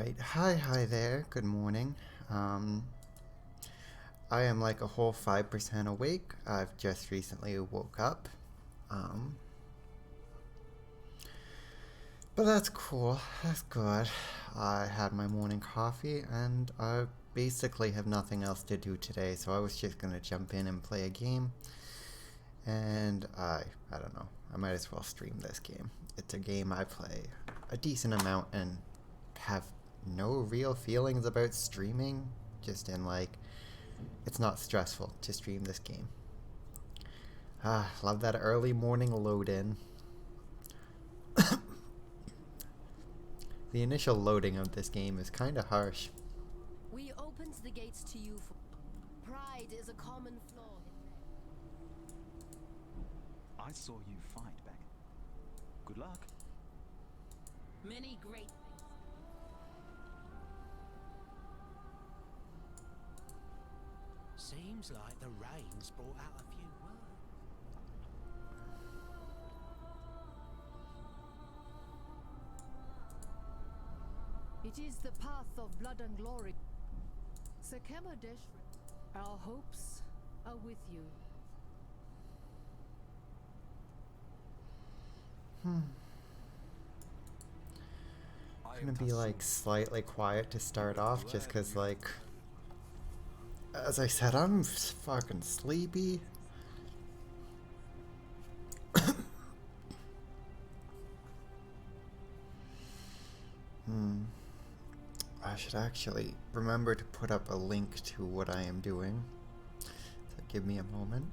Alright, hi there, good morning. I am like a whole 5% awake. I've just recently woke up. Um, but that's cool, that's good. I had my morning coffee and I basically have nothing else to do today, so I was just gonna jump in and play a game. And I don't know, I might as well stream this game. It's a game I play a decent amount and have no real feelings about streaming, just in like, it's not stressful to stream this game. Love that early morning load in. The initial loading of this game is kind of harsh. We opened the gates to you for pride is a common flaw. I saw you fight back. Good luck. Many great Seems like the rain's brought out a few words. It is the path of blood and glory. Sekemodesh, our hopes are with you. I'm gonna be like slightly quiet to start off just cause like, as I said, I'm fucking sleepy. I should actually remember to put up a link to what I am doing. So give me a moment.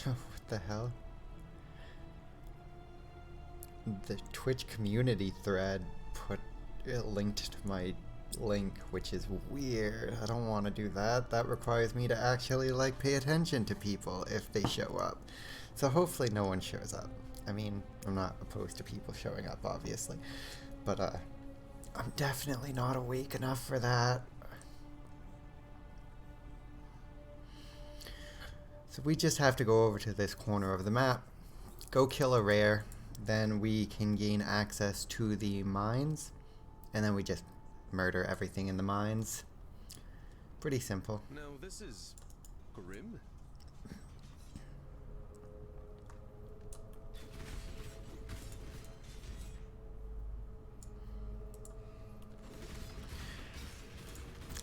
Oh, what the hell? The Twitch community thread put it linked to my link, which is weird. I don't want to do that. That requires me to actually like pay attention to people if they show up. So hopefully no one shows up. I mean, I'm not opposed to people showing up, obviously, but I'm definitely not awake enough for that. So we just have to go over to this corner of the map, go kill a rare, then we can gain access to the mines, and then we just murder everything in the mines. Pretty simple. Now this is grim.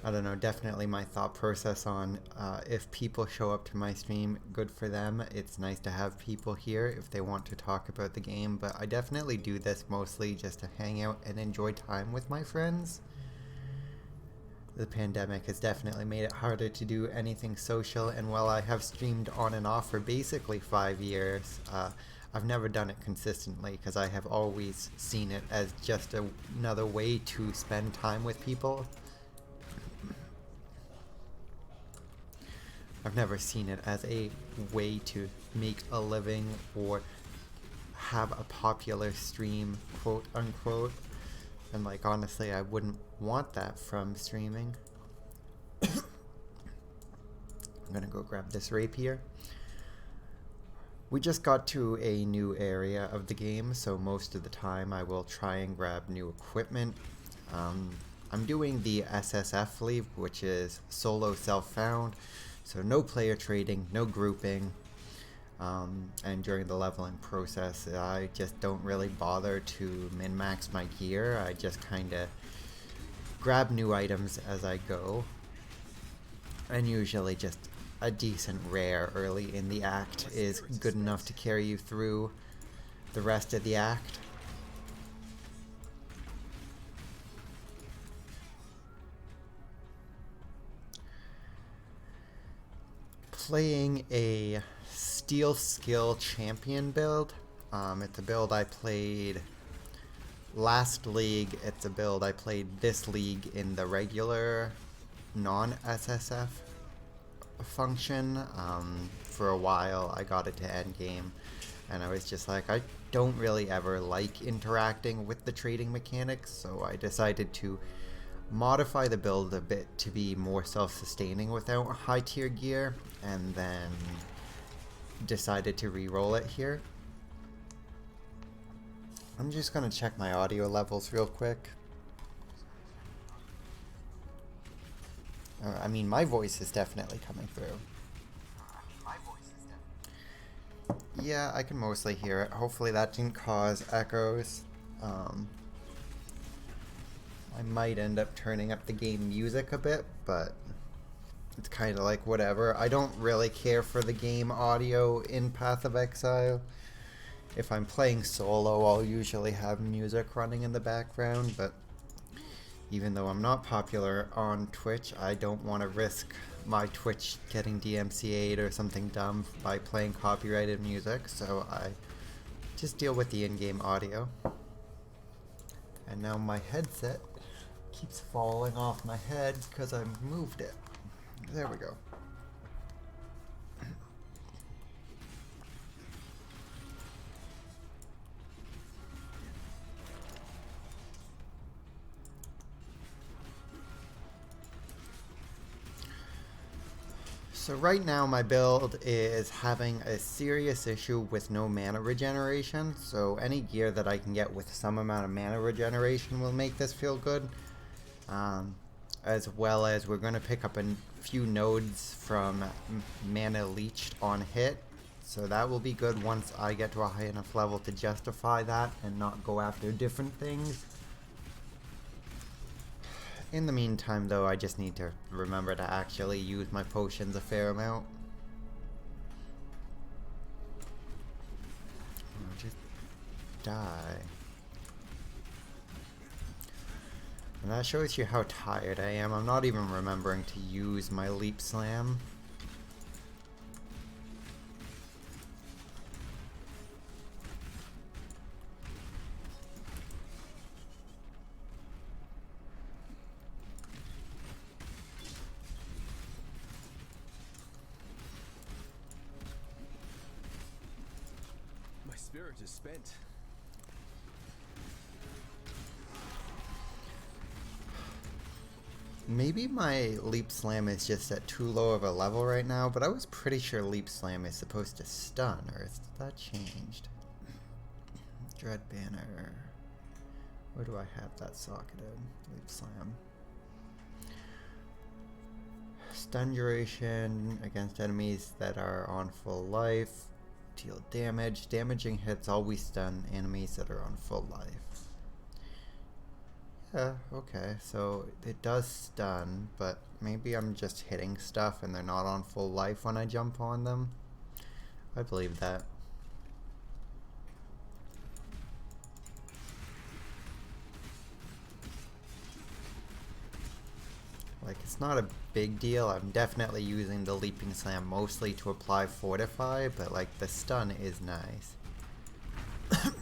I don't know, definitely my thought process on if people show up to my stream, good for them. It's nice to have people here if they want to talk about the game, but I definitely do this mostly just to hang out and enjoy time with my friends. The pandemic has definitely made it harder to do anything social, and while I have streamed on and off for basically 5 years, I've never done it consistently because I have always seen it as just another way to spend time with people. I've never seen it as a way to make a living or have a popular stream, quote unquote. And like, honestly, I wouldn't want that from streaming. I'm gonna go grab this rapier. We just got to a new area of the game, so most of the time I will try and grab new equipment. I'm doing the SSF leave, which is solo self-found. So no player trading, no grouping, and during the leveling process, I just don't really bother to min-max my gear. I just kind of grab new items as I go, and usually just a decent rare early in the act is good enough to carry you through the rest of the act. Playing a Steel Skill Champion build. It's a build I played last league. It's a build I played this league in the regular non-SSF function. For a while I got it to endgame and I was just like, I don't really ever like interacting with the trading mechanics, so I decided to modify the build a bit to be more self-sustaining without high tier gear, and then decided to re-roll it here. I'm just gonna check my audio levels real quick. I mean, my voice is definitely coming through. Yeah, I can mostly hear it. Hopefully that didn't cause echoes. I might end up turning up the game music a bit, but it's kind of like whatever. I don't really care for the game audio in Path of Exile. If I'm playing solo, I'll usually have music running in the background, but even though I'm not popular on Twitch, I don't want to risk my Twitch getting DMCA'd or something dumb by playing copyrighted music, so I just deal with the in-game audio. And now my headset keeps falling off my head because I moved it. There we go. So right now my build is having a serious issue with no mana regeneration, so any gear that I can get with some amount of mana regeneration will make this feel good. As well as we're going to pick up a few nodes from mana leached on hit, so that will be good once I get to a high enough level to justify that and not go after different things. In the meantime, though, I just need to remember to actually use my potions a fair amount. I'll just die. And that shows you how tired I am. I'm not even remembering to use my leap slam. Spirit is spent. Maybe my leap slam is just at too low of a level right now, but I was pretty sure leap slam is supposed to stun, or has that changed? Dread banner. Where do I have that socketed? Leap slam. Stun duration against enemies that are on full life. Deal damage. Damaging hits always stun enemies that are on full life. Yeah, okay, so it does stun, but maybe I'm just hitting stuff and they're not on full life when I jump on them. I believe that. Like, it's not a big deal. I'm definitely using the leaping slam mostly to apply fortify, but like the stun is nice. Fucking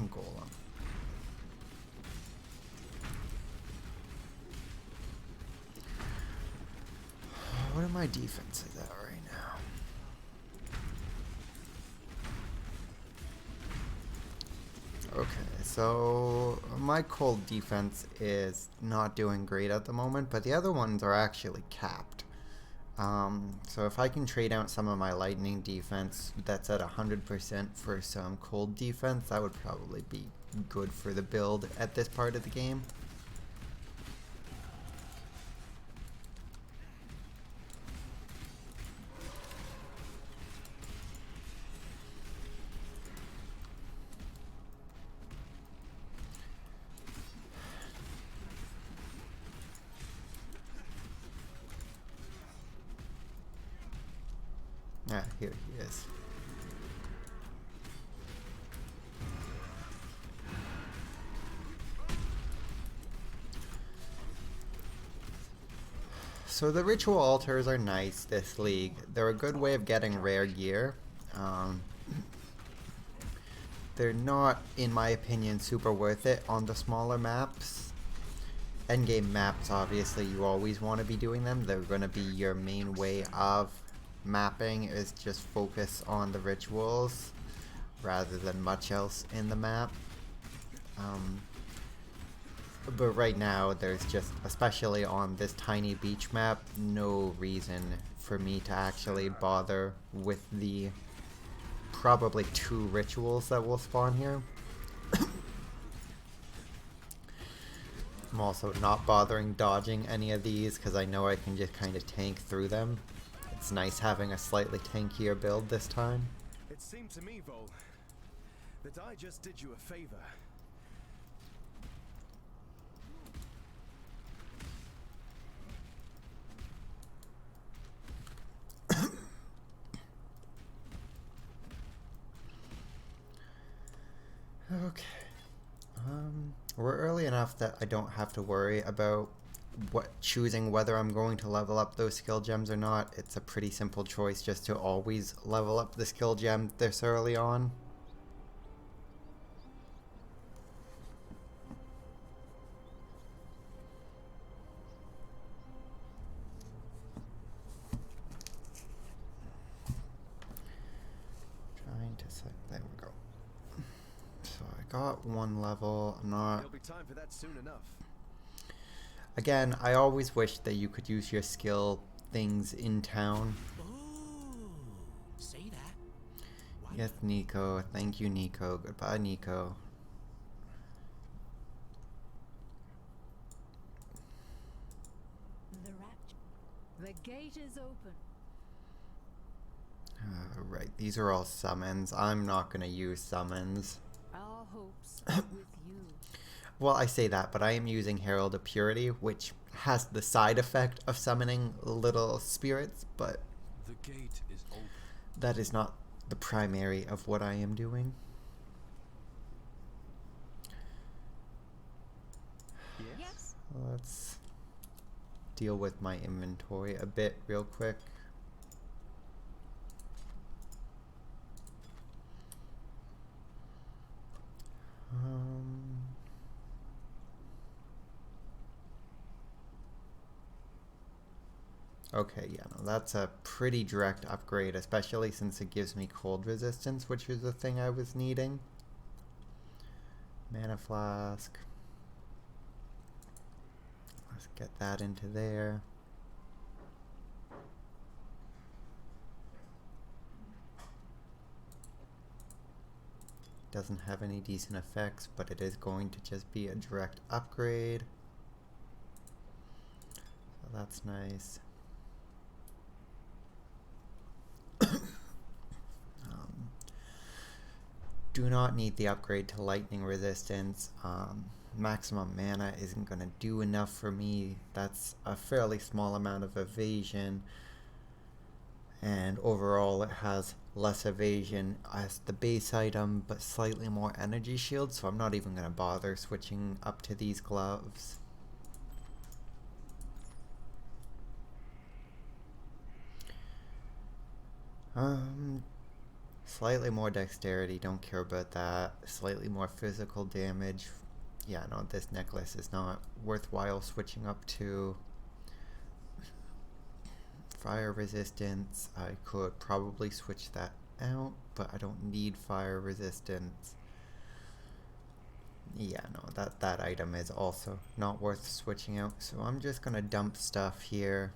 golem. What are my defenses at right now? Okay, so my cold defense is not doing great at the moment, but the other ones are actually capped. So if I can trade out some of my lightning defense that's at 100% for some cold defense, that would probably be good for the build at this part of the game. Ah, here he is. So the ritual altars are nice this league. They're a good way of getting rare gear. They're not, in my opinion, super worth it on the smaller maps. Endgame maps, obviously, you always want to be doing them. They're going to be your main way of mapping, is just focus on the rituals rather than much else in the map. But right now, there's just, especially on this tiny beach map, no reason for me to actually bother with the probably 2 rituals that will spawn here. I'm also not bothering dodging any of these because I know I can just kind of tank through them. It's nice having a slightly tankier build this time. It seemed to me, Vol, that I just did you a favor. Okay. We're early enough that I don't have to worry about choosing whether I'm going to level up those skill gems or not. It's a pretty simple choice just to always level up the skill gem this early on. Trying to set, there we go. So I got 1 level. I'm not. There'll be time for that soon enough. Again, I always wish that you could use your skill things in town. Ooh, see that? Yes, Nico. Thank you, Nico. Goodbye, Nico. The gate is open. Right, these are all summons. I'm not going to use summons. Our hopes are with you. Well, I say that, but I am using Herald of Purity, which has the side effect of summoning little spirits, but The gate is open. that is not the primary of what I am doing. Yes? Let's deal with my inventory a bit real quick. Okay, yeah, no, that's a pretty direct upgrade, especially since it gives me cold resistance, which is the thing I was needing. Mana flask. Let's get that into there. Doesn't have any decent effects, but it is going to just be a direct upgrade. So that's nice. Do not need the upgrade to lightning resistance. Maximum mana isn't going to do enough for me. That's a fairly small amount of evasion. And overall it has less evasion as the base item, but slightly more energy shield, so I'm not even going to bother switching up to these gloves. Slightly more dexterity, don't care about that. Slightly more physical damage. Yeah, no, this necklace is not worthwhile switching up to. Fire resistance, I could probably switch that out, but I don't need fire resistance. Yeah, no, that item is also not worth switching out, so I'm just gonna dump stuff here.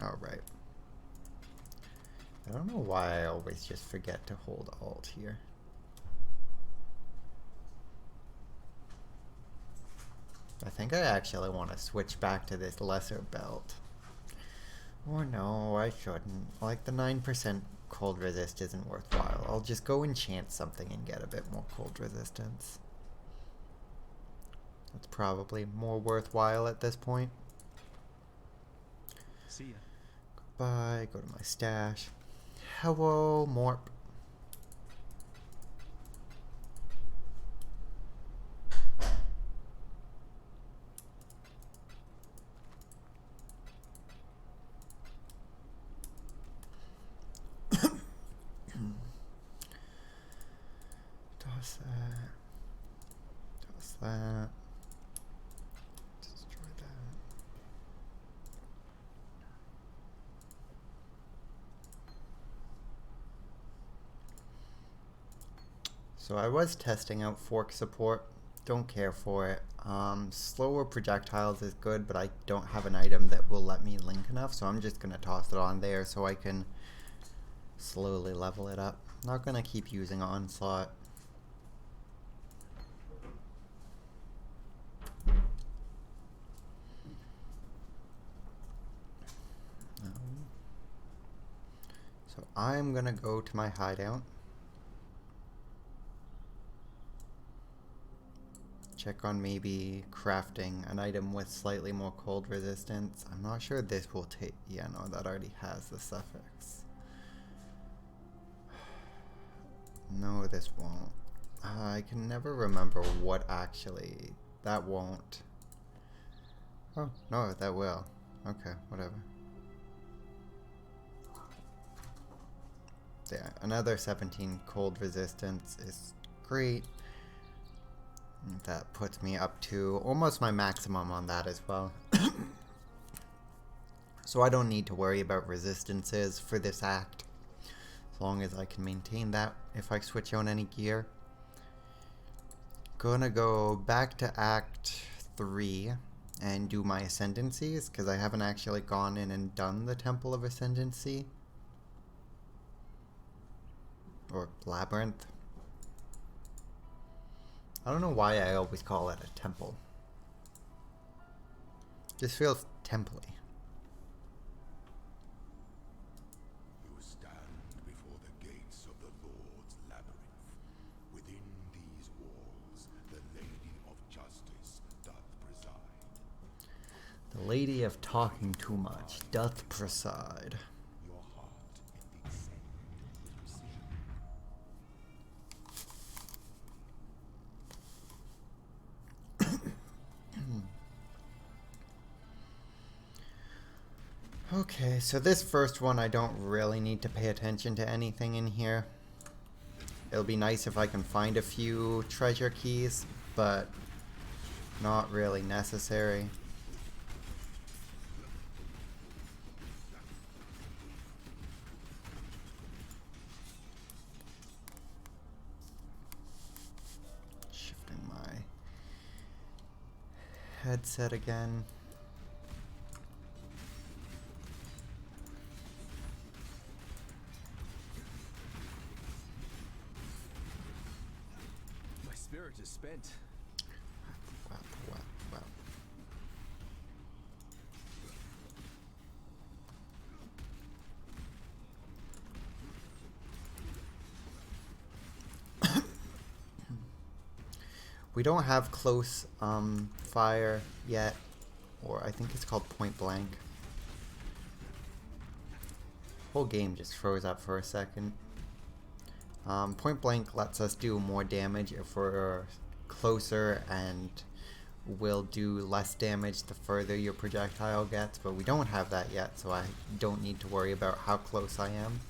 Alright. I don't know why I always just forget to hold Alt here. I think I actually want to switch back to this lesser belt. Or no, I shouldn't. Like, the 9% cold resist isn't worthwhile. I'll just go enchant something and get a bit more cold resistance. That's probably more worthwhile at this point. See ya. Goodbye, go to my stash. Hello, Morp. Toss that. Toss that. Destroy that. So I was testing out fork support don't care for it. Slower projectiles is good, but I don't have an item that will let me link enough, so I'm just gonna toss it on there so I can slowly level it up. Not gonna keep using Onslaught. So I'm gonna go to my hideout. Check on maybe crafting an item with slightly more cold resistance. I'm not sure this will take... Yeah, no, that already has the suffix. No, this won't. I can never remember what actually... That won't. Oh, no, that will. Okay, whatever. Yeah, another 17 cold resistance is great. That puts me up to almost my maximum on that as well. So I don't need to worry about resistances for this act, as long as I can maintain that if I switch on any gear. Gonna go back to Act 3 and do my Ascendancies, because I haven't actually gone in and done the Temple of Ascendancy. Or Labyrinth. I don't know why I always call it a temple. Just feels temple-y. You stand before the gates of the Lord's labyrinth. Within these walls, the Lady of Justice doth preside. The Lady of Talking Too Much doth preside. Your heart in the ascent with precision. Okay, so this first one I don't really need to pay attention to anything in here. It'll be nice if I can find a few treasure keys, but not really necessary. Shifting my headset again. Spirit is spent. Wow, wow, wow. We don't have close fire yet, or I think it's called point blank. Whole game just froze up for a second. Point blank lets us do more damage if we're closer, and will do less damage the further your projectile gets, but we don't have that yet, so I don't need to worry about how close I am.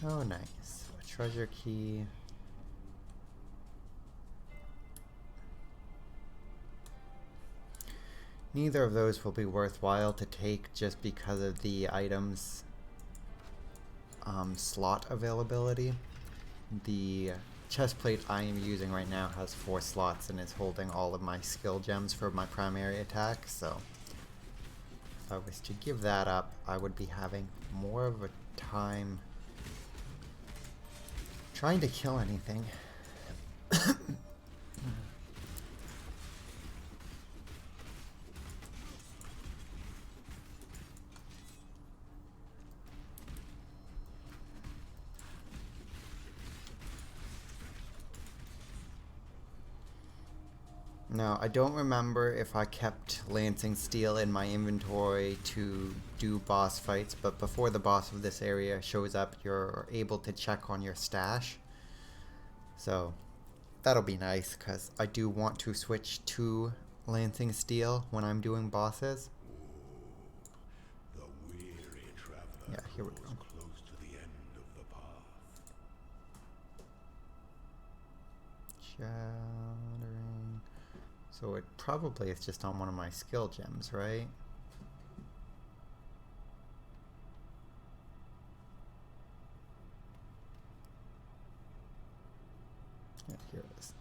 Oh, nice. A treasure key. Neither of those will be worthwhile to take just because of the items slot availability. The chest plate I am using right now has 4 slots and is holding all of my skill gems for my primary attack, so if I was to give that up, I would be having more of a time trying to kill anything. Now, I don't remember if I kept Lancing Steel in my inventory to do boss fights, but before the boss of this area shows up, you're able to check on your stash. So, that'll be nice, because I do want to switch to Lancing Steel when I'm doing bosses. The weary traveler Yeah, here we go. close to the end of the path. Shattering So it probably is just on one of my skill gems, right? Yeah, here it is.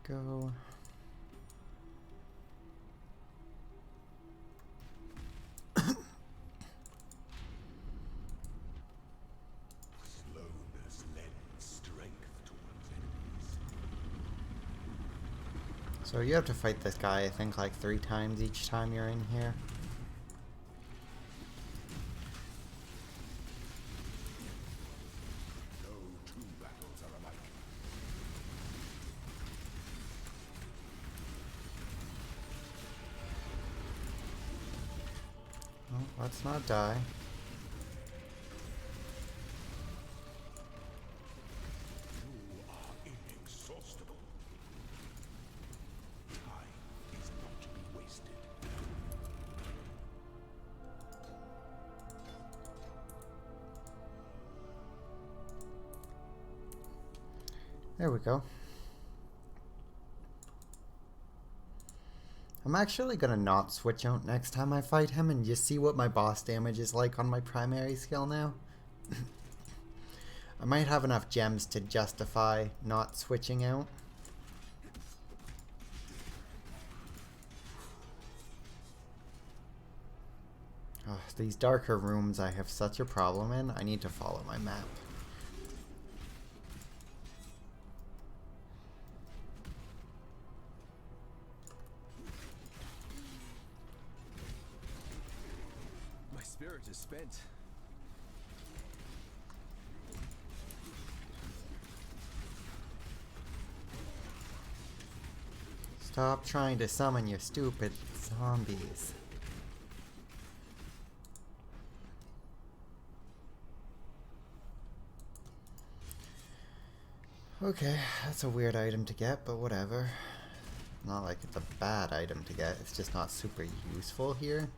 Go. Slowness lends strength towards enemies. So you have to fight this guy, I think, like 3 times each time you're in here. No two battles are alike. Oh, let's not die. You are inexhaustible. Time is not to be wasted. There we go. I'm actually gonna not switch out next time I fight him and just see what my boss damage is like on my primary skill now. I might have enough gems to justify not switching out. Oh, these darker rooms I have such a problem in. I need to follow my map. My spirit is spent. Stop trying to summon your stupid zombies. Okay, that's a weird item to get, but whatever. Not like it's a bad item to get, it's just not super useful here.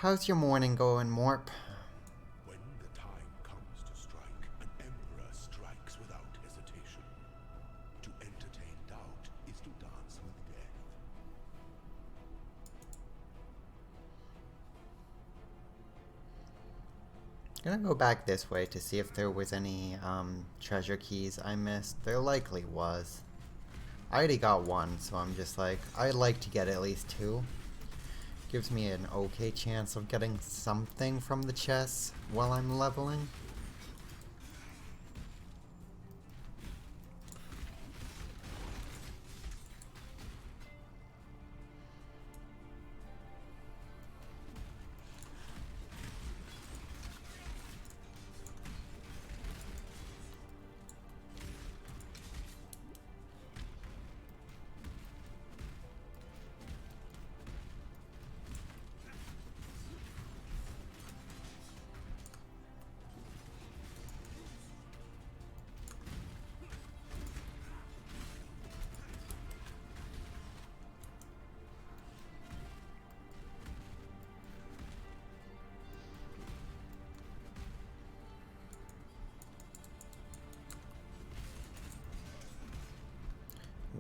How's your morning going, Morp? When the time comes to strike, an emperor strikes without hesitation. To entertain doubt is to dance with death. Gonna go back this way to see if there was any treasure keys I missed. There likely was. I already got one, so I'm just like, I'd like to get at least 2. Gives me an okay chance of getting something from the chests while I'm leveling.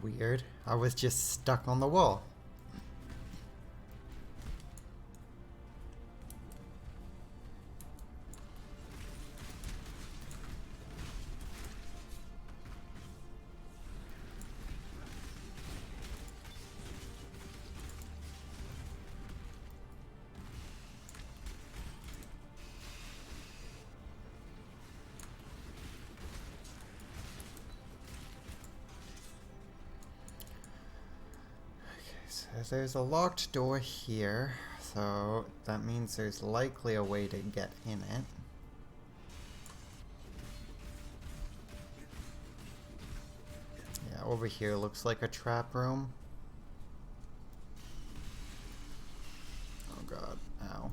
Weird. I was just stuck on the wall. So there's a locked door here, so that means there's likely a way to get in it. Yeah, over here looks like a trap room. Oh god, ow.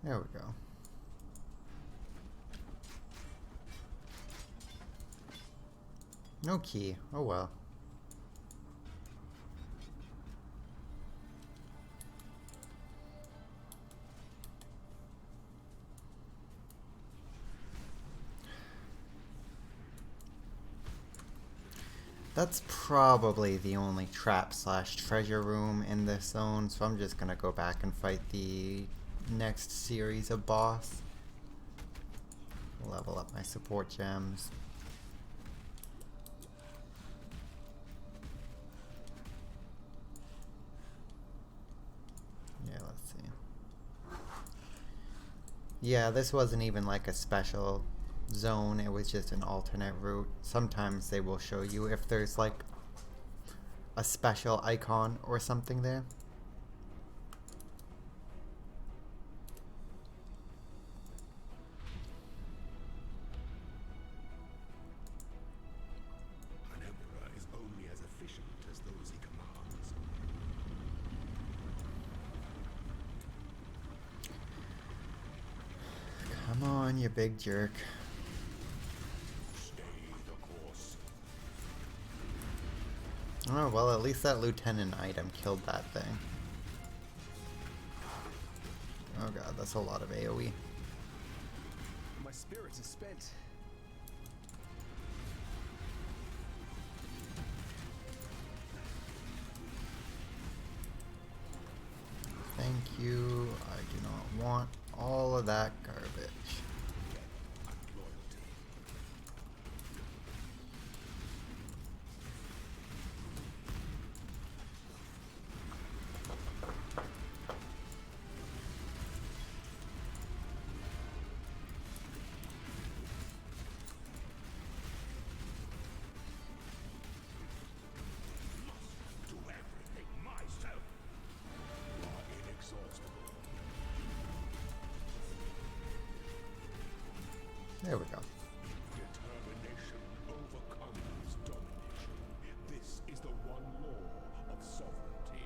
There we go. No key. Oh well. That's probably the only trap/treasure room in this zone, so I'm just gonna go back and fight the next series of boss. Level up my support gems. Yeah, let's see. Yeah, this wasn't even like a special zone, it was just an alternate route. Sometimes they will show you if there's like a special icon or something there. An emperor is only as efficient as those he commands. Come on, you big jerk. Stay the course. Oh, well, at least that lieutenant item killed that thing. Oh god, that's a lot of AoE. My spirit is spent. Thank you. I do not want all of that garbage. And loyalty. Do everything myself. You are inexhaustible. There we go. Determination overcomes domination. This is the one law of sovereignty.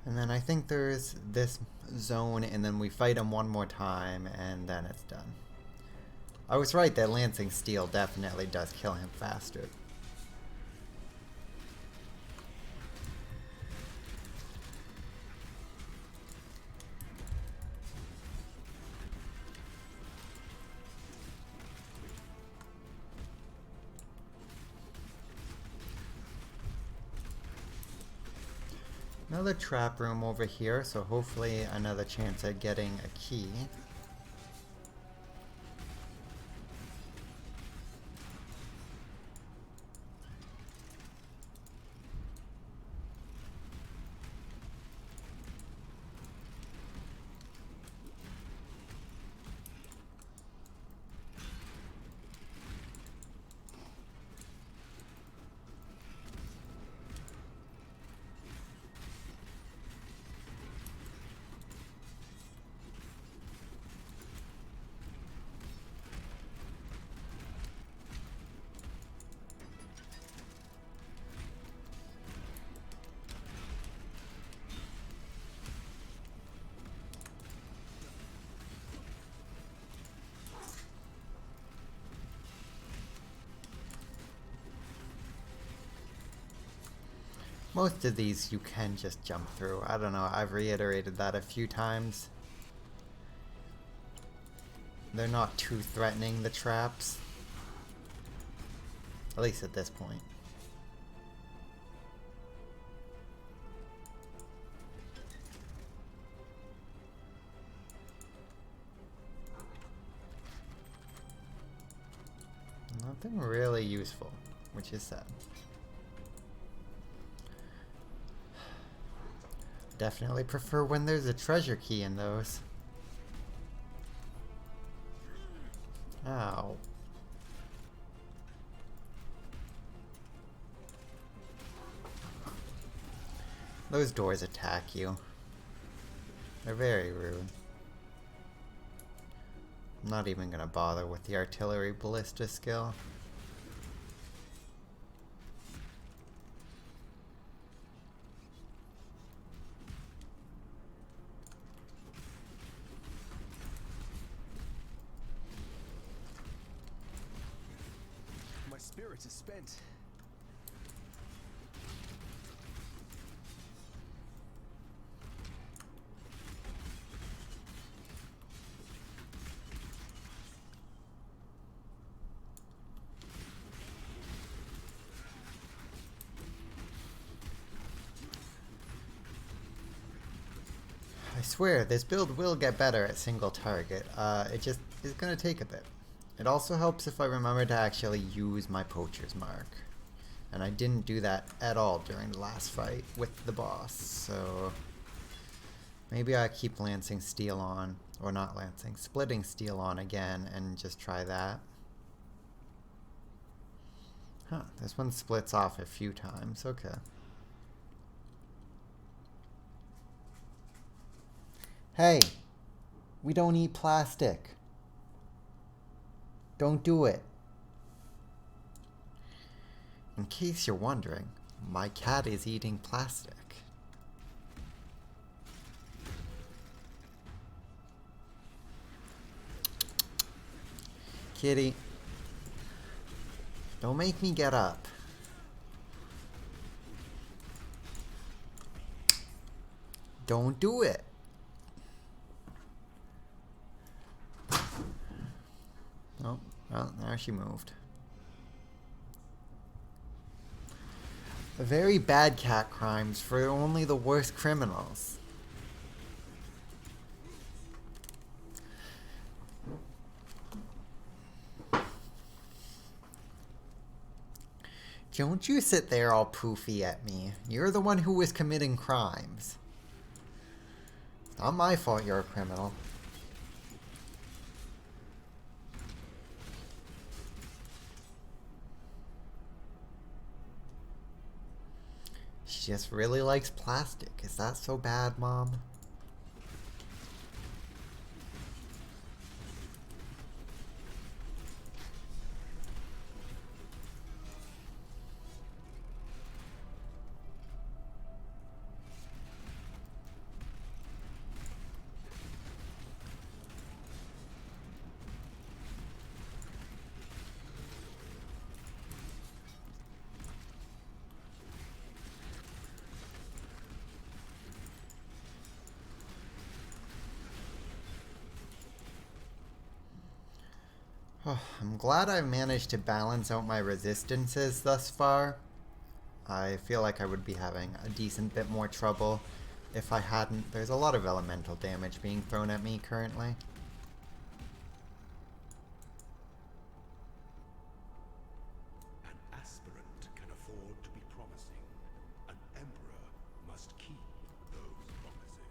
And then I think there's this zone, and then we fight him one more time, and then it's done. I was right that Lancing Steel definitely does kill him faster. Another trap room over here, so hopefully another chance at getting a key. Most of these you can just jump through. I don't know, I've reiterated that a few times. They're not too threatening, the traps. At least at this point. Nothing really useful, which is sad. Definitely prefer when there's a treasure key in those. Ow. Those doors attack you. They're very rude. I'm not even gonna bother with the artillery ballista skill. My spirit is spent. I swear, this build will get better at single target. It just is gonna take a bit. It also helps if I remember to actually use my poacher's mark. And I didn't do that at all during the last fight with the boss, so maybe I keep lancing steel on, or not lancing, splitting steel on again and just try that. Huh, this one splits off a few times, okay. Hey, we don't eat plastic. Don't do it. In case you're wondering, my cat is eating plastic. Kitty, don't make me get up. Don't do it. Oh, well, now she moved. A very bad cat crimes for only the worst criminals. Don't you sit there all poofy at me. You're the one who was committing crimes. It's not my fault you're a criminal. She just really likes plastic. Is that so bad, Mom? Oh, I'm glad I've managed to balance out my resistances thus far. I feel like I would be having a decent bit more trouble if I hadn't. There's a lot of elemental damage being thrown at me currently. An aspirant can afford to be promising. An emperor must keep those promises.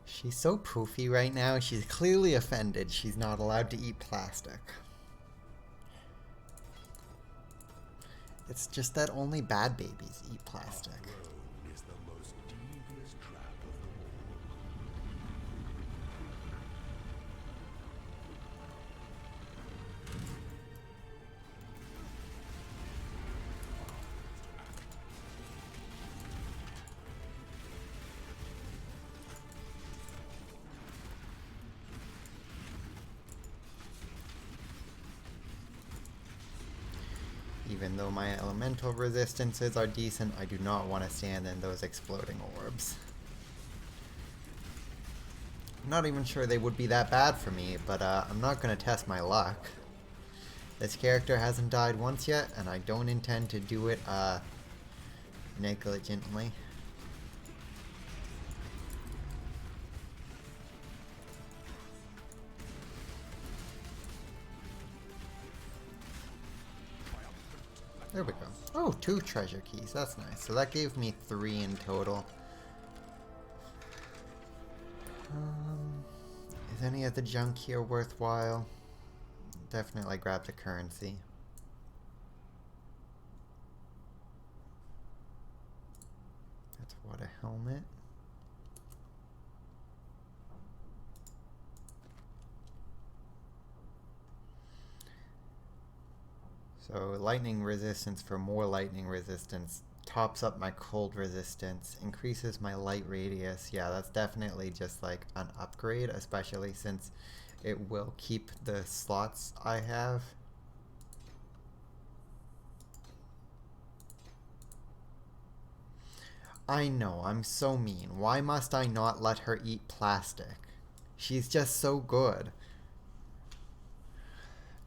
She's so poofy right now. She's clearly offended she's not allowed to eat plastic. It's just that only bad babies eat plastic. Throne is the most devious trap of them all. Even though my elemental resistances are decent, I do not want to stand in those exploding orbs. I'm not even sure they would be that bad for me, but I'm not going to test my luck. This character hasn't died once yet, and I don't intend to do it negligently. There we go. Oh, 2 treasure keys. That's nice. So that gave me 3 in total. Is any of the junk here worthwhile? Definitely grab the currency. That's what, a helmet? So lightning resistance for more lightning resistance, tops up my cold resistance, increases my light radius. Yeah, that's definitely just like an upgrade, especially since it will keep the slots I have. I know, I'm so mean. Why must I not let her eat plastic? She's just so good.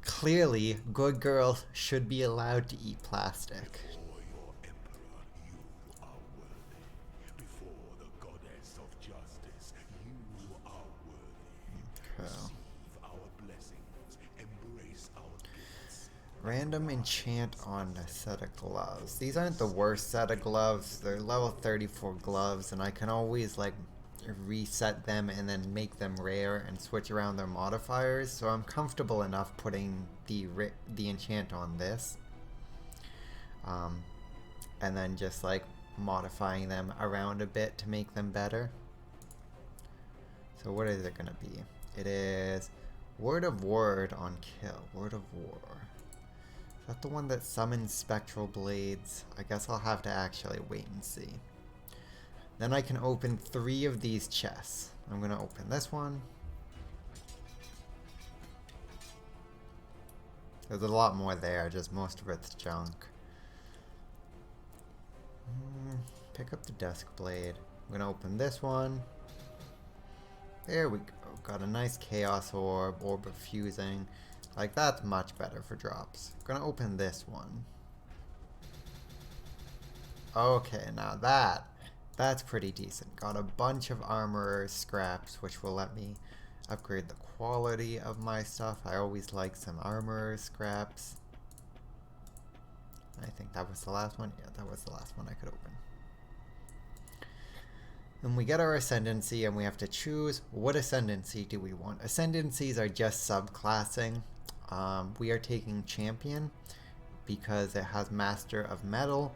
Clearly, good girls should be allowed to eat plastic. Before your emperor, you are worthy. Before the goddess of justice, you are worthy. Okay. Receive our blessings. Embrace our gifts. Random enchant on a set of gloves. These aren't the worst set of gloves. They're level 34 gloves, and I can always like reset them and then make them rare and switch around their modifiers. So I'm comfortable enough putting the enchant on this, and then just like modifying them around a bit to make them better. So what is it gonna be? It is Word of Word on kill. Word of War. Is that the one that summons spectral blades? I guess I'll have to actually wait and see. Then I can open 3 of these chests. I'm gonna open this one. There's a lot more there, just most of it's junk. Pick up the desk blade. I'm gonna open this one. There we go. Got a nice chaos orb of fusing. Like, that's much better for drops. I'm gonna open this one. Okay, now that's pretty decent. Got a bunch of armor scraps, which will let me upgrade the quality of my stuff. I always like some armor scraps. I think that was the last one. Yeah, that was the last one I could open. Then we get our ascendancy, and we have to choose what ascendancy do we want. Ascendancies are just subclassing. We are taking champion because it has master of metal,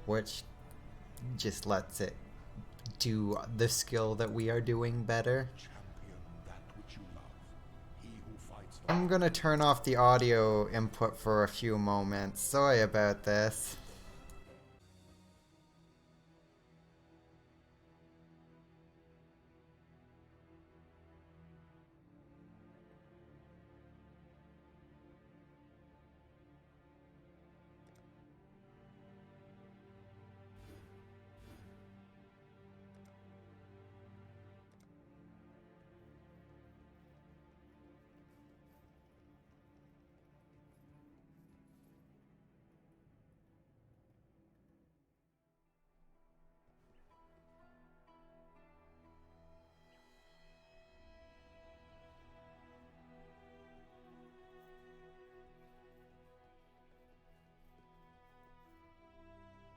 which just lets it do the skill that we are doing better. Champion that which you love. He who fights I'm gonna turn off the audio input for a few moments. Sorry about this.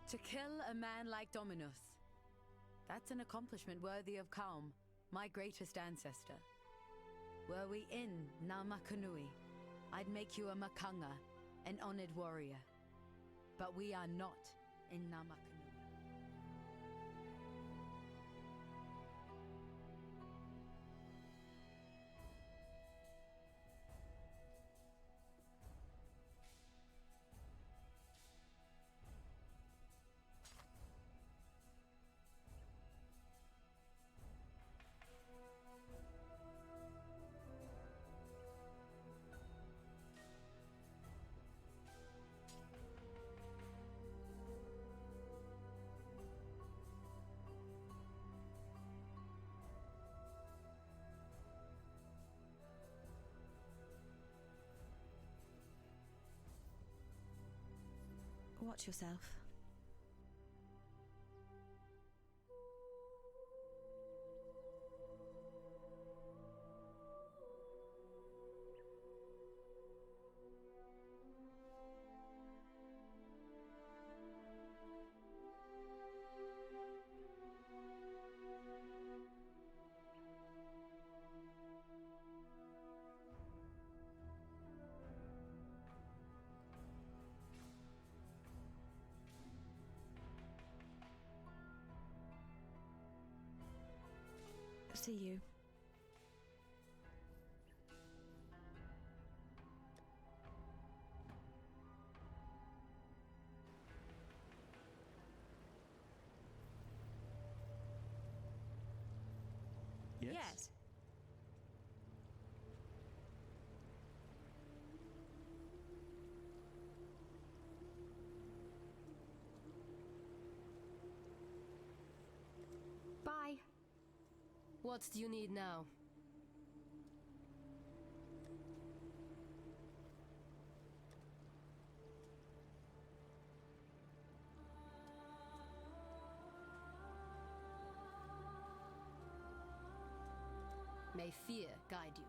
To kill a man like Dominus. That's an accomplishment worthy of Kaum, my greatest ancestor. Were we in Namakanui, I'd make you a Makanga, an honored warrior. But we are not in Namakanui. Watch yourself. See you. Yes? Bye. What do you need now? May fear guide you.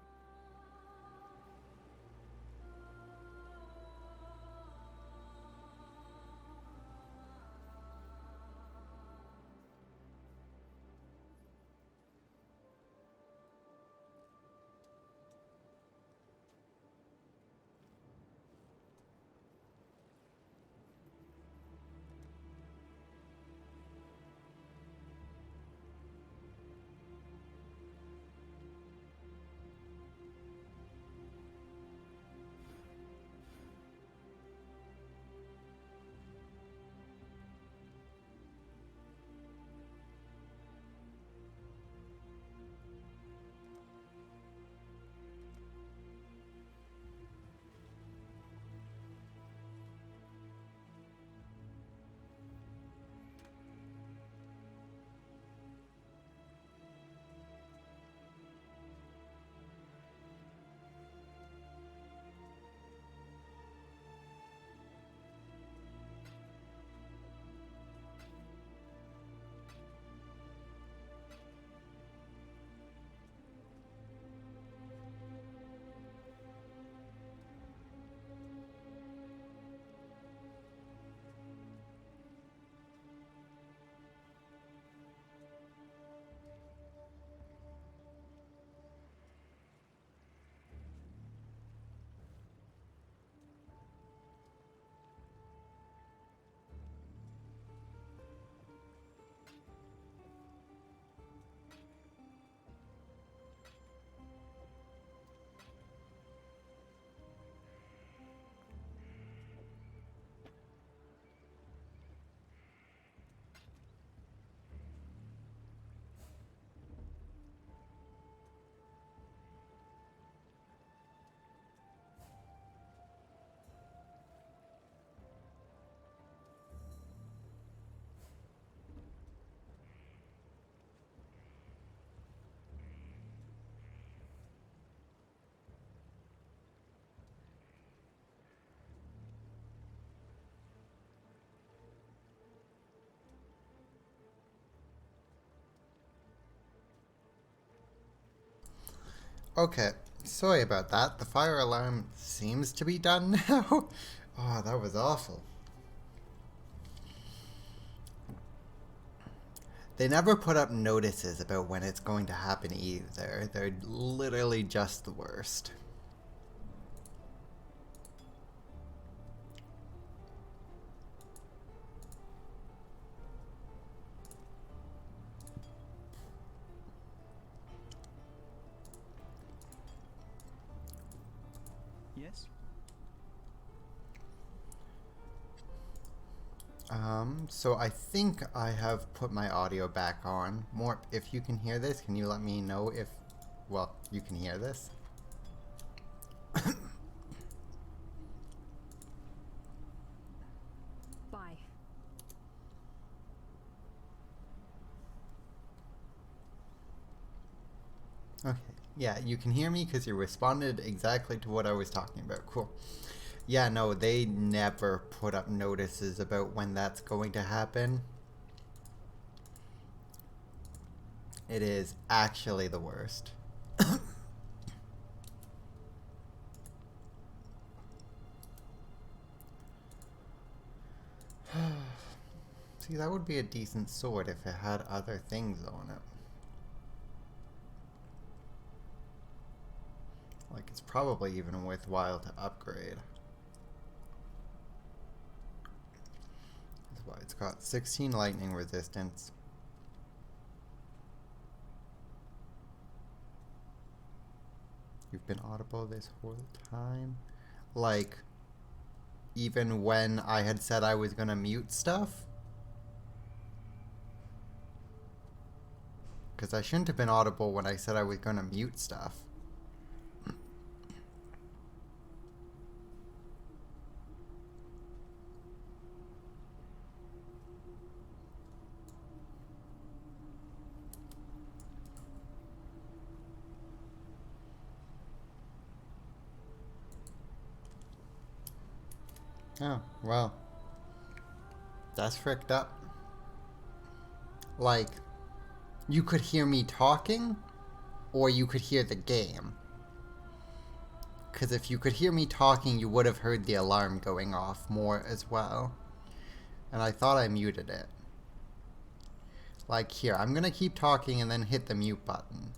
Okay, sorry about that. The fire alarm seems to be done now. Oh, that was awful. They never put up notices about when it's going to happen either. They're literally just the worst. Yes? So I think I have put my audio back on. More, if you can hear this, can you let me know if, well, you can hear this? Bye. Okay. Yeah, you can hear me because you responded exactly to what I was talking about. Cool. Yeah, no, they never put up notices about when that's going to happen. It is actually the worst. See, that would be a decent sword if it had other things on it. Like, it's probably even worthwhile to upgrade. That's why it's got 16 lightning resistance. You've been audible this whole time? Like, even when I had said I was gonna mute stuff? Because I shouldn't have been audible when I said I was gonna mute stuff. Oh, well. That's fricked up. Like, you could hear me talking, or you could hear the game. Because if you could hear me talking, you would have heard the alarm going off more as well. And I thought I muted it. Like here, I'm gonna keep talking and then hit the mute button.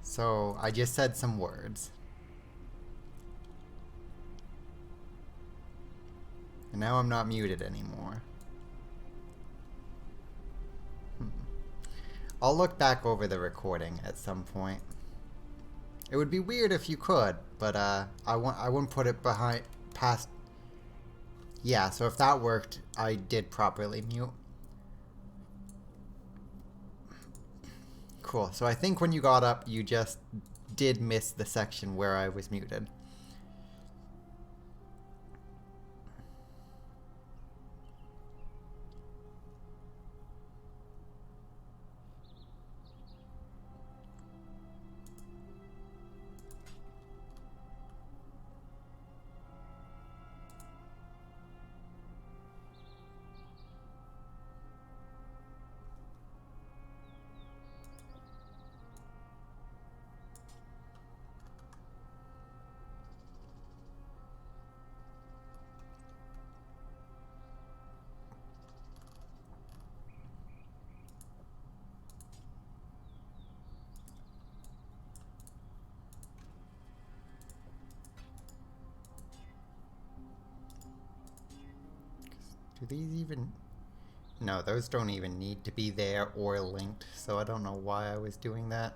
So, I just said some words. And now I'm not muted anymore. I'll look back over the recording at some point. It would be weird if you could, but I wouldn't put it past. Yeah, so if that worked, I did properly mute. Cool. So I think when you got up, you just did miss the section where I was muted. Do these even... No, those don't even need to be there or linked, so I don't know why I was doing that.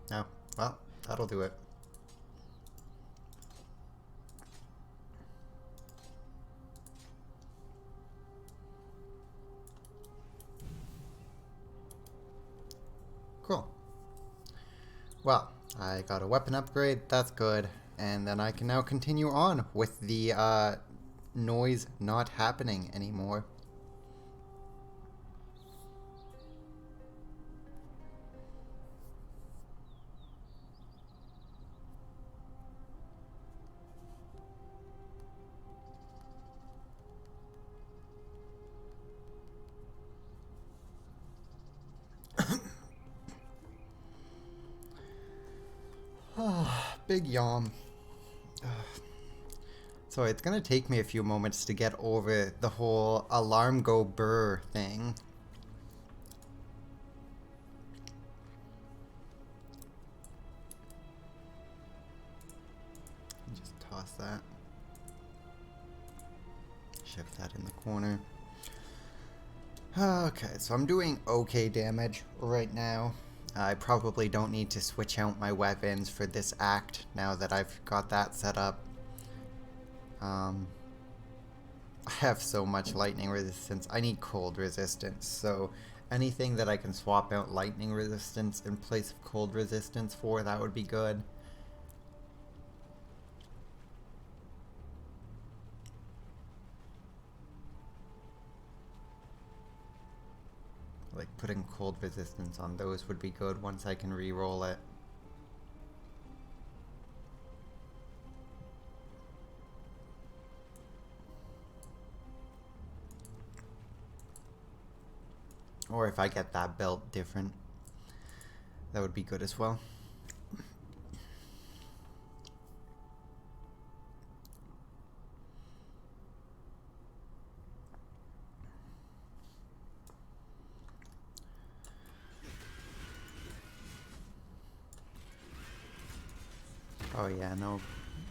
No, well, that'll do it. Cool. Well, I got a weapon upgrade, that's good, and then I can now continue on with the noise not happening anymore. Big yawn. So it's gonna take me a few moments to get over the whole alarm go brr thing. Just toss that. Shift that in the corner. Okay, so I'm doing okay damage right now. I probably don't need to switch out my weapons for this act now that I've got that set up. I have so much lightning resistance. I need cold resistance, so anything that I can swap out lightning resistance in place of cold resistance for, that would be good. Like putting cold resistance on those would be good once I can re-roll it. Or if I get that belt different, that would be good as well. Oh yeah, no.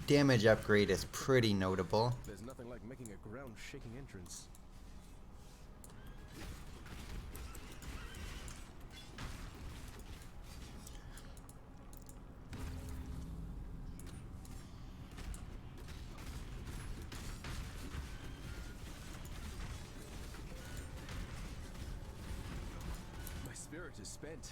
Damage upgrade is pretty notable. There's nothing like making a ground-shaking entrance. spirit is spent.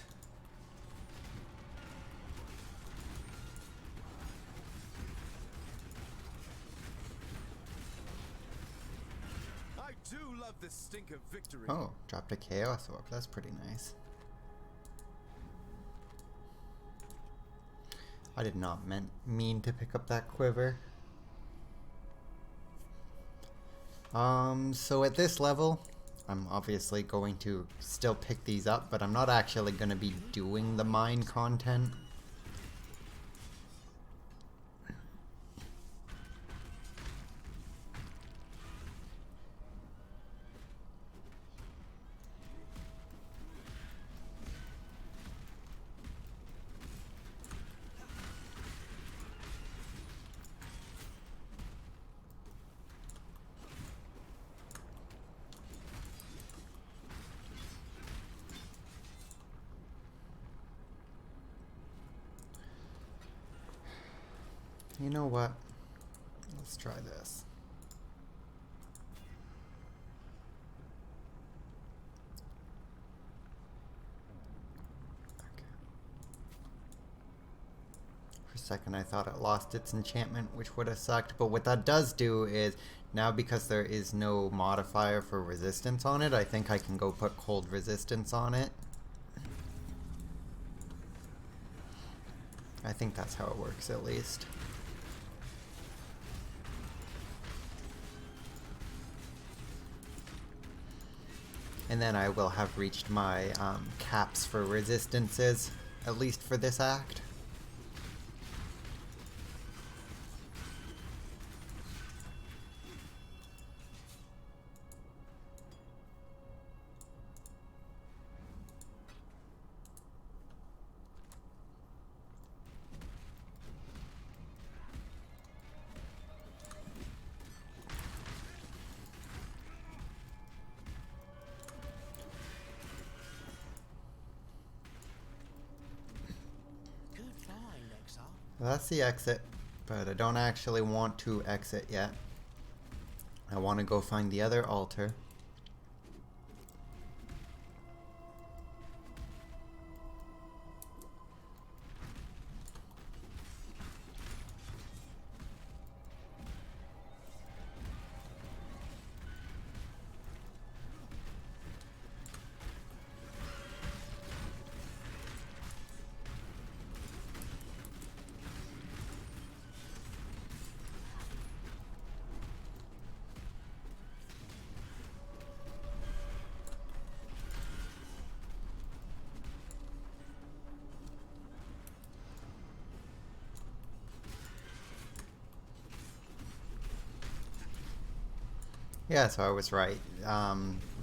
I do love the stink of victory. Oh, dropped a Chaos Orb. That's pretty nice. I did not mean to pick up that quiver. So at this level, I'm obviously going to still pick these up, but I'm not actually going to be doing the mine content. You know what? Let's try this. Okay. For a second I thought it lost its enchantment, which would have sucked, but what that does do is, now because there is no modifier for resistance on it, I think I can go put cold resistance on it. I think that's how it works, at least. And then I will have reached my caps for resistances, at least for this act. Good find, Exile. Well, that's the exit, but I don't actually want to exit yet. I want to go find the other altar. Yeah, so I was right.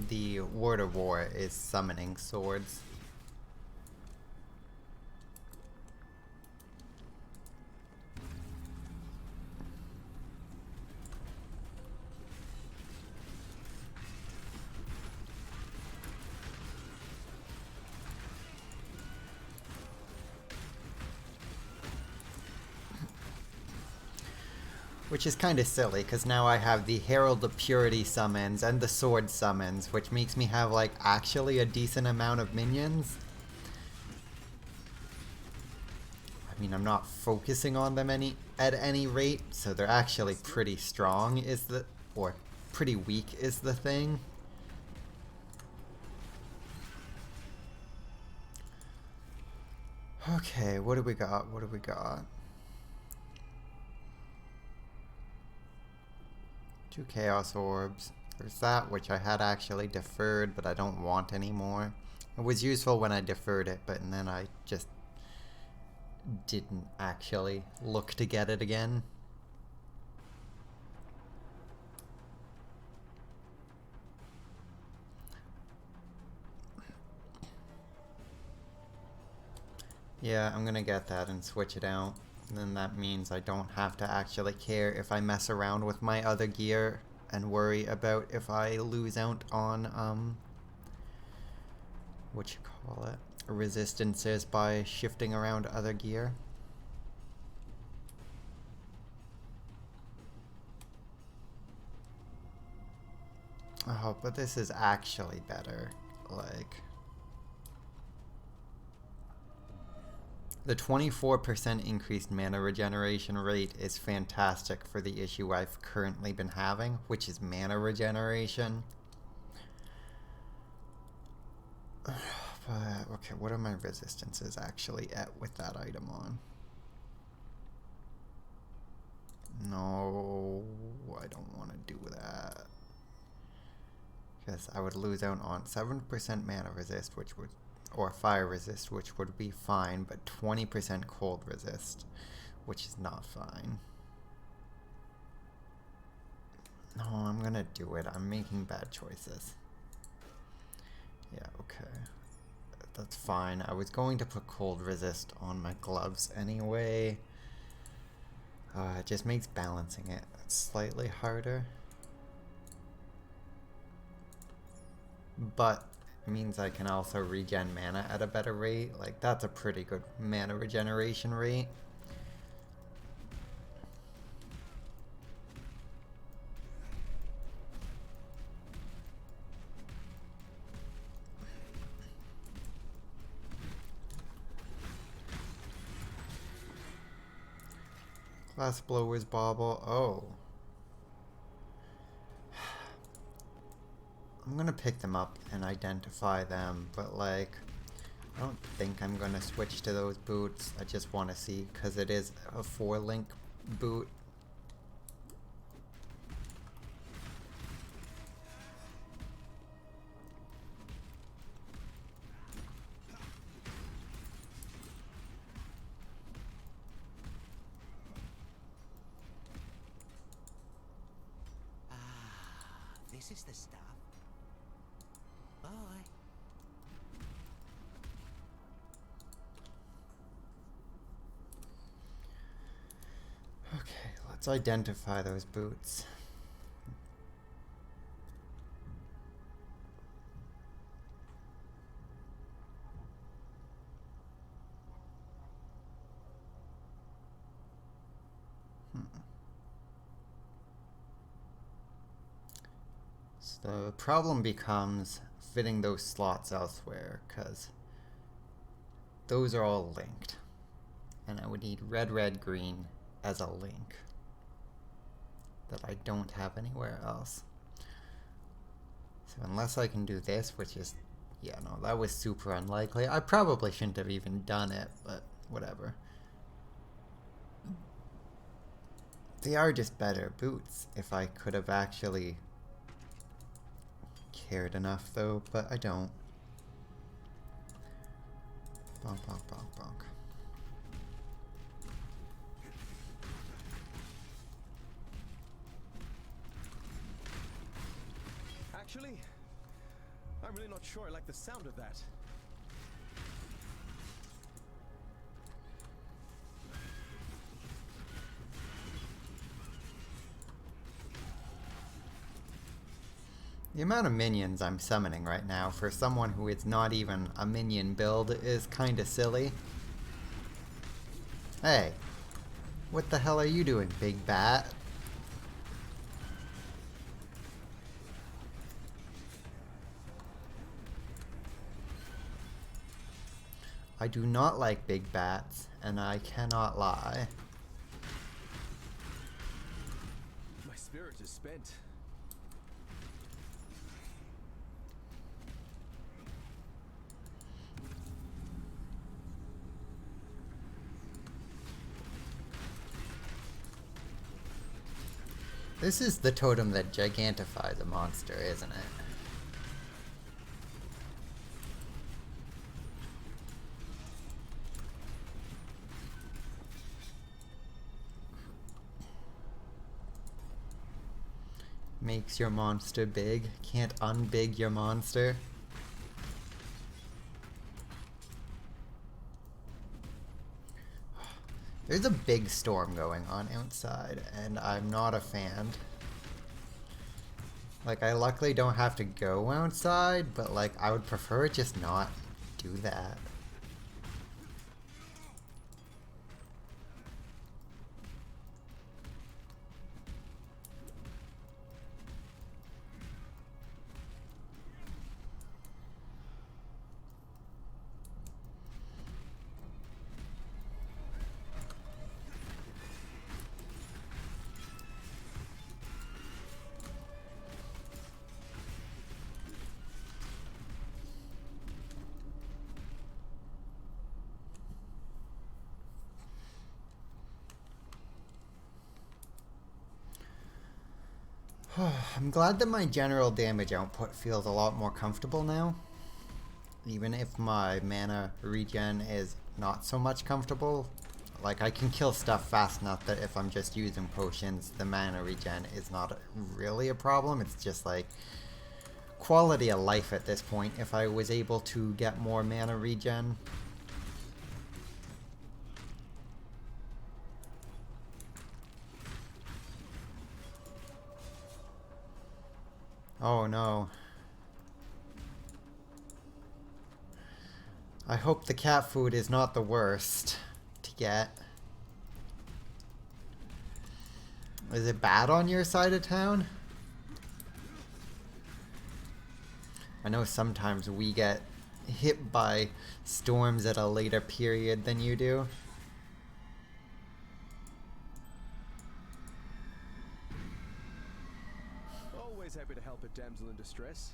The Word of War is summoning swords. Which is kind of silly, because now I have the Herald of Purity summons and the Sword summons, which makes me have, like, actually a decent amount of minions. I mean, I'm not focusing on them at any rate, so they're actually pretty strong or pretty weak is the thing. Okay, what do we got? What do we got? 2 Chaos Orbs. There's that, which I had actually deferred, but I don't want anymore. It was useful when I deferred it, but then I just didn't actually look to get it again. Yeah, I'm gonna get that and switch it out. And then that means I don't have to actually care if I mess around with my other gear and worry about if I lose out on, what you call it, resistances by shifting around other gear. Oh, but this is actually better. Like, The 24% increased mana regeneration rate is fantastic for the issue I've currently been having, which is mana regeneration. But, okay, what are my resistances actually at with that item on? No, I don't want to do that. Because I would lose out on 7% mana resist, which would, or fire resist, which would be fine, but 20% cold resist, which is not fine. No, I'm gonna do it. I'm making bad choices. Yeah, okay. That's fine. I was going to put cold resist on my gloves anyway. It just makes balancing it slightly harder. But it means I can also regen mana at a better rate. Like, that's a pretty good mana regeneration rate. Glass blowers bauble. Oh. I'm gonna pick them up and identify them, but like, I don't think I'm gonna switch to those boots. I just want to see, because it is a 4-link boot. This is the stuff. Bye. Okay, let's identify those boots. So the problem becomes fitting those slots elsewhere, because those are all linked. And I would need red, red, green as a link that I don't have anywhere else. So unless I can do this, which is, yeah, no, that was super unlikely. I probably shouldn't have even done it, but whatever. They are just better boots if I could have actually cared enough, though, but I don't. Bonk, bonk, bonk, bonk. Actually, I'm really not sure I like the sound of that. The amount of minions I'm summoning right now for someone who is not even a minion build is kinda silly. Hey, what the hell are you doing, big bat? I do not like big bats, and I cannot lie. My spirit is spent. This is the totem that gigantifies a monster, isn't it? Makes your monster big. Can't unbig your monster. There's a big storm going on outside, and I'm not a fan. Like, I luckily don't have to go outside, but like, I would prefer just not do that. I'm glad that my general damage output feels a lot more comfortable now. Even if my mana regen is not so much comfortable. Like, I can kill stuff fast enough that if I'm just using potions, the mana regen is not really a problem. It's just like quality of life at this point. If I was able to get more mana regen. Oh no. I hope the cat food is not the worst to get. Is it bad on your side of town? I know sometimes we get hit by storms at a later period than you do. Always happy to help a damsel in distress.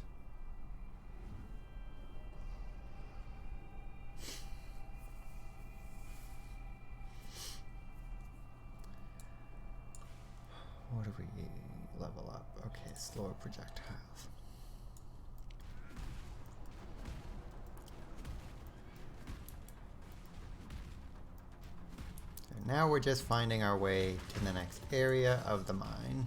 What do we level up? Okay, slower projectiles. And now we're just finding our way to the next area of the mine.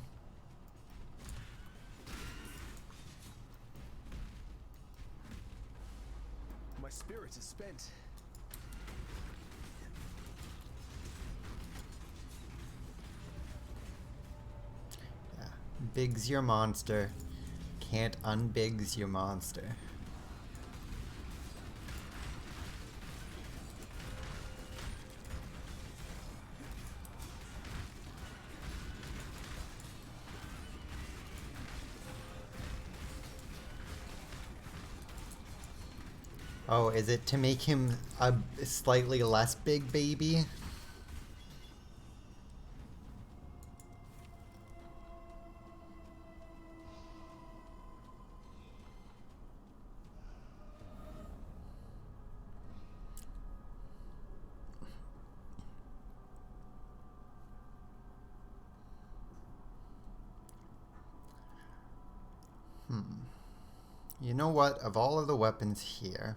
My spirit is spent. Yeah, Big's your monster. Can't unbigs your monster. Oh, is it to make him a slightly less big baby? You know what? Of all of the weapons here,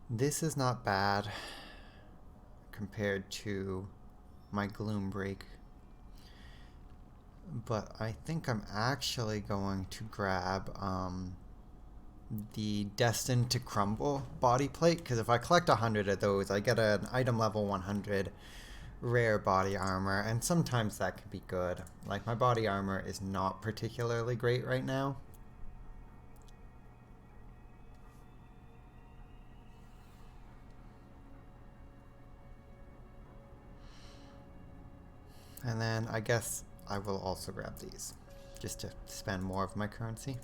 this is not bad compared to my Gloombreak. But I think I'm actually going to grab the Destined to Crumble body plate, because if I collect 100 of those, I get an item level 100 rare body armor, and sometimes that could be good. Like, my body armor is not particularly great right now. And then I guess I will also grab these, just to spend more of my currency.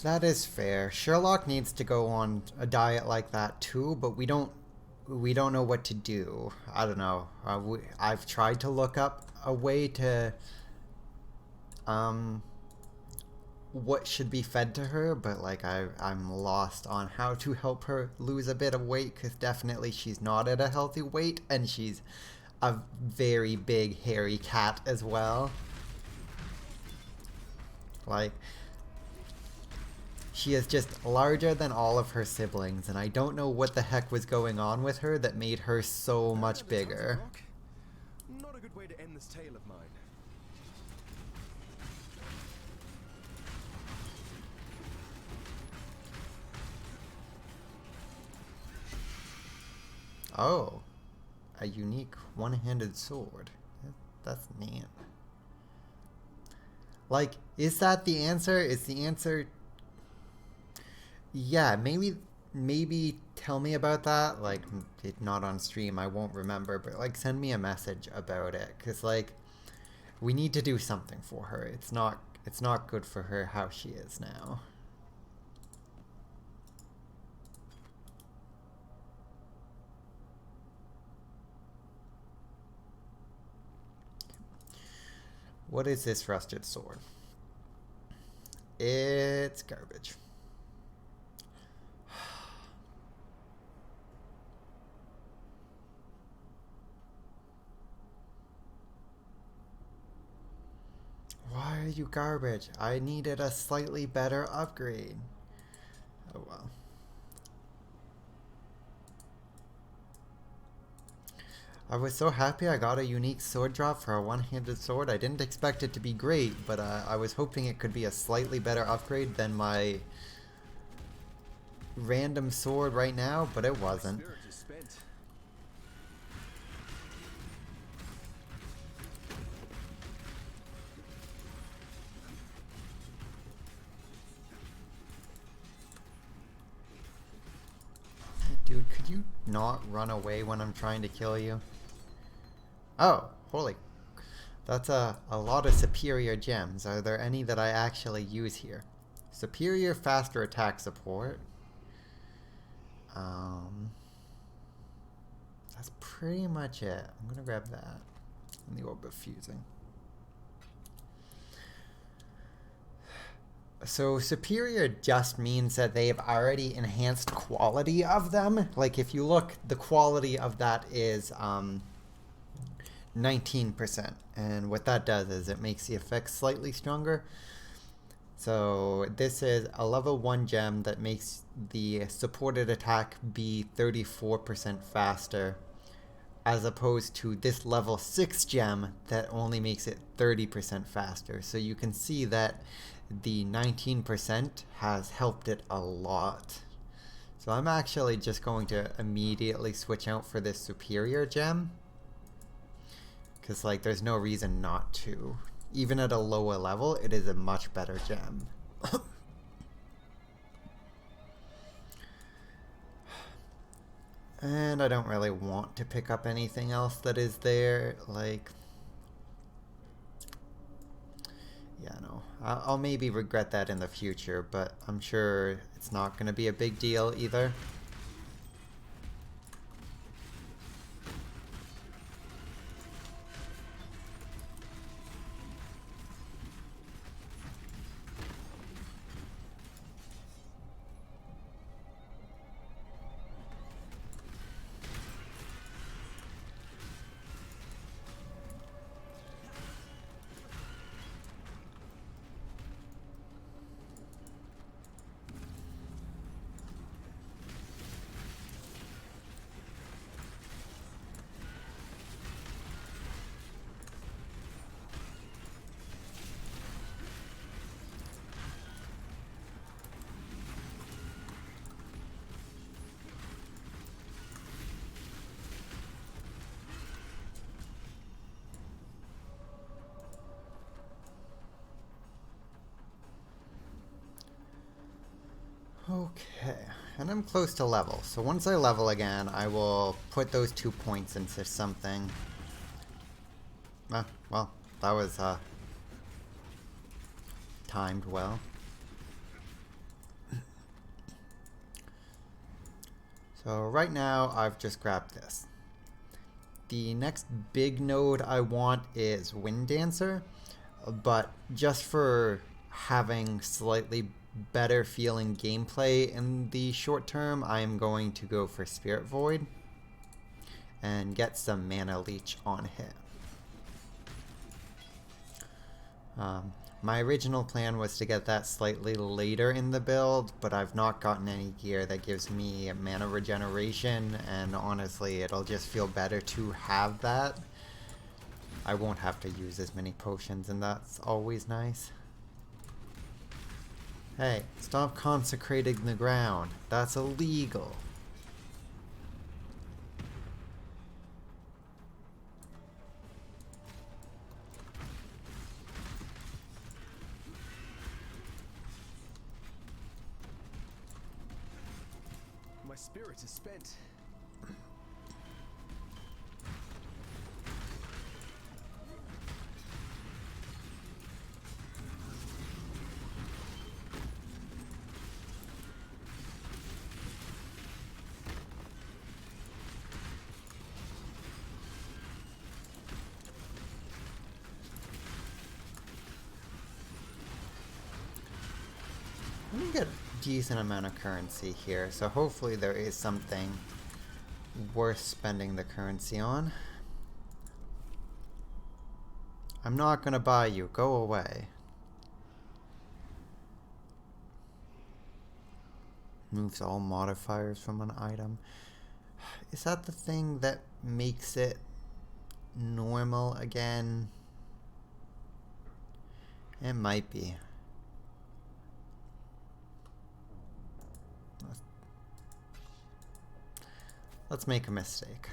That is fair. Sherlock needs to go on a diet like that too, but we don't know what to do. I don't know. I've tried to look up a way to what should be fed to her, but like I'm lost on how to help her lose a bit of weight, because definitely she's not at a healthy weight, and she's a very big hairy cat as well. Like, she is just larger than all of her siblings, and I don't know what the heck was going on with her that made her so much bigger. Not a good way to end this tale of mine. Oh, a unique one-handed sword. That's neat. Like, is that the answer? Is the answer... Yeah, maybe tell me about that. Like, not on stream, I won't remember, but like send me a message about it, because like we need to do something for her. It's not good for her how she is now. What is this rusted sword? It's garbage. You garbage. I needed a slightly better upgrade. Oh well. I was so happy I got a unique sword drop for a one-handed sword. I didn't expect it to be great, but I was hoping it could be a slightly better upgrade than my random sword right now, but it wasn't. Spirit is spent. Dude, could you not run away when I'm trying to kill you? Oh, holy. That's a lot of superior gems. Are there any that I actually use here? Superior faster attack support. That's pretty much it. I'm gonna grab that. And the orb of fusing. So superior just means that they've already enhanced quality of them. Like if you look, the quality of that is 19%. And what that does is it makes the effect slightly stronger. So this is a level 1 gem that makes the supported attack be 34% faster, as opposed to this level 6 gem that only makes it 30% faster. So you can see that the 19% has helped it a lot. So I'm actually just going to immediately switch out for this superior gem, because like there's no reason not to. Even at a lower level, it is a much better gem. And I don't really want to pick up anything else that is there. Like, yeah, no. I'll maybe regret that in the future, but I'm sure it's not going to be a big deal either. Okay, and I'm close to level. So once I level again, I will put those 2 points into something. Well, that was timed well. So right now, I've just grabbed this. The next big node I want is Wind Dancer, but just for having slightly better feeling gameplay in the short term, I am going to go for Spirit Void and get some Mana Leech on hit. My original plan was to get that slightly later in the build, but I've not gotten any gear that gives me mana regeneration, and honestly, it'll just feel better to have that. I won't have to use as many potions, and that's always nice. Hey, stop consecrating the ground. That's illegal. My spirit is spent. Let me get a decent amount of currency here, so hopefully there is something worth spending the currency on. I'm not gonna buy you. Go away. Removes all modifiers from an item. Is that the thing that makes it normal again? It might be. Let's make a mistake.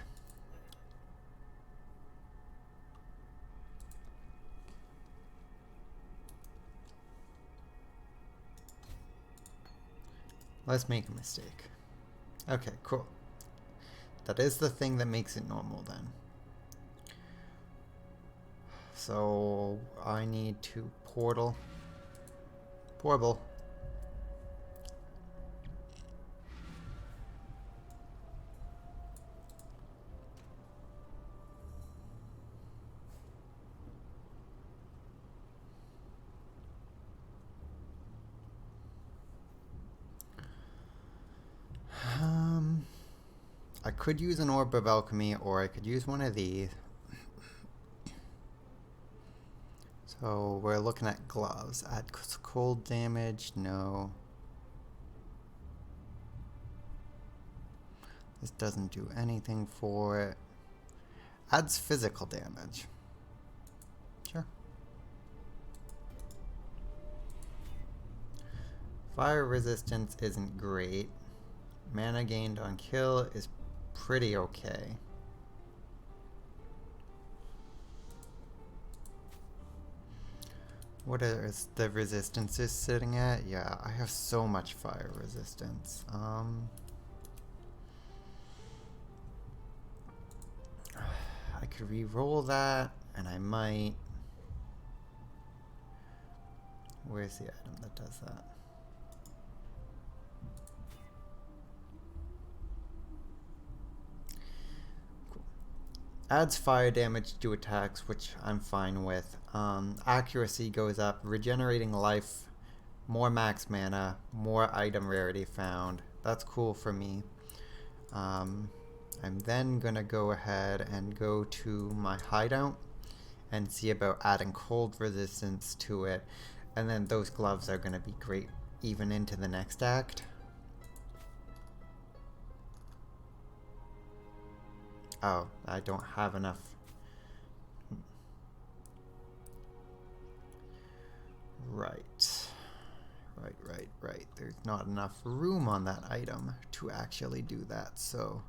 Let's make a mistake. Okay, cool. That is the thing that makes it normal then. So I need to portal. Portal. I could use an Orb of Alchemy, or I could use one of these. So we're looking at gloves. Add cold damage, no. This doesn't do anything for it. Adds physical damage. Sure. Fire resistance isn't great. Mana gained on kill is pretty okay. What is the resistances sitting at? Yeah, I have so much fire resistance. I could re-roll that, and I might. Where's the item that does that? Adds fire damage to attacks, which I'm fine with. Accuracy goes up, regenerating life, more max mana, more item rarity found. That's cool for me. I'm then gonna go ahead and go to my hideout and see about adding cold resistance to it. And then those gloves are gonna be great even into the next act. Oh, I don't have enough. Right. Right. There's not enough room on that item to actually do that, so.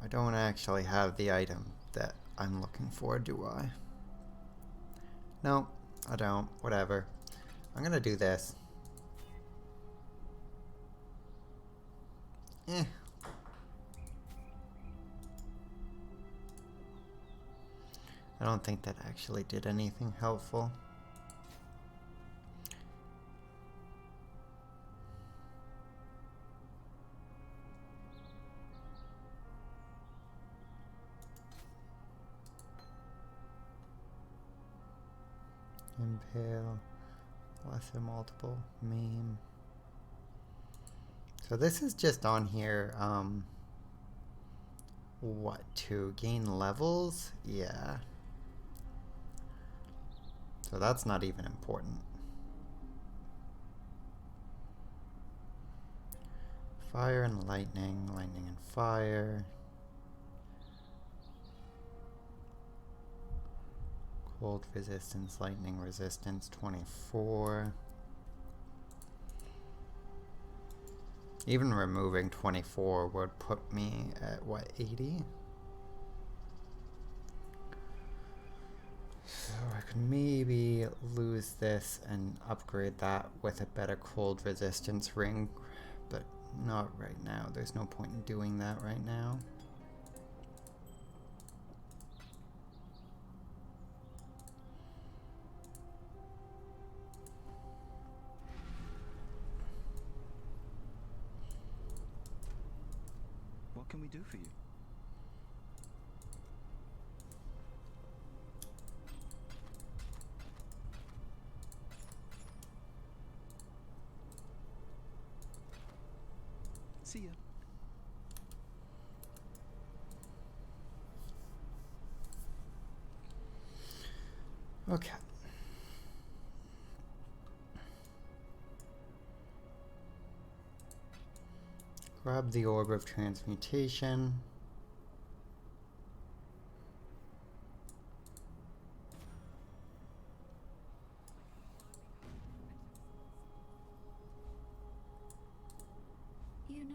I don't actually have the item that I'm looking for, do I? No, I don't. Whatever. I'm gonna do this. I don't think that actually did anything helpful. Impale, lesser multiple, maim. So this is just on here, what, to gain levels? Yeah. So that's not even important. Fire and lightning, lightning and fire. Cold resistance, lightning resistance, 24. Even removing 24 would put me at, what, 80? So I could maybe lose this and upgrade that with a better cold resistance ring, but not right now. There's no point in doing that right now. What can we do for you? See ya. Okay. Grab the Orb of Transmutation. You know,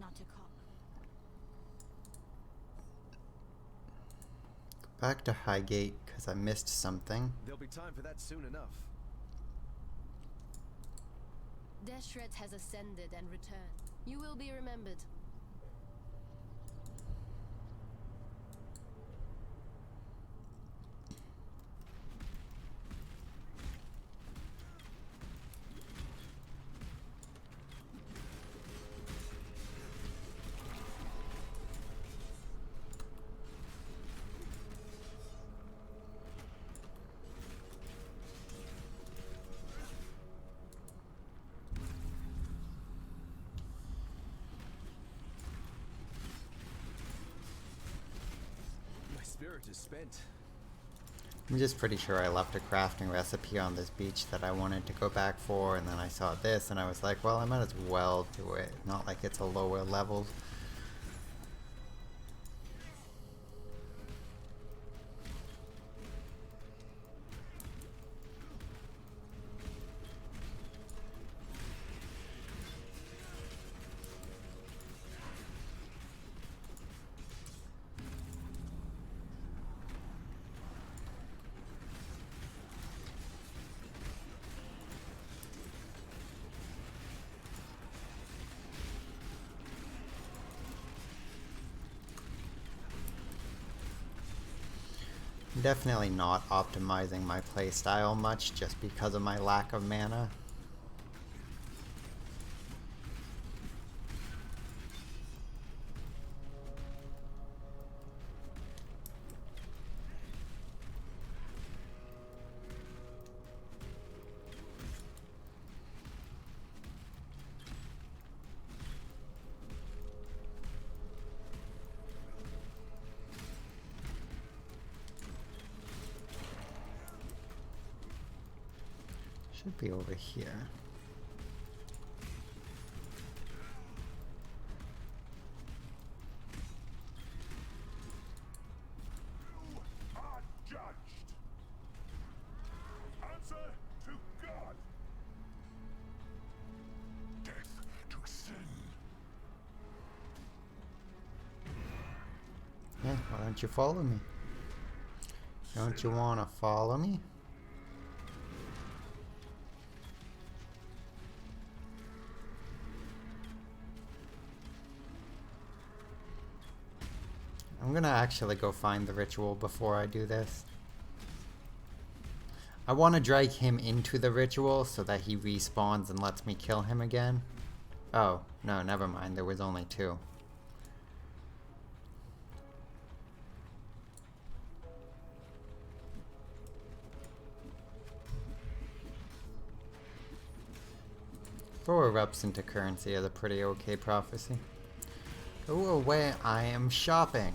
not a cop. Back to Highgate, because I missed something. There'll be time for that soon enough. Deshret has ascended and returned. You will be remembered. My spirit is spent. I'm just pretty sure I left a crafting recipe on this beach that I wanted to go back for, and then I saw this and I was like, well, I might as well do it. Not like it's a lower level. Definitely not optimizing my playstyle much just because of my lack of mana. Should be over here. You are judged. Answer to God. Death to sin. Yeah, why don't you follow me? Don't you want to follow me? I'm gonna actually go find the ritual before I do this. I want to drag him into the ritual so that he respawns and lets me kill him again. Oh, no, never mind. There was only 2. Throw erupts into currency is a pretty okay prophecy. Go away, I am shopping.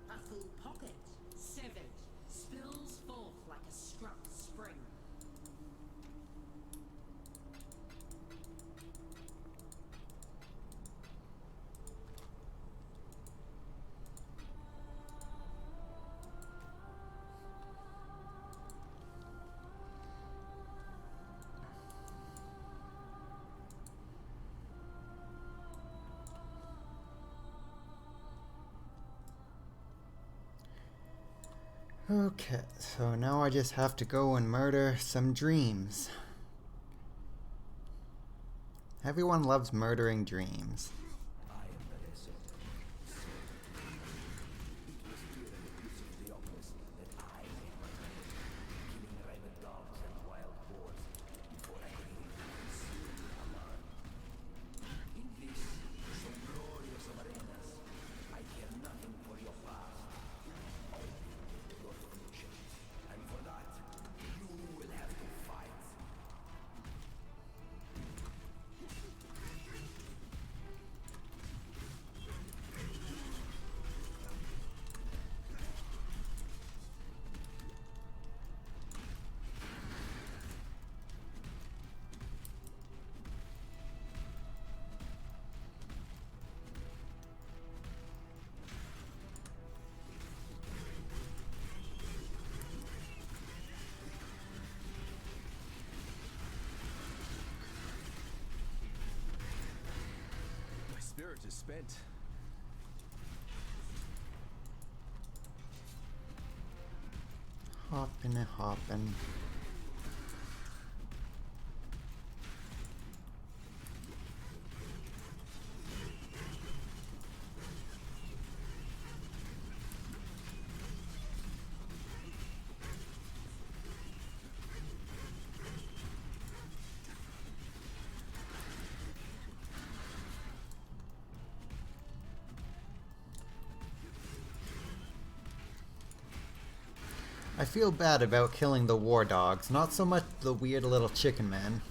A full pocket, severed, spills forth like a struck spring. Okay, so now I just have to go and murder some dreams. Everyone loves murdering dreams. spirit is spent. Hoppin' and hoppin'. I feel bad about killing the war dogs, not so much the weird little chicken man.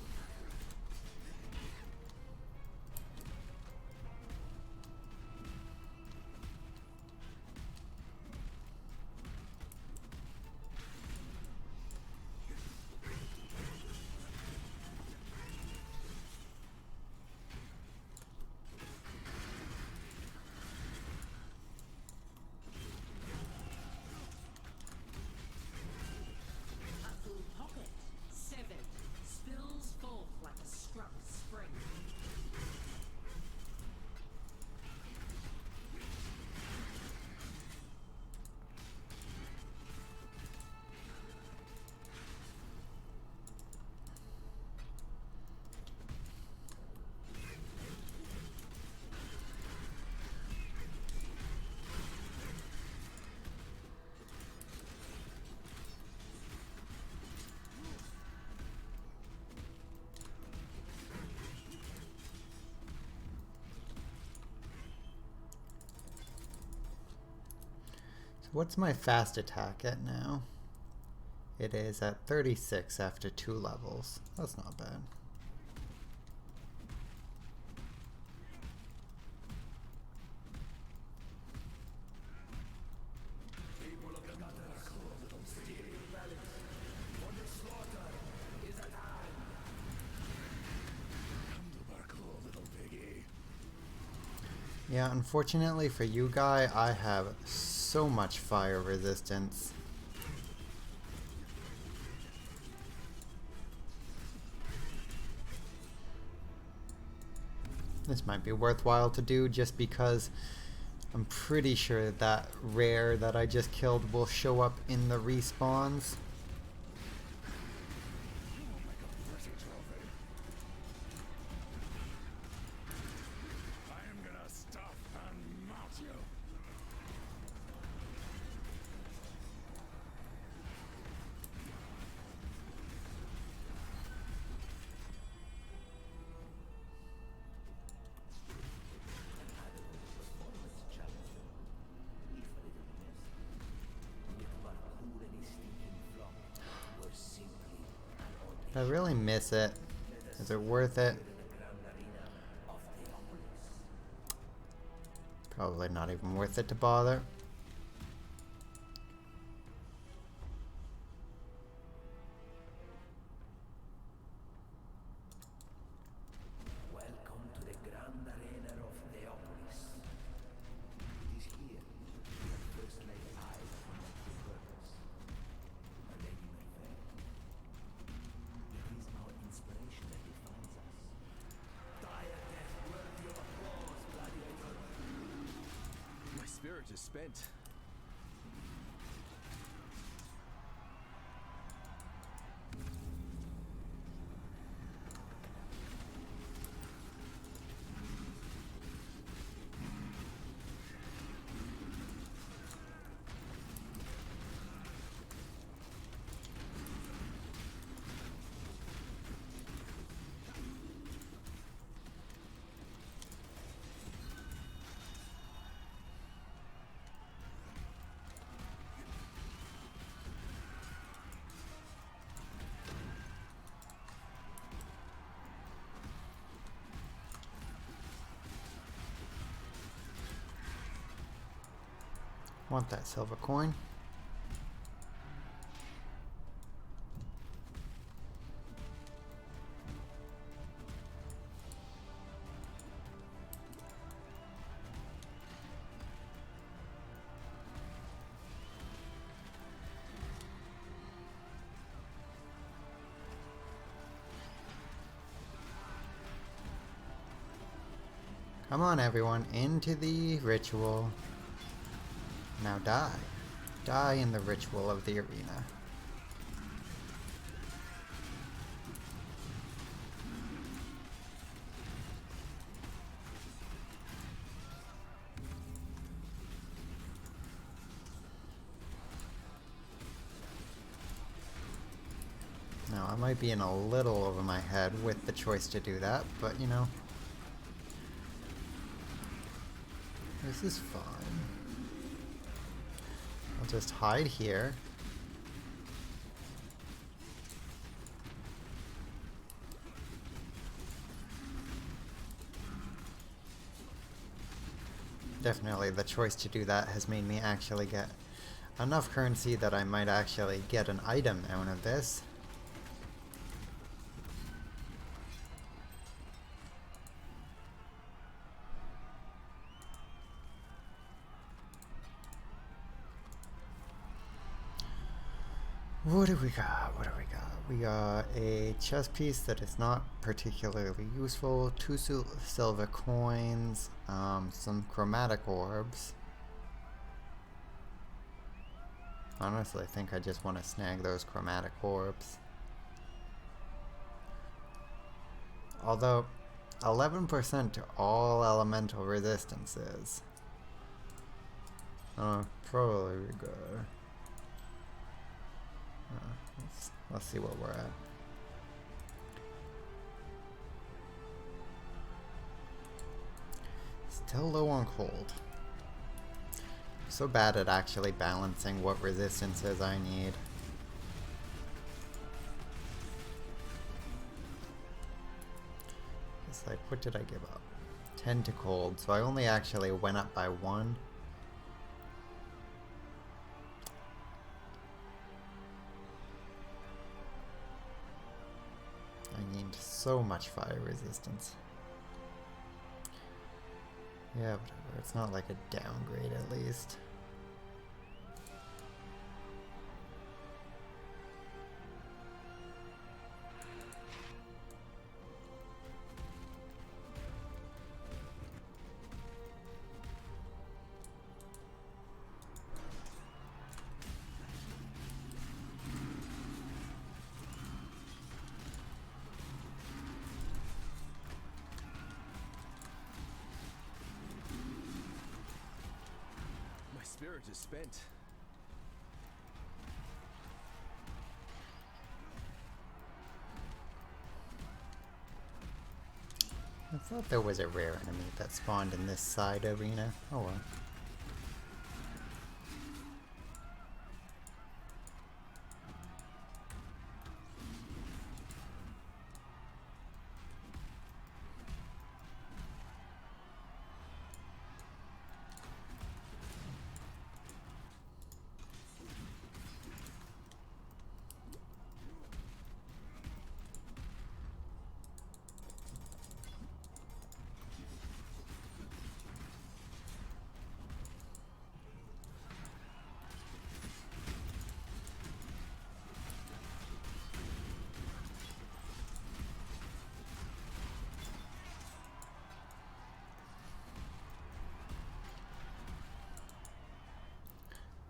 A full pocket. Severed. Spills forth like a struck spring. So what's my fast attack at now? It is at 36 after 2 levels. That's not bad. Yeah, unfortunately for you, Guy, I have so much fire resistance. This might be worthwhile to do just because I'm pretty sure that rare that I just killed will show up in the respawns. I really miss it. Is it worth it? Probably not even worth it to bother. Welcome to the Grand Arena of Theopolis. It is here we have first laid eyes upon my true purpose. My lady may fail. It is our inspiration that defines us. Die a death worthy of applause, gladiator. My spirit is spent. Want that silver coin? Come on, everyone, into the ritual. Now die. Die in the ritual of the arena. Now, I might be in a little over my head with the choice to do that, but you know, this is fine. I'll just hide here. Definitely the choice to do that has made me actually get enough currency that I might actually get an item out of this. What do we got? What do we got? We got a chess piece that is not particularly useful, 2 silver coins, some chromatic orbs. Honestly, I think I just want to snag those chromatic orbs. Although, 11% to all elemental resistances. Probably good. Let's see what we're at. Still low on cold. So bad at actually balancing what resistances I need. It's like, what did I give up? 10 to cold, so I only actually went up by 1. I need so much fire resistance. Yeah, whatever. It's not like a downgrade at least. Spirit is spent. I thought there was a rare enemy that spawned in this side arena. Oh well.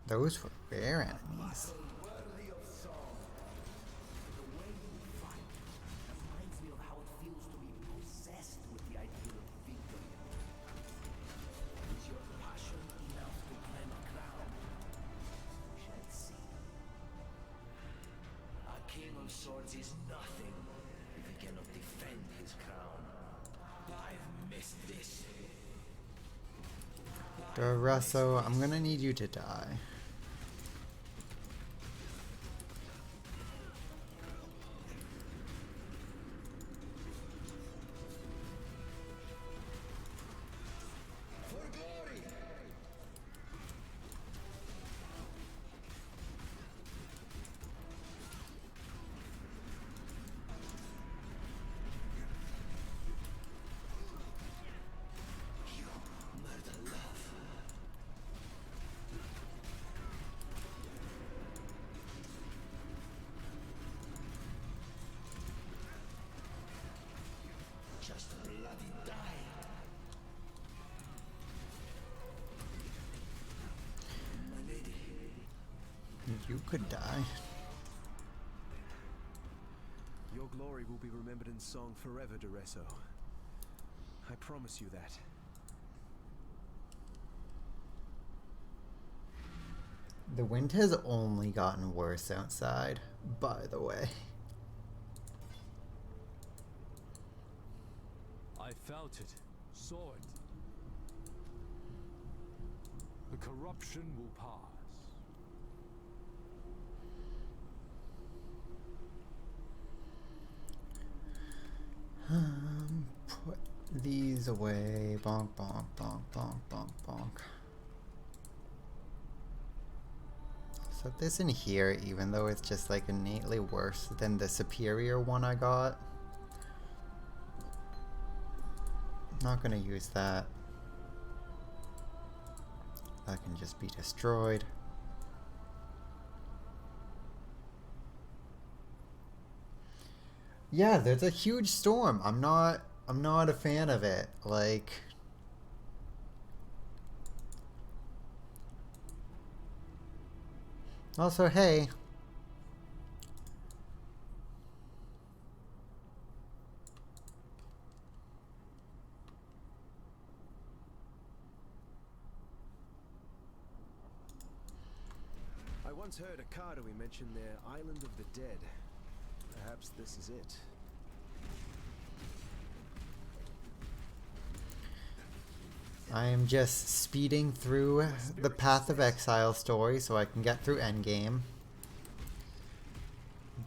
Those were rare enemies. Worthy of song. The way you fight reminds me of how it feels to be possessed with the idea of victory. Is your passion enough to claim a crown? We shall see. A king of swords is nothing if he cannot defend his crown. I've missed this. Russo, I'm gonna need you to die. Just bloody die. You could die. Your glory will be remembered in song forever, Dureso. I promise you that. The wind has only gotten worse outside, by the way. I felt it, saw it. The corruption will pass. Put these away. Bonk, bonk, bonk, bonk, bonk, bonk. So this in here, even though it's just like innately worse than the superior one I got. Not gonna use that. That can just be destroyed. Yeah, there's a huge storm. I'm not a fan of it. Like, also, hey, I once heard a Kardawi mention their Island of the Dead. Perhaps this is it. I am just speeding through the Path of Exile story so I can get through endgame.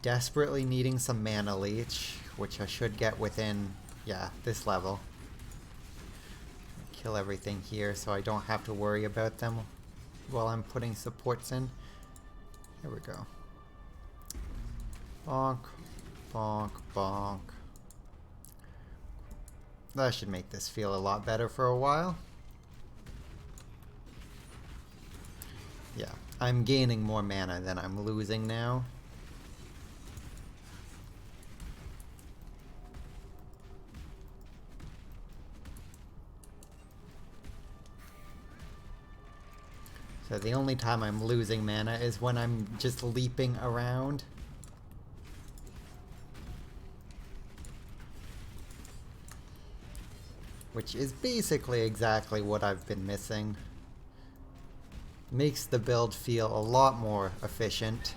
Desperately needing some mana leech, which I should get within, yeah, this level. Kill everything here so I don't have to worry about them while I'm putting supports in. Here we go. Bonk, bonk, bonk. That should make this feel a lot better for a while. Yeah, I'm gaining more mana than I'm losing now. So the only time I'm losing mana is when I'm just leaping around. Which is basically exactly what I've been missing. Makes the build feel a lot more efficient.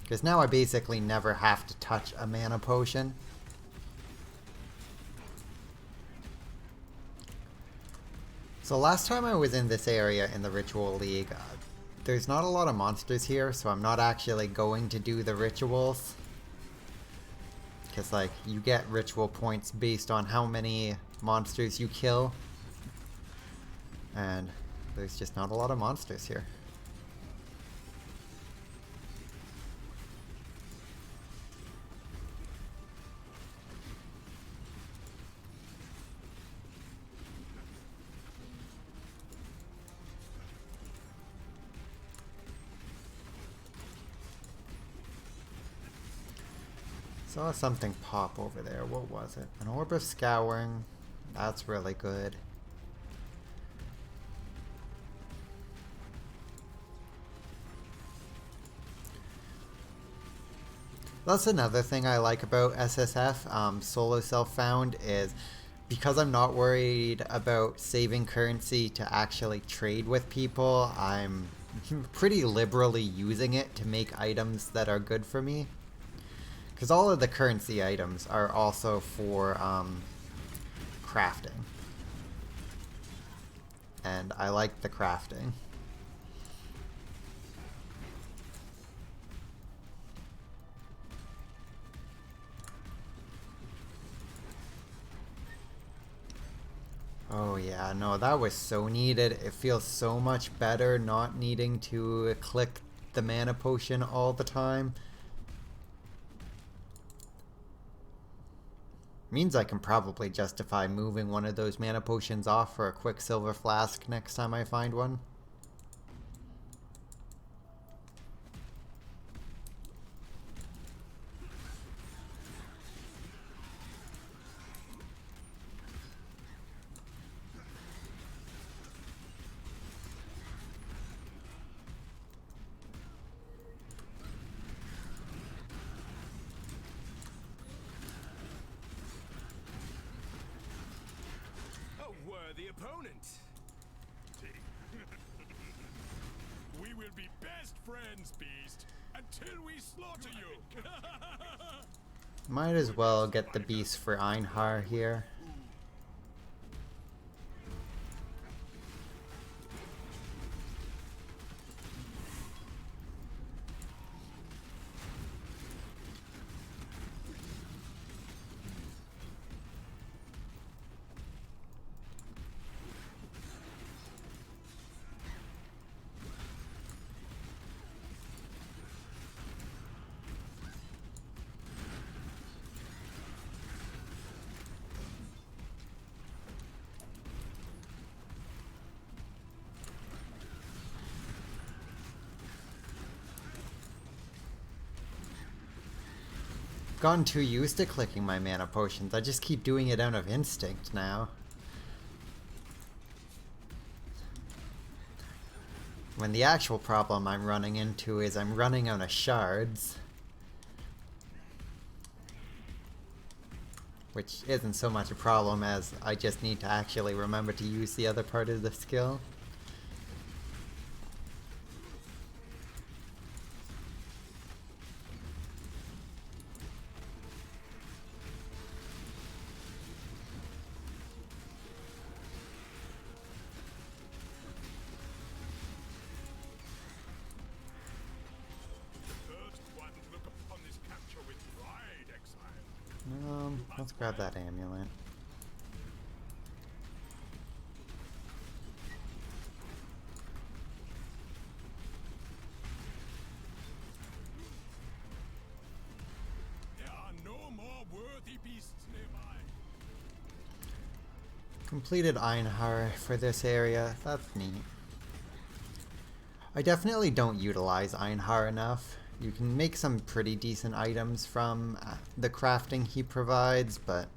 Because now I basically never have to touch a mana potion. So last time I was in this area in the Ritual League, there's not a lot of monsters here, so I'm not actually going to do the rituals. Because, like, you get ritual points based on how many monsters you kill. And there's just not a lot of monsters here. Saw something pop over there. What was it? An orb of scouring. That's really good. That's another thing I like about SSF, solo self-found, is because I'm not worried about saving currency to actually trade with people, I'm pretty liberally using it to make items that are good for me. Because all of the currency items are also for crafting. And I like the crafting. Oh yeah, no, that was so needed. It feels so much better not needing to click the mana potion all the time. Means I can probably justify moving one of those mana potions off for a Quicksilver Flask next time I find one. worthy opponent. We will be best friends, Beast, until we slaughter you. Might as well get the beast for Einhar here. Gotten too used to clicking my mana potions. I just keep doing it out of instinct now. When the actual problem I'm running into is I'm running out of shards. Which isn't so much a problem as I just need to actually remember to use the other part of the skill. Let's grab that amulet. There are no more worthy beasts nearby. Completed Einhar for this area. That's neat. I definitely don't utilize Einhar enough. You can make some pretty decent items from the crafting he provides, but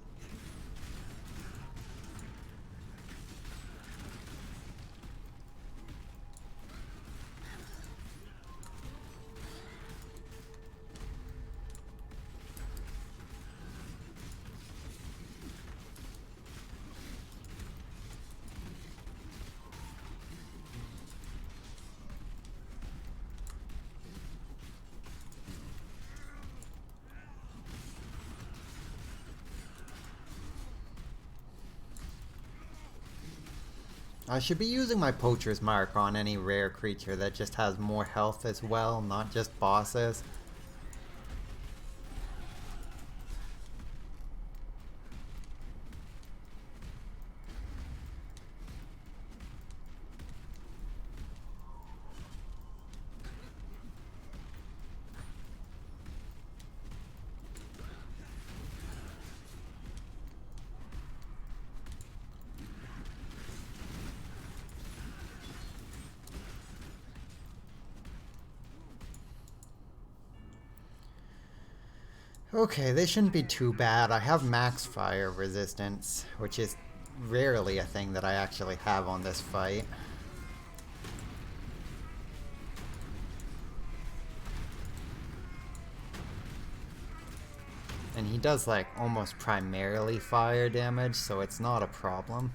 I should be using my Poacher's Mark on any rare creature that just has more health as well, not just bosses. Okay, they shouldn't be too bad. I have max fire resistance, which is rarely a thing that I actually have on this fight. And he does like almost primarily fire damage, so it's not a problem.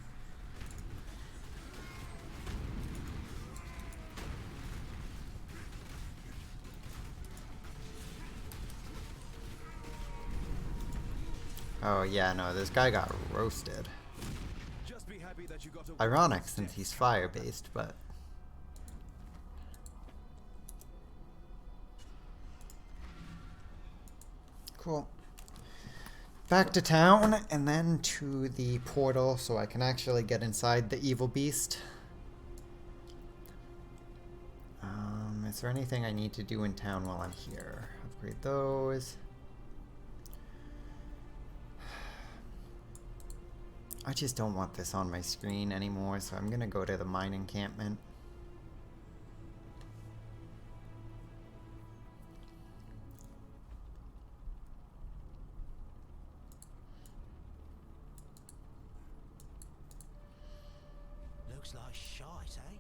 Oh yeah, no, this guy got roasted. Just be happy that you got a Ironic since he's fire-based, but... Cool. Back to town, and then to the portal so I can actually get inside the evil beast. Is there anything I need to do in town while I'm here? Upgrade those. I just don't want this on my screen anymore, so I'm gonna go to the mine encampment. Looks like shite, eh?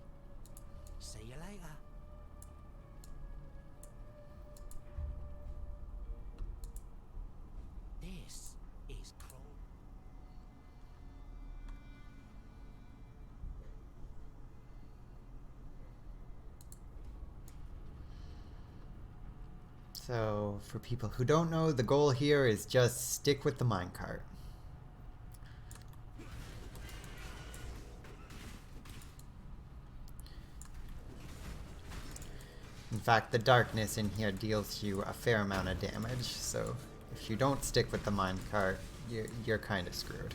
See you later. This is cruel. So, for people who don't know, the goal here is just stick with the minecart. In fact, the darkness in here deals you a fair amount of damage, so if you don't stick with the minecart, you're kind of screwed.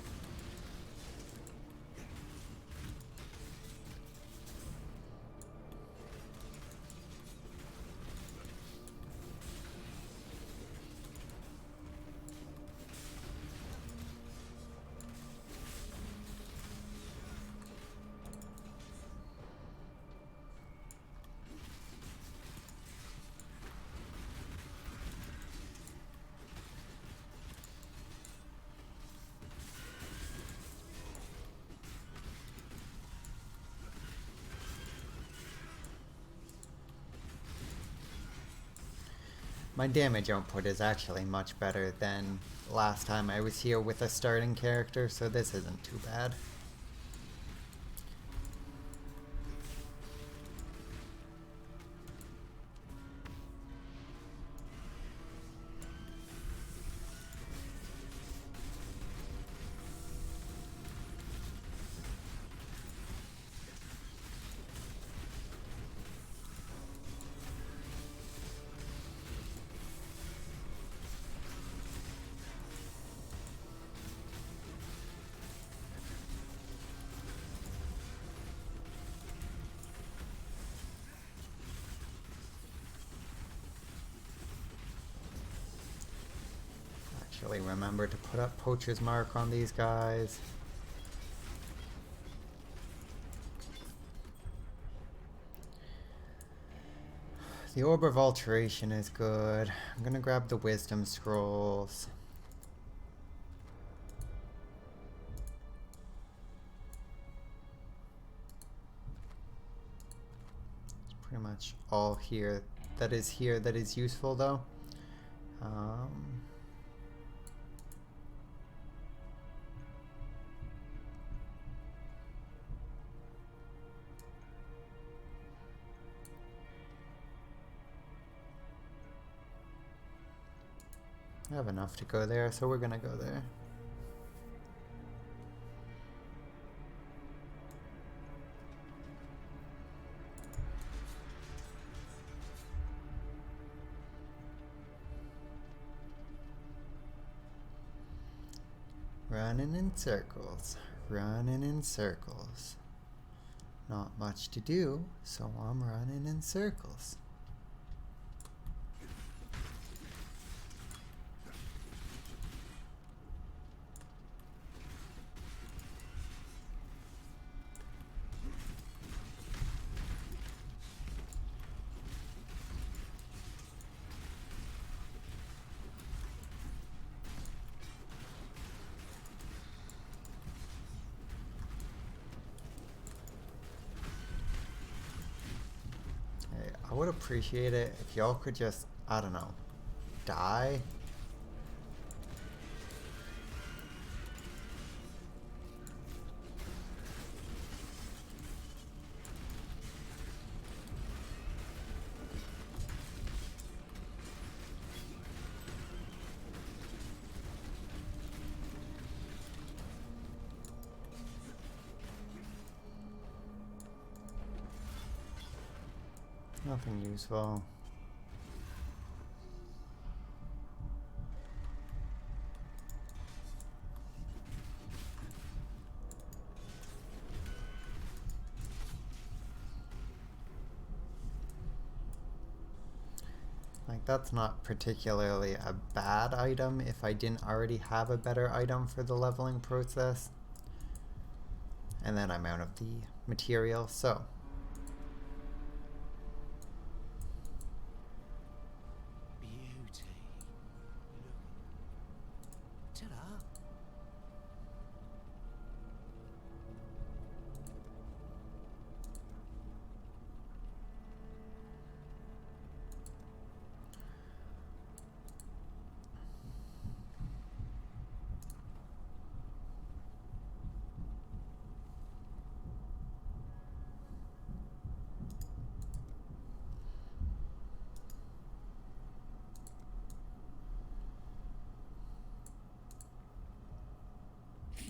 My damage output is actually much better than last time I was here with a starting character, so this isn't too bad. Actually, remember to put up Poacher's Mark on these guys. The Orb of Alteration is good. I'm gonna grab the Wisdom Scrolls. It's pretty much all here that is useful though. I have enough to go there, so we're gonna go there. Running in circles, running in circles. Not much to do, so I'm running in circles. I would appreciate it if y'all could just, I don't know, die. Nothing useful. Like, that's not particularly a bad item if I didn't already have a better item for the leveling process. And then I'm out of the material, so. Beauty. Look. Ta-da.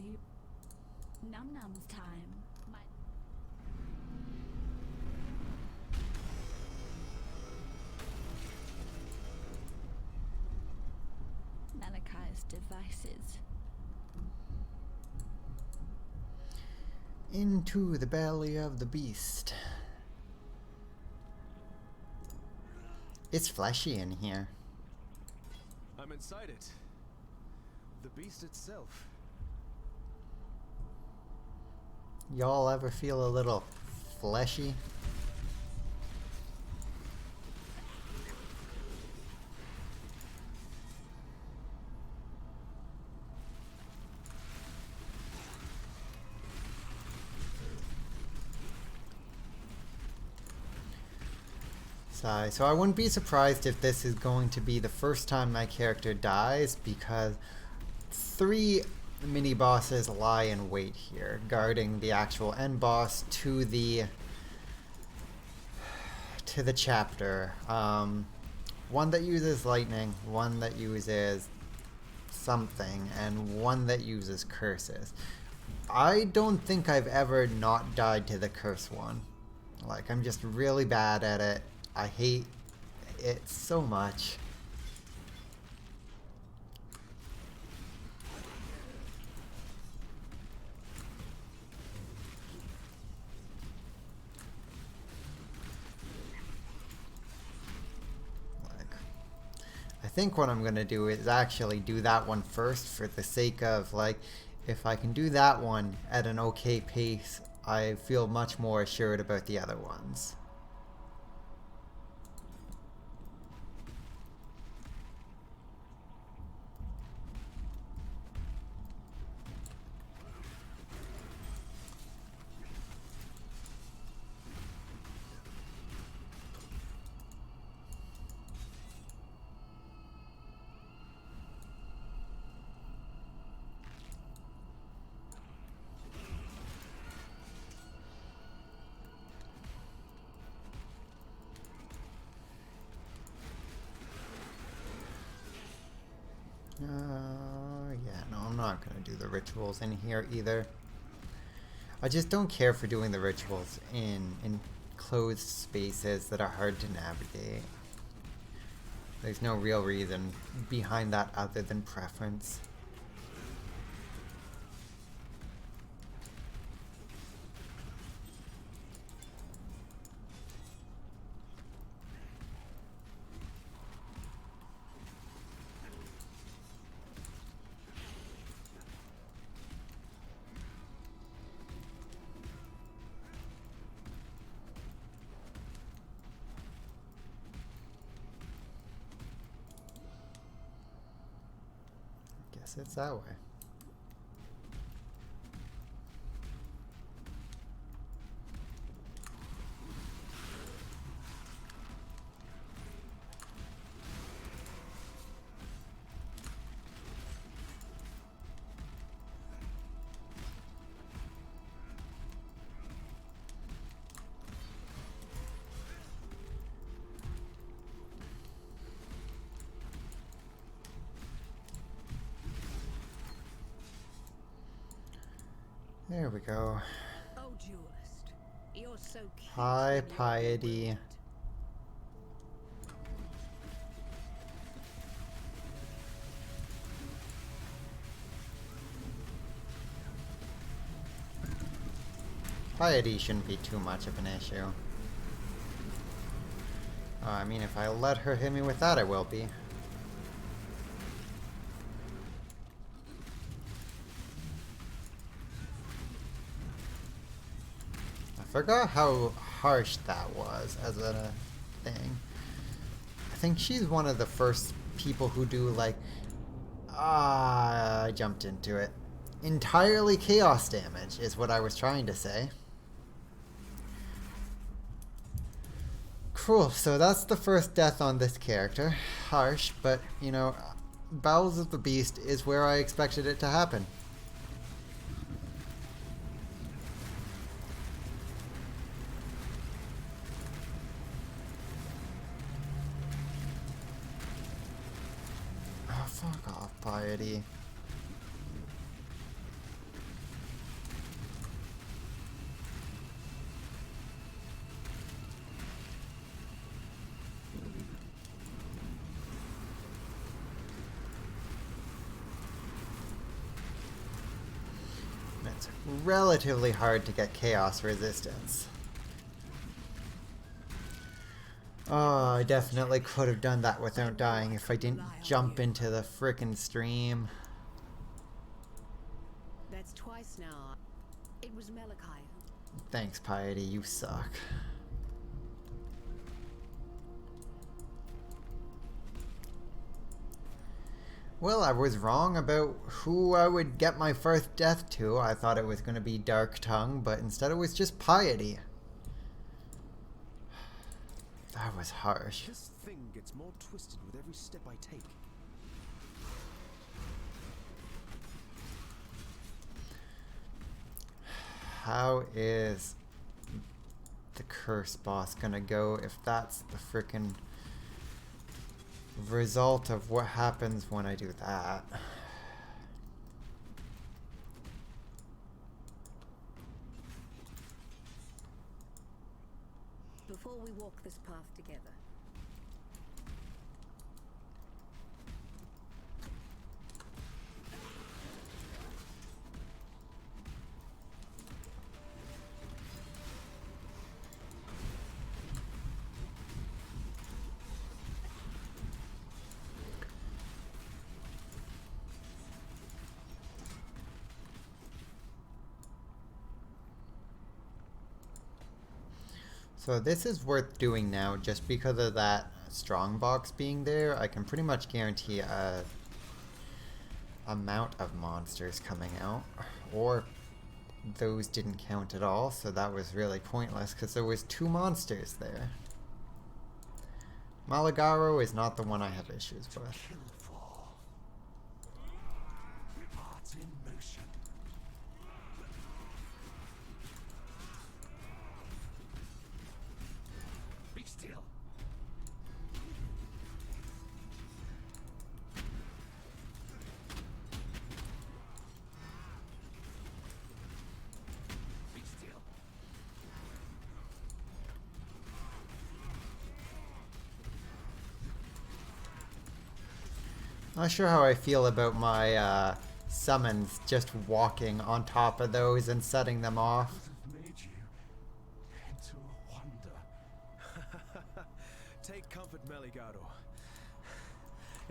you. Num Num's time. Malachai's devices. Into the belly of the beast. It's fleshy in here. I'm inside it. The beast itself. Y'all ever feel a little fleshy? So I wouldn't be surprised if this is going to be the first time my character dies, because 3 mini bosses lie in wait here, guarding the actual end boss to the chapter. One that uses lightning, one that uses something, and one that uses curses. I don't think I've ever not died to the curse one. Like, I'm just really bad at it. I hate it so much. I think what I'm going to do is actually do that one first, for the sake of, like, if I can do that one at an okay pace, I feel much more assured about the other ones. Yeah, no, I'm not going to do the rituals in here either. I just don't care for doing the rituals in enclosed spaces that are hard to navigate. There's no real reason behind that other than preference. Guess it's that way. There we go. Oh, duelist, you're so cute. High piety. Piety shouldn't be too much of an issue. I mean, if I let her hit me with that, I will be. I forgot how harsh that was as a thing. I think she's one of the first people who do, like, I jumped into it. Entirely chaos damage is what I was trying to say. Cool, so that's the first death on this character. Harsh, but, you know, Bowels of the Beast is where I expected it to happen. Oh, fuck off, Piety. relatively hard to get chaos resistance. Oh, I definitely could have done that without dying if I didn't jump into the frickin' stream. That's twice now. It was Malachi. Thanks, Piety, you suck. Well, I was wrong about who I would get my first death to. I thought it was going to be Dark Tongue, but instead it was just Piety. That was harsh. This thing gets more twisted with every step I take. How is the curse boss gonna go if that's the frickin' result of what happens when I do that? Before we walk this path together, So this is worth doing now just because of that strong box being there. I can pretty much guarantee a amount of monsters coming out, or those didn't count at all, so that was really pointless because there was 2 monsters there. Malagaro is not the one I have issues with. Hearts in motion. Be still. Be still. Not sure how I feel about my summons just walking on top of those and setting them off. Made you into a wonder. Take comfort, Meligado.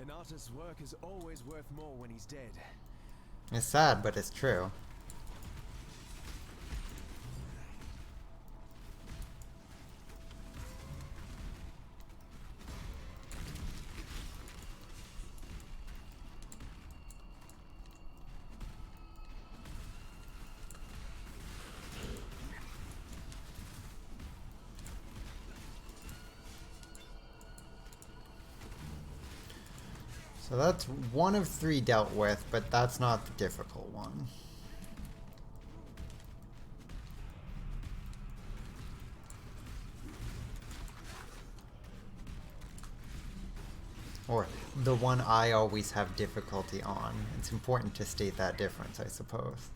An artist's work is always worth more when he's dead. It's sad, but it's true. So that's 1 of 3 dealt with, but that's not the difficult one. Or the one I always have difficulty on. It's important to state that difference, I suppose.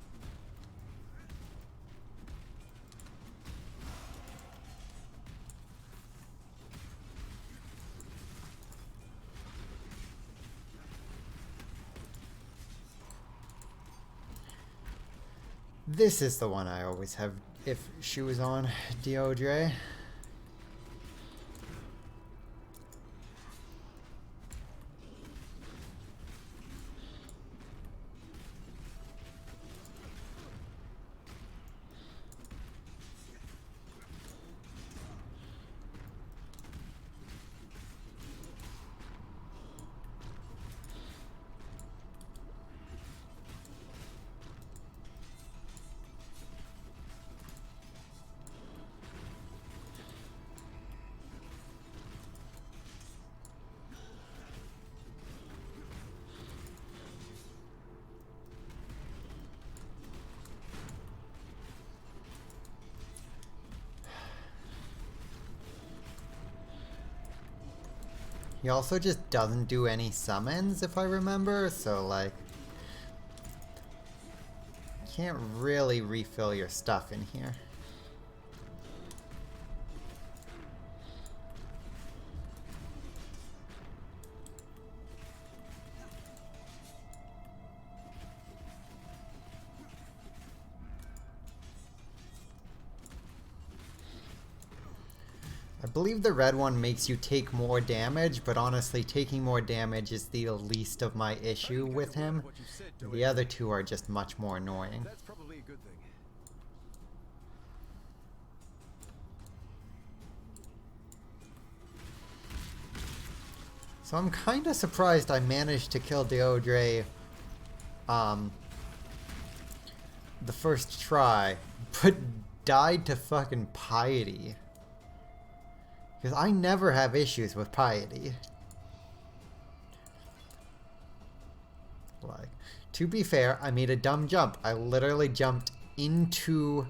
This is the one I always have if she was on Deodre. He also just doesn't do any summons, if I remember, so like... Can't really refill your stuff in here. believe the red one makes you take more damage, but honestly, taking more damage is the least of my issue with him. The other two are just much more annoying. That's probably a good thing. So I'm kind of surprised I managed to kill Deodre the first try, but died to fucking Piety. Because I never have issues with Piety. Like, to be fair, I made a dumb jump. I literally jumped into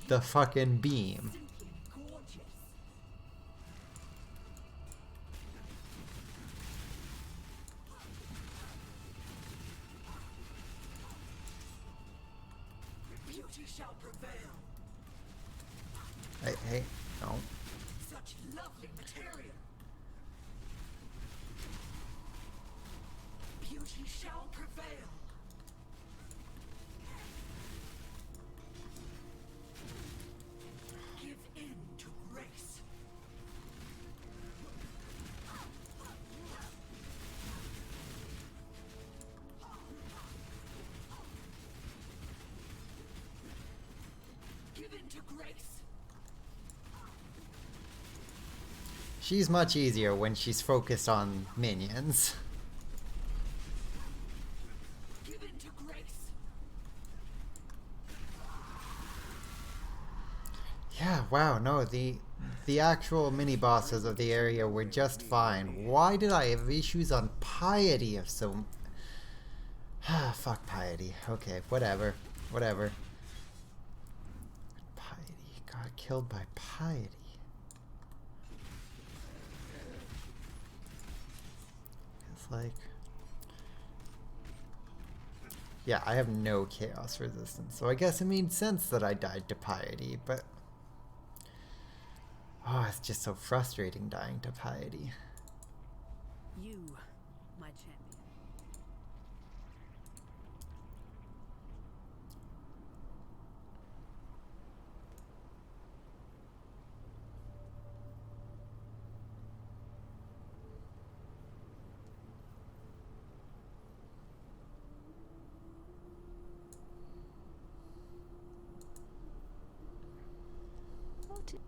the fucking beam. Beauty shall prevail. Hey, no. Such lovely material. Beauty shall prevail. Give in to grace. Give in to grace. She's much easier when she's focused on minions. Give in to grace. Yeah, wow, no, the actual mini-bosses of the area were just fine. Why did I have issues on Piety of so... fuck Piety. Okay, whatever. Whatever. Piety. Got killed by Piety. It's like... Yeah, I have no chaos resistance, so I guess it made sense that I died to Piety, but... Oh, it's just so frustrating dying to Piety. You, my champion. What it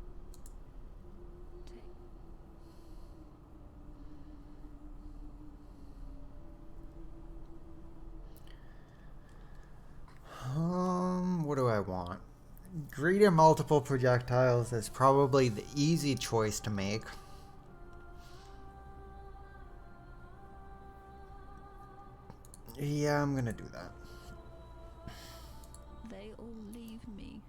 What do I want? Greater multiple projectiles is probably the easy choice to make. Yeah, I'm gonna do that. they all leave me.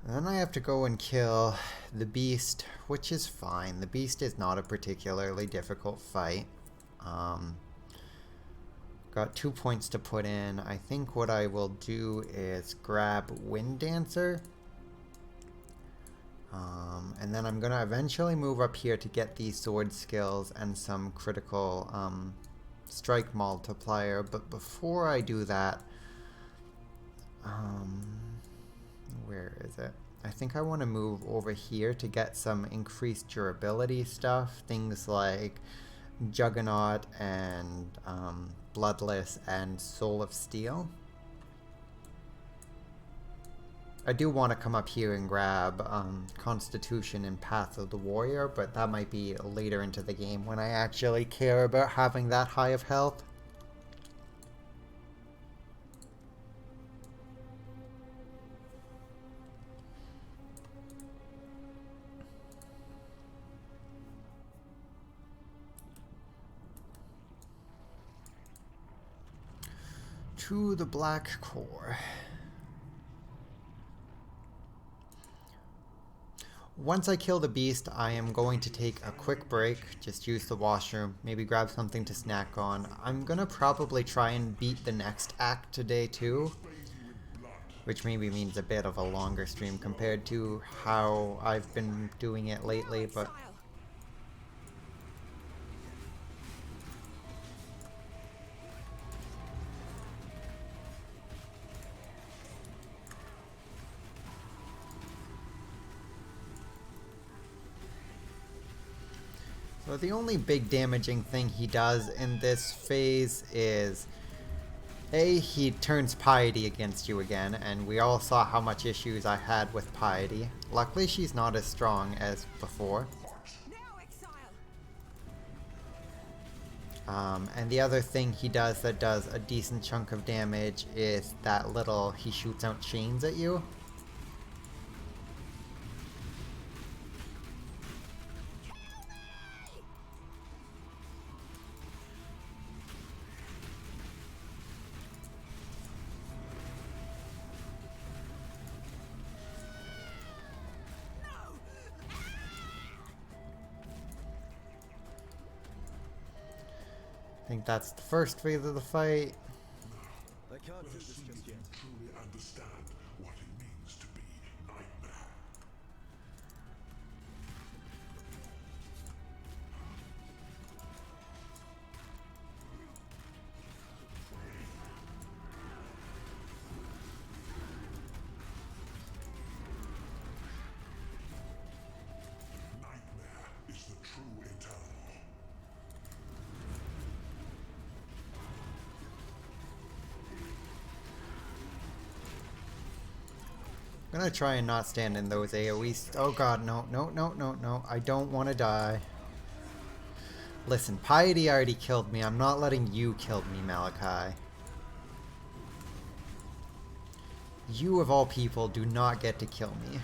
And then I have to go and kill the beast, which is fine. The beast is not a particularly difficult fight. Got 2 points to put in. I think what I will do is grab Wind Dancer. And then I'm going to eventually move up here to get these sword skills and some critical strike multiplier. But before I do that, where is it? I think I want to move over here to get some increased durability stuff. Things like Juggernaut and Bloodless and Soul of Steel. I do want to come up here and grab Constitution and Path of the Warrior, but that might be later into the game when I actually care about having that high of health. To the Black Core. Once I kill the beast, I am going to take a quick break, just use the washroom, maybe grab something to snack on. I'm gonna probably try and beat the next act today too, which maybe means a bit of a longer stream compared to how I've been doing it lately, but... So the only big damaging thing he does in this phase is he turns Piety against you again, and we all saw how much issues I had with Piety. Luckily she's not as strong as before. And the other thing he does that does a decent chunk of damage is that little, he shoots out chains at you. I think that's the first phase of the fight. I can't do this just yet. Truly understand what it means to be Nightmare. Nightmare is the true eternal. I'm gonna try and not stand in those AoEs. Oh god, no, no, no, no, no. I don't want to die. Listen, Piety already killed me. I'm not letting you kill me, Malachi. You, of all people, do not get to kill me.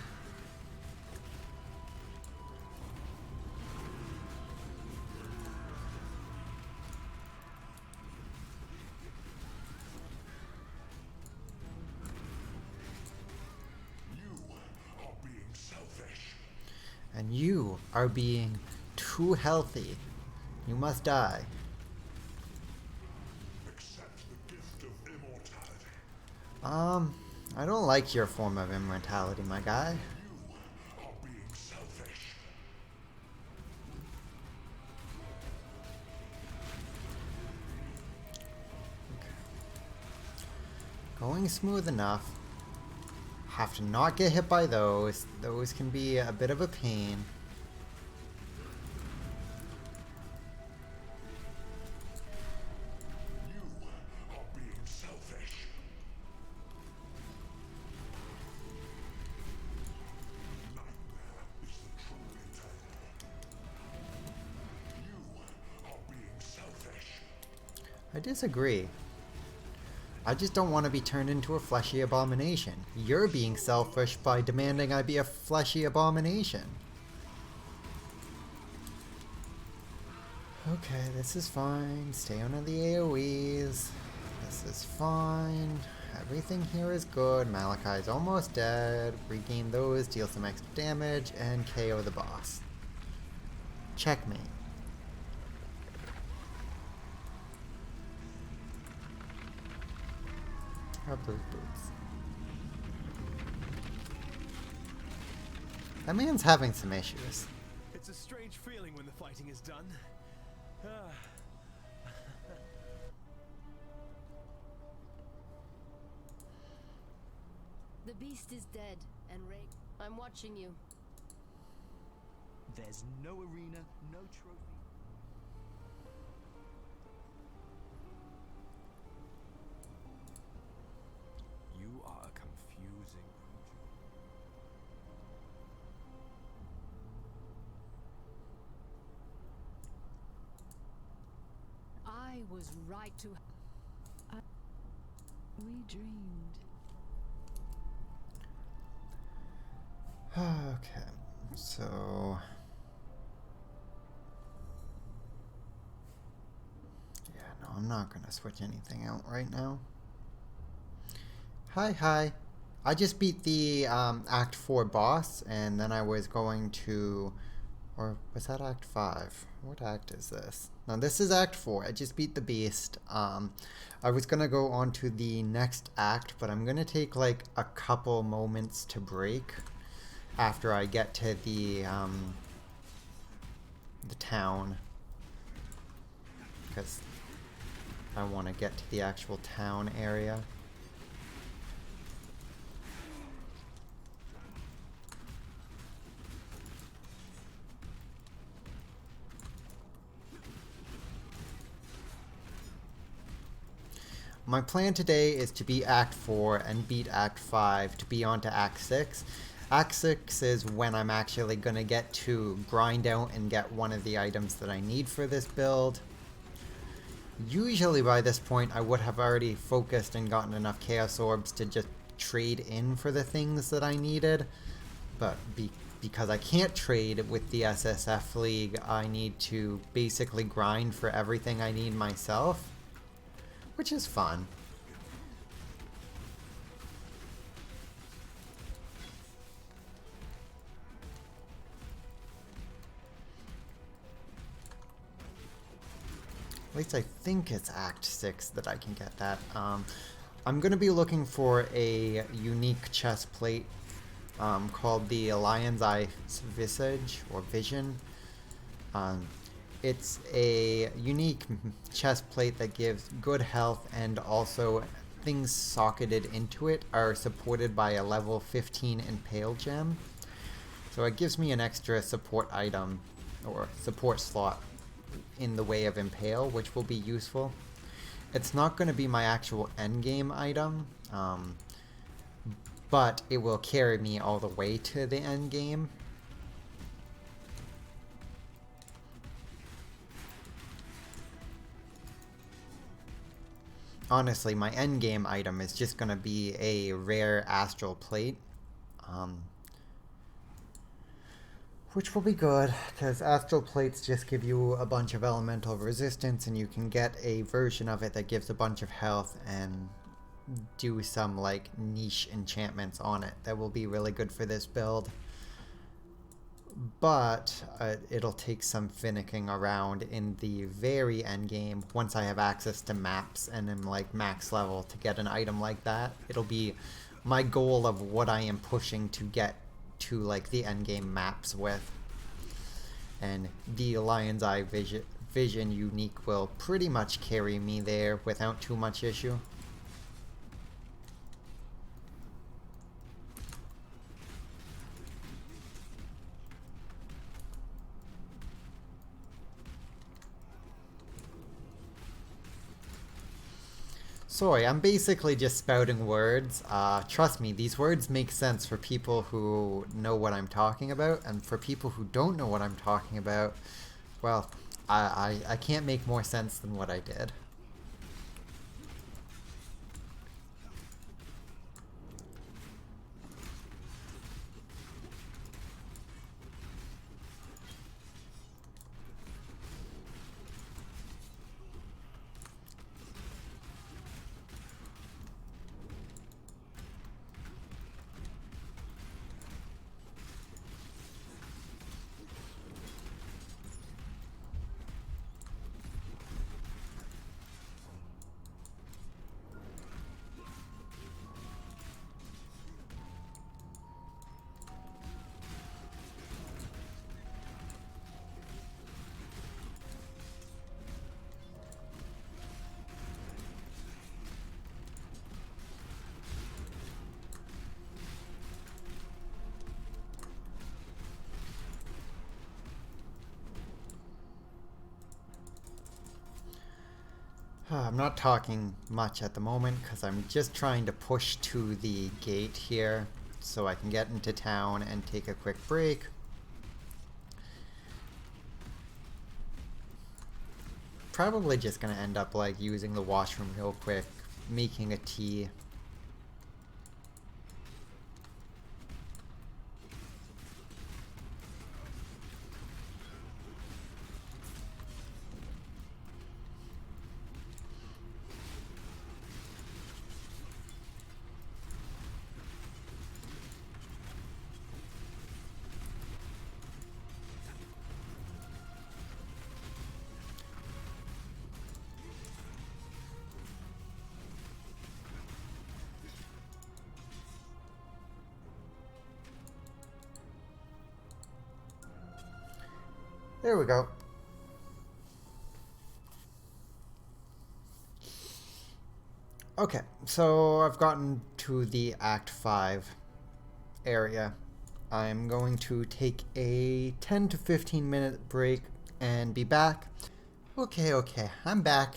And you are being too healthy. You must die. Accept the gift of immortality. I don't like your form of immortality, my guy. You are being selfish. Going smooth enough. Have to not get hit by those. Those can be a bit of a pain. You are being selfish. Nightmare is the true eternal. You are being selfish. I disagree. I just don't want to be turned into a fleshy abomination. You're being selfish by demanding I be a fleshy abomination. Okay, this is fine. Stay on the AoEs. This is fine. Everything here is good. Malachi's almost dead. Regain those, deal some extra damage, and KO the boss. Checkmate. Boots. That man's having some issues. It's a strange feeling when the fighting is done. The beast is dead, and I'm watching you. There's no arena, no trophy. You are a confusing creature. I was right to. We dreamed. Okay, so... yeah, no, I'm not gonna switch anything out right now. Hi. I just beat the Act 4 boss, and then I was going to... or was that Act 5? What act is this? No, this is Act 4. I just beat the beast. I was gonna go on to the next act, but I'm gonna take like a couple moments to break after I get to the town, because I want to get to the actual town area. my plan today is to beat Act 4 and beat Act 5 to be on to Act 6. Act 6 is when I'm actually going to get to grind out and get one of the items that I need for this build. Usually by this point I would have already focused and gotten enough Chaos Orbs to just trade in for the things that I needed, but because I can't trade with the SSF League, I need to basically grind for everything I need myself, which is fun. At least I think it's Act 6 that I can get that. I'm going to be looking for a unique chest plate called the Lion's Eye Visage, or Vision. It's a unique chest plate that gives good health, and also things socketed into it are supported by a level 15 Impale Gem. So it gives me an extra support item, or support slot, in the way of Impale, which will be useful. It's not going to be my actual endgame item, but it will carry me all the way to the endgame. Honestly, my endgame item is just going to be a rare Astral Plate. Which will be good, because Astral Plates just give you a bunch of elemental resistance, and you can get a version of it that gives a bunch of health and do some like niche enchantments on it that will be really good for this build. But it'll take some finicking around in the very end game once I have access to maps and am like max level to get an item like that. It'll be my goal of what I am pushing to get to like the end game maps with. And the Lion's Eye Vision unique will pretty much carry me there without too much issue. Sorry, I'm basically just spouting words. Trust me, these words make sense for people who know what I'm talking about, and for people who don't know what I'm talking about, well, I can't make more sense than what I did. I'm not talking much at the moment because I'm just trying to push to the gate here so I can get into town and take a quick break. Probably just gonna end up like using the washroom real quick, making a tea. There we go. Okay, so I've gotten to the Act 5 area. I'm going to take a 10 to 15 minute break and be back. Okay, I'm back.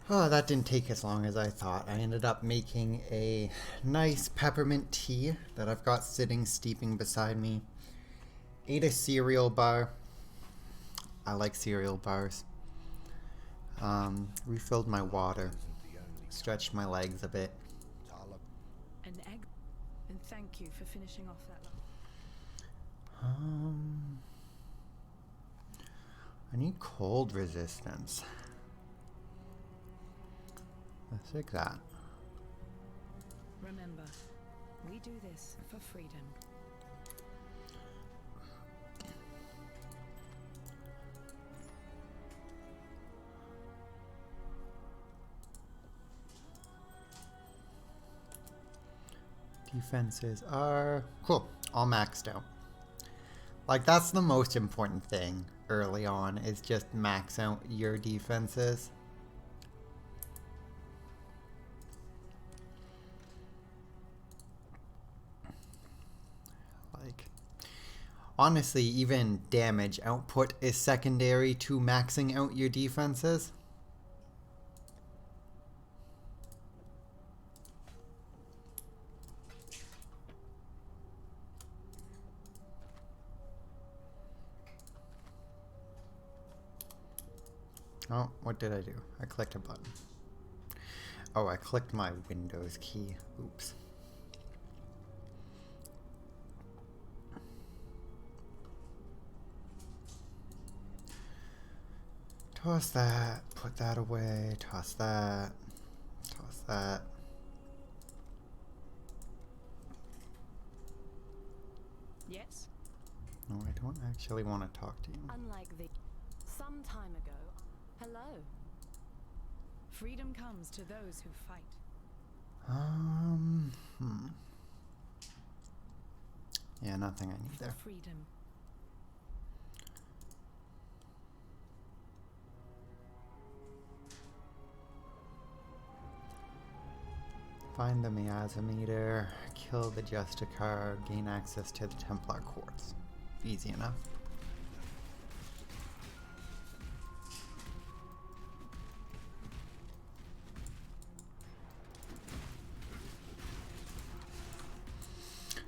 Oh, that didn't take as long as I thought. I ended up making a nice peppermint tea that I've got sitting steeping beside me. Ate a cereal bar. I like cereal bars. Refilled my water. Stretched my legs a bit. An egg. And thank you for finishing off that. I need cold resistance. Let's take that. Remember, we do this for freedom. Defenses are cool, all maxed out. Like, that's the most important thing early on, is just max out your defenses. Like, honestly, even damage output is secondary to maxing out your defenses. Oh, what did I do? I clicked a button. Oh, I clicked my Windows key. Oops. Toss that, put that away, toss that, toss that. Yes? No, I don't actually want to talk to you. Unlike the... Some time ago... Hello. Freedom comes to those who fight. Yeah, nothing I need there. Freedom. Find the miasmeter, kill the Justicar, gain access to the Templar Quartz. Easy enough.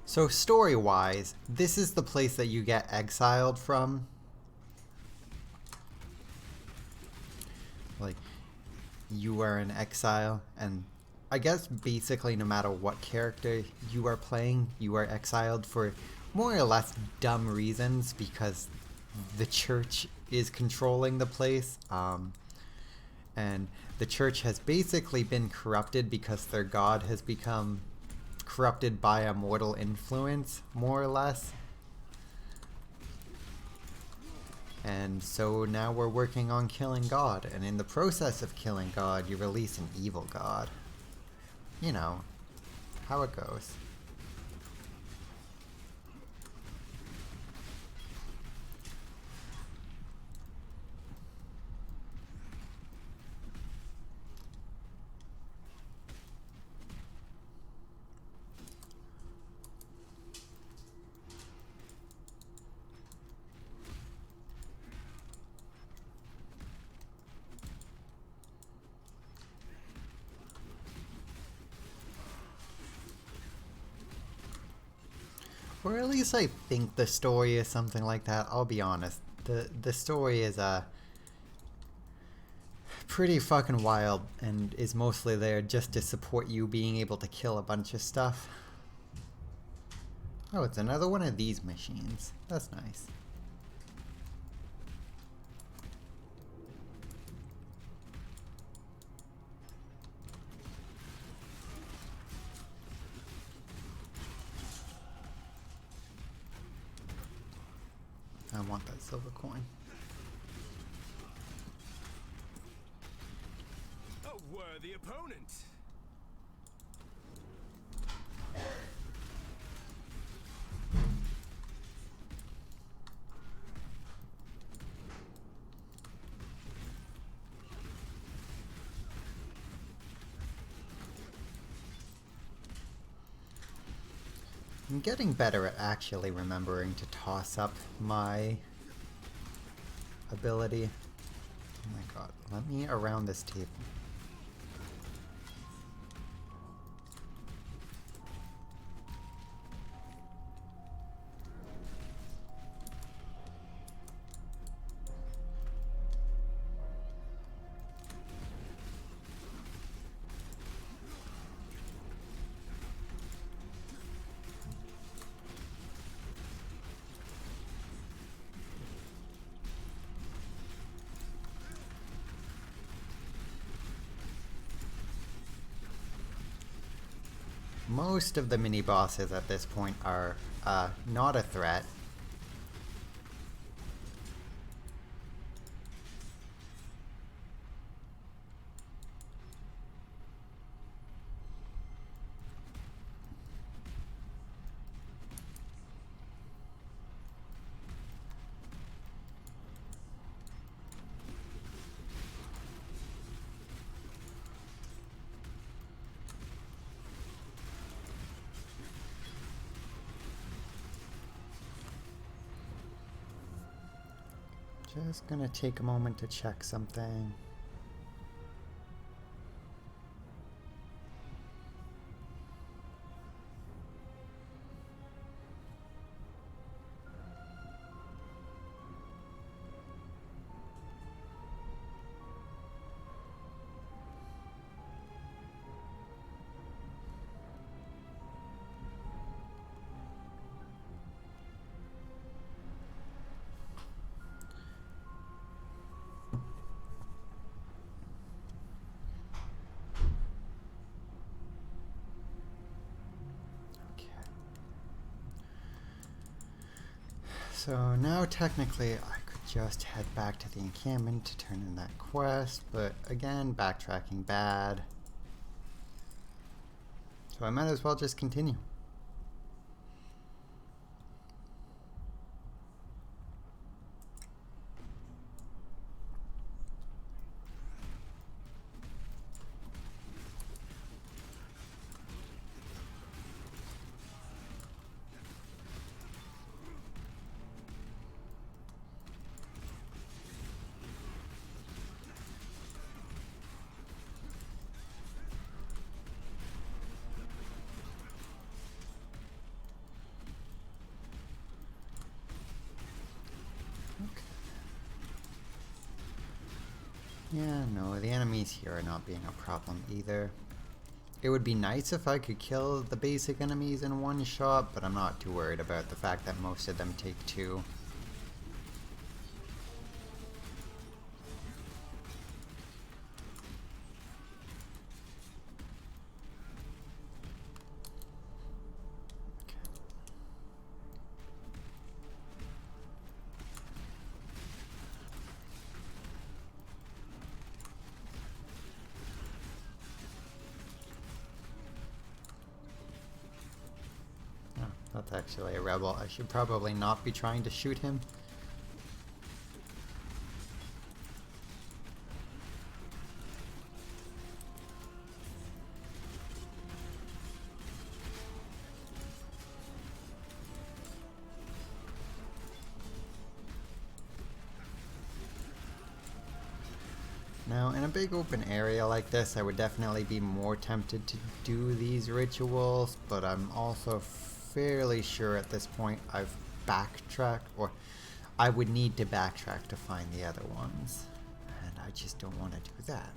So story-wise, this is the place that you get exiled from. Like, you are in exile, and I guess basically no matter what character you are playing, you are exiled for more or less dumb reasons because the church is controlling the place. And the church has basically been corrupted because their god has become corrupted by a mortal influence, more or less. And so now we're working on killing God, and in the process of killing God, you release an evil god. You know, how it goes. Or at least I think the story is something like that. I'll be honest. The story is pretty fucking wild and is mostly there just to support you being able to kill a bunch of stuff. Oh, it's another one of these machines. That's nice. I want that silver coin. A worthy opponent. I'm getting better at actually remembering to toss up my ability. Oh my god, let me around this table. Most of the mini bosses at this point are not a threat. Just gonna take a moment to check something. So now technically I could just head back to the encampment to turn in that quest, but again, backtracking bad. So I might as well just continue. Yeah, no, the enemies here are not being a problem either. It would be nice if I could kill the basic enemies in one shot, but I'm not too worried about the fact that most of them take two. That's actually a rebel. I should probably not be trying to shoot him. Now, in a big open area like this, I would definitely be more tempted to do these rituals, but I'm also fairly sure at this point I've backtracked, or I would need to backtrack to find the other ones, and I just don't want to do that.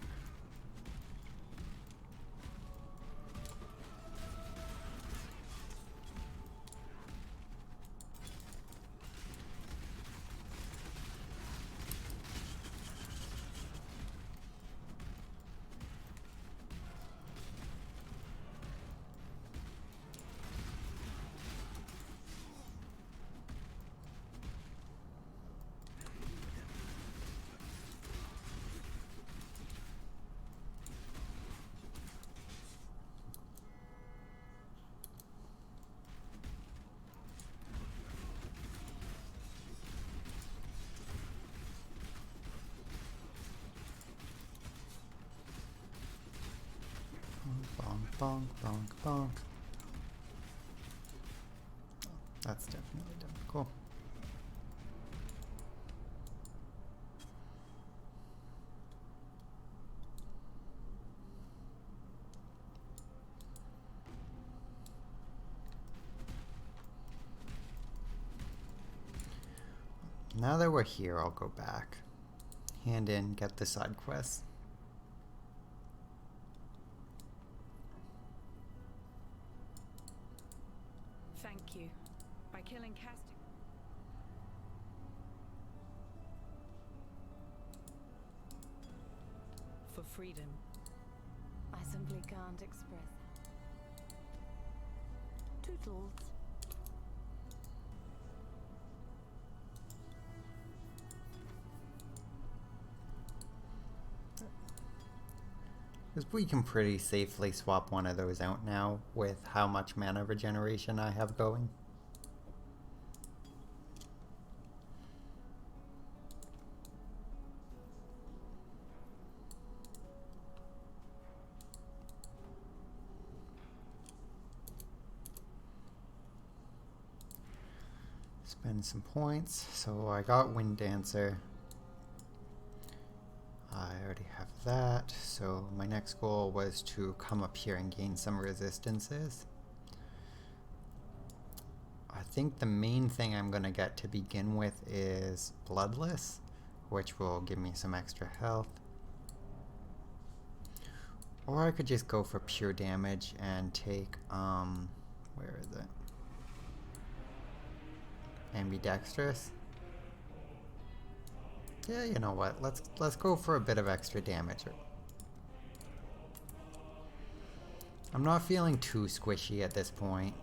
Bonk, bonk, bonk, bonk. That's definitely done. Cool. Now that we're here, I'll go back. Hand in, get the side quests. Thank you. By killing Casting. For freedom. I simply can't express. Toodles. Because we can pretty safely swap one of those out now with how much mana regeneration I have going. Spend some points. So I got Wind Dancer. I already have that, so my next goal was to come up here and gain some resistances. I think the main thing I'm going to get to begin with is Bloodless, which will give me some extra health. Or I could just go for pure damage and take, where is it? Ambidextrous. Yeah, you know what? Let's go for a bit of extra damage. I'm not feeling too squishy at this point.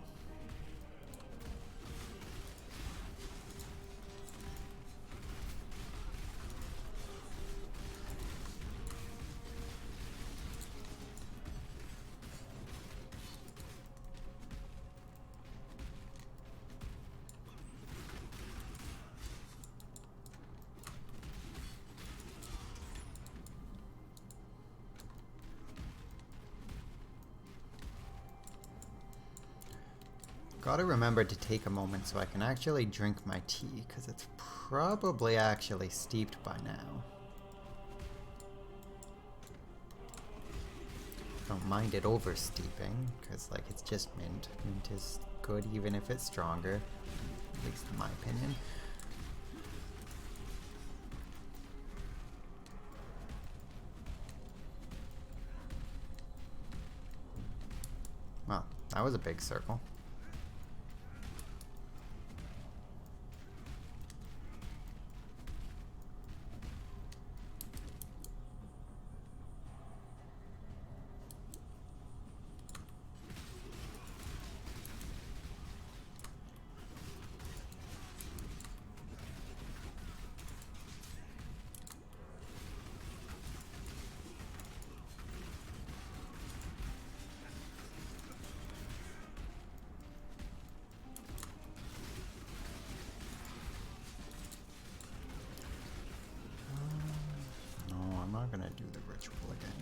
Gotta remember to take a moment so I can actually drink my tea, because it's probably actually steeped by now. Don't mind it over steeping, because like it's just mint. Mint is good even if it's stronger, at least in my opinion. Well, that was a big circle. Gonna do the ritual again.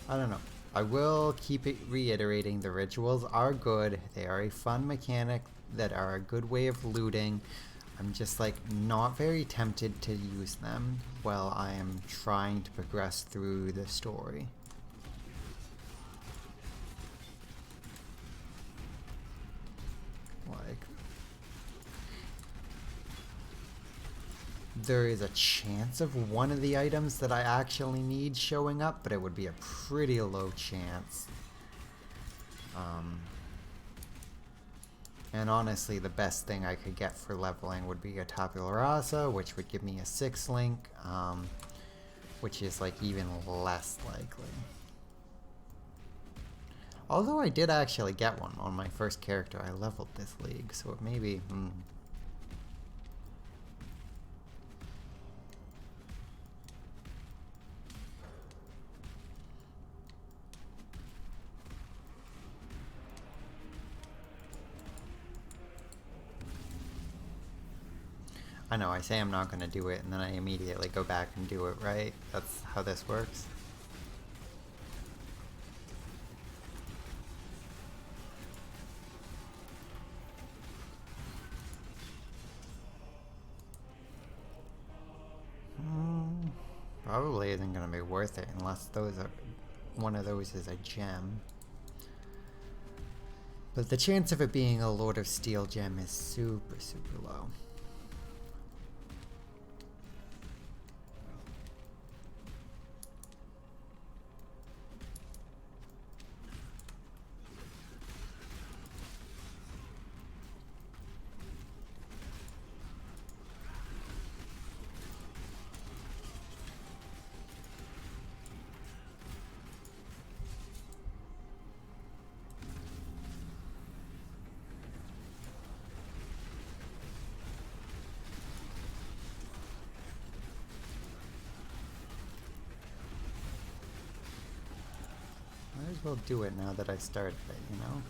I don't know. I will keep it reiterating the rituals are good. They are a fun mechanic that are a good way of looting. I'm just like not very tempted to use them while I am trying to progress through the story. Like, there is a chance of one of the items that I actually need showing up, but it would be a pretty low chance. And honestly, the best thing I could get for leveling would be a Tabula Rasa, which would give me a 6 link, which is like even less likely. Although I did actually get one on my first character. I leveled this league, so it may be... I know, I say I'm not going to do it, and then I immediately go back and do it, right? That's how this works. Probably isn't going to be worth it unless one of those is a gem. But the chance of it being a Lord of Steel gem is super, super low. as well do it now that I started it, you know?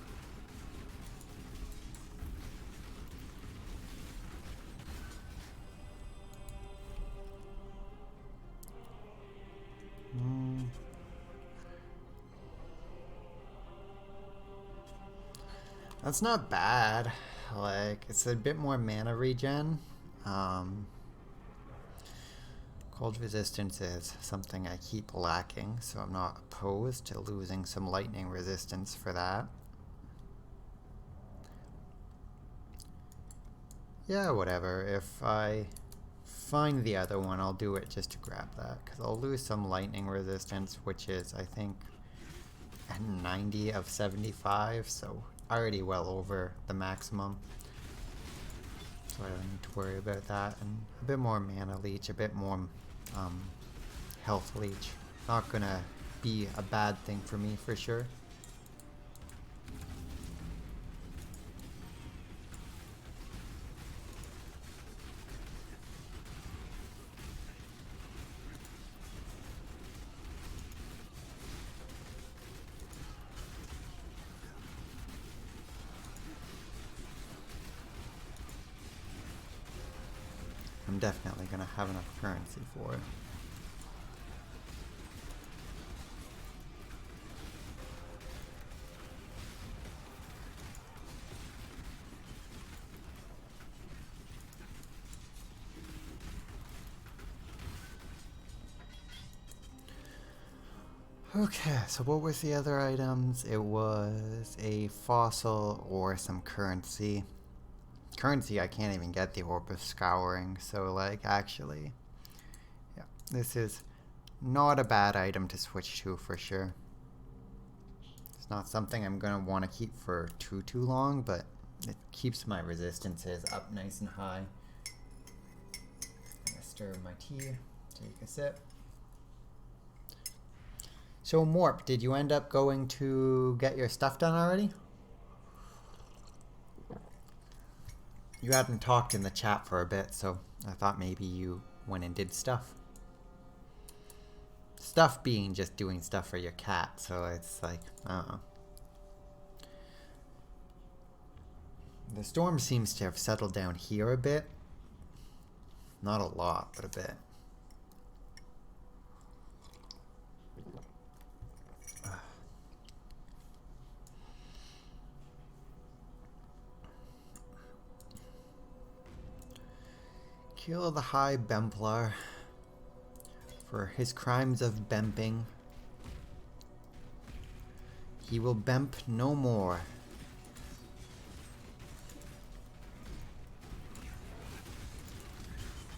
That's not bad. Like, it's a bit more mana regen. Cold resistance is something I keep lacking, so I'm not opposed to losing some lightning resistance for that. Yeah, whatever. If I find the other one, I'll do it just to grab that, because I'll lose some lightning resistance, which is, I think, 90 of 75, so already well over the maximum. So I don't need to worry about that. And a bit more mana leech, a bit more health leech. Not gonna be a bad thing for me for sure. I'm definitely gonna have enough currency for it. Okay, so what was the other items? It was a fossil or some currency. Currency, I can't even get the Orb of Scouring, so like actually, yeah, this is not a bad item to switch to for sure. It's not something I'm gonna want to keep for too long, but it keeps my resistances up nice and high. I'm gonna stir my tea, take a sip. So Morp, did you end up going to get your stuff done already? You hadn't talked in the chat for a bit, so I thought maybe you went and did stuff. Stuff being just doing stuff for your cat, so it's like, The storm seems to have settled down here a bit. Not a lot, but a bit. Kill the High Bemplar for his crimes of bemping. He will bemp no more.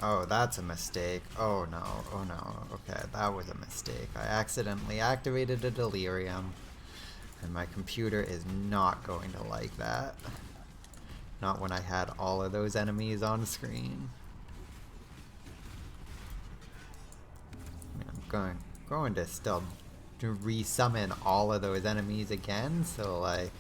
Oh, that's a mistake. Oh no, oh no. Okay, that was a mistake. I accidentally activated a delirium, and my computer is not going to like that. Not when I had all of those enemies on screen. Going to still resummon all of those enemies again, so like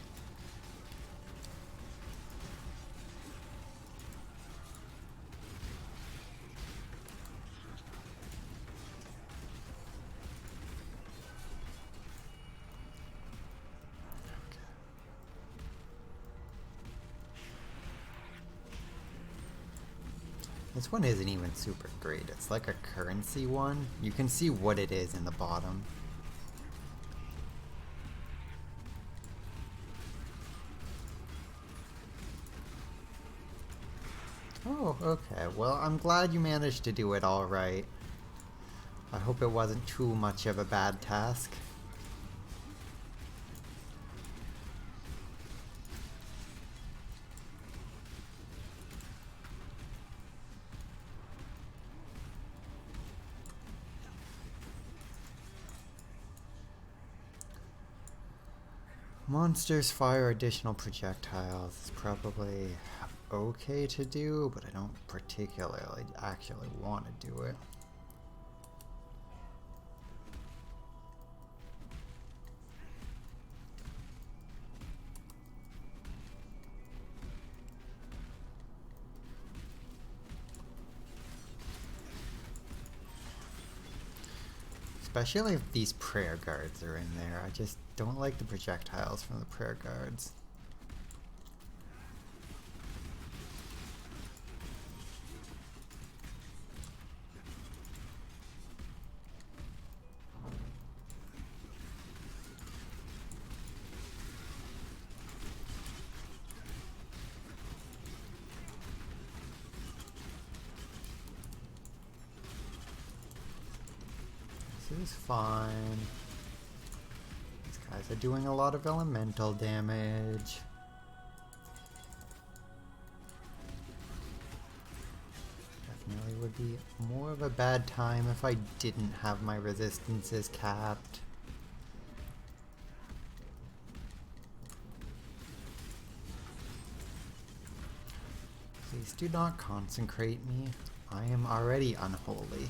this one isn't even super great. It's like a currency one. You can see what it is in the bottom. Oh, okay. Well, I'm glad you managed to do it all right. I hope it wasn't too much of a bad task. Monsters fire additional projectiles. It's probably okay to do, but I don't particularly actually want to do it. Especially if these prayer guards are in there. I just don't like the projectiles from the prayer guards. This is fine. These guys are doing a lot of elemental damage. Definitely would be more of a bad time if I didn't have my resistances capped. Please do not consecrate me. I am already unholy.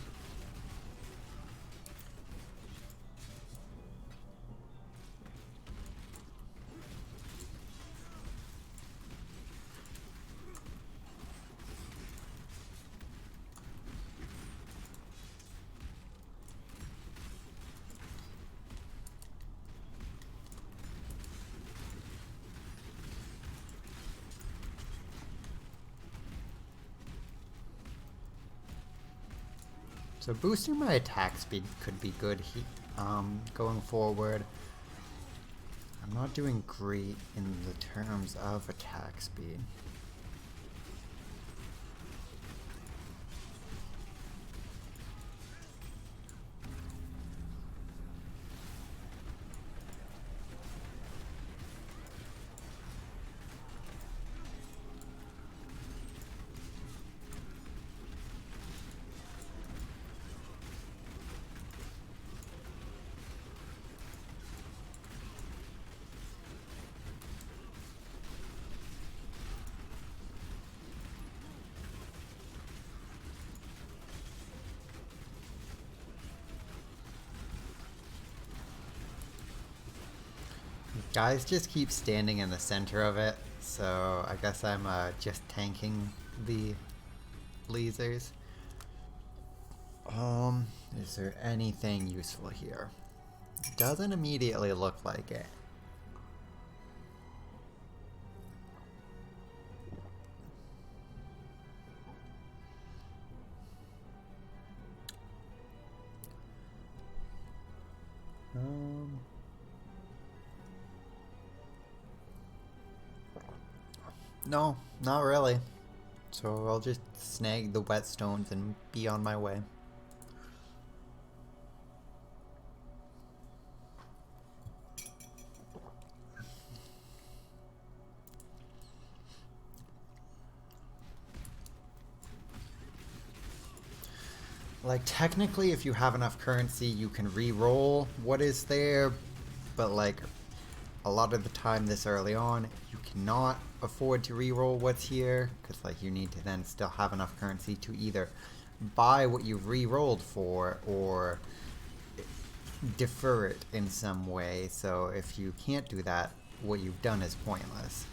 So boosting my attack speed could be good going forward. I'm not doing great in the terms of attack speed. Guys just keep standing in the center of it, so I guess I'm just tanking the lasers. Is there anything useful here? Doesn't immediately look like it. No, not really. So I'll just snag the whetstones and be on my way. Like, technically, if you have enough currency, you can re-roll what is there, but like, a lot of the time this early on, you cannot afford to re-roll what's here, because like, you need to then still have enough currency to either buy what you've re-rolled for, or defer it in some way. So if you can't do that, what you've done is pointless.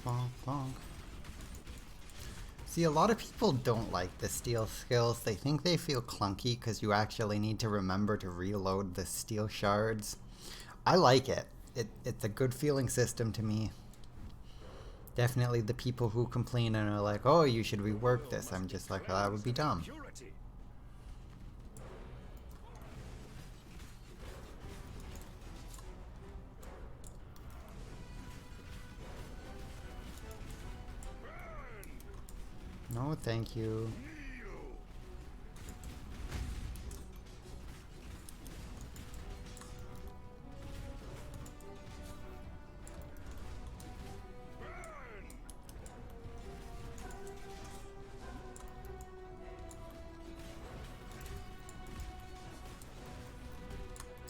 Bonk, bonk. See, a lot of people don't like the steel skills. They think they feel clunky because you actually need to remember to reload the steel shards. I like it. It's a good feeling system to me. Definitely the people who complain and are like, oh, you should rework this. I'm just like, well, that would be dumb. No, thank you.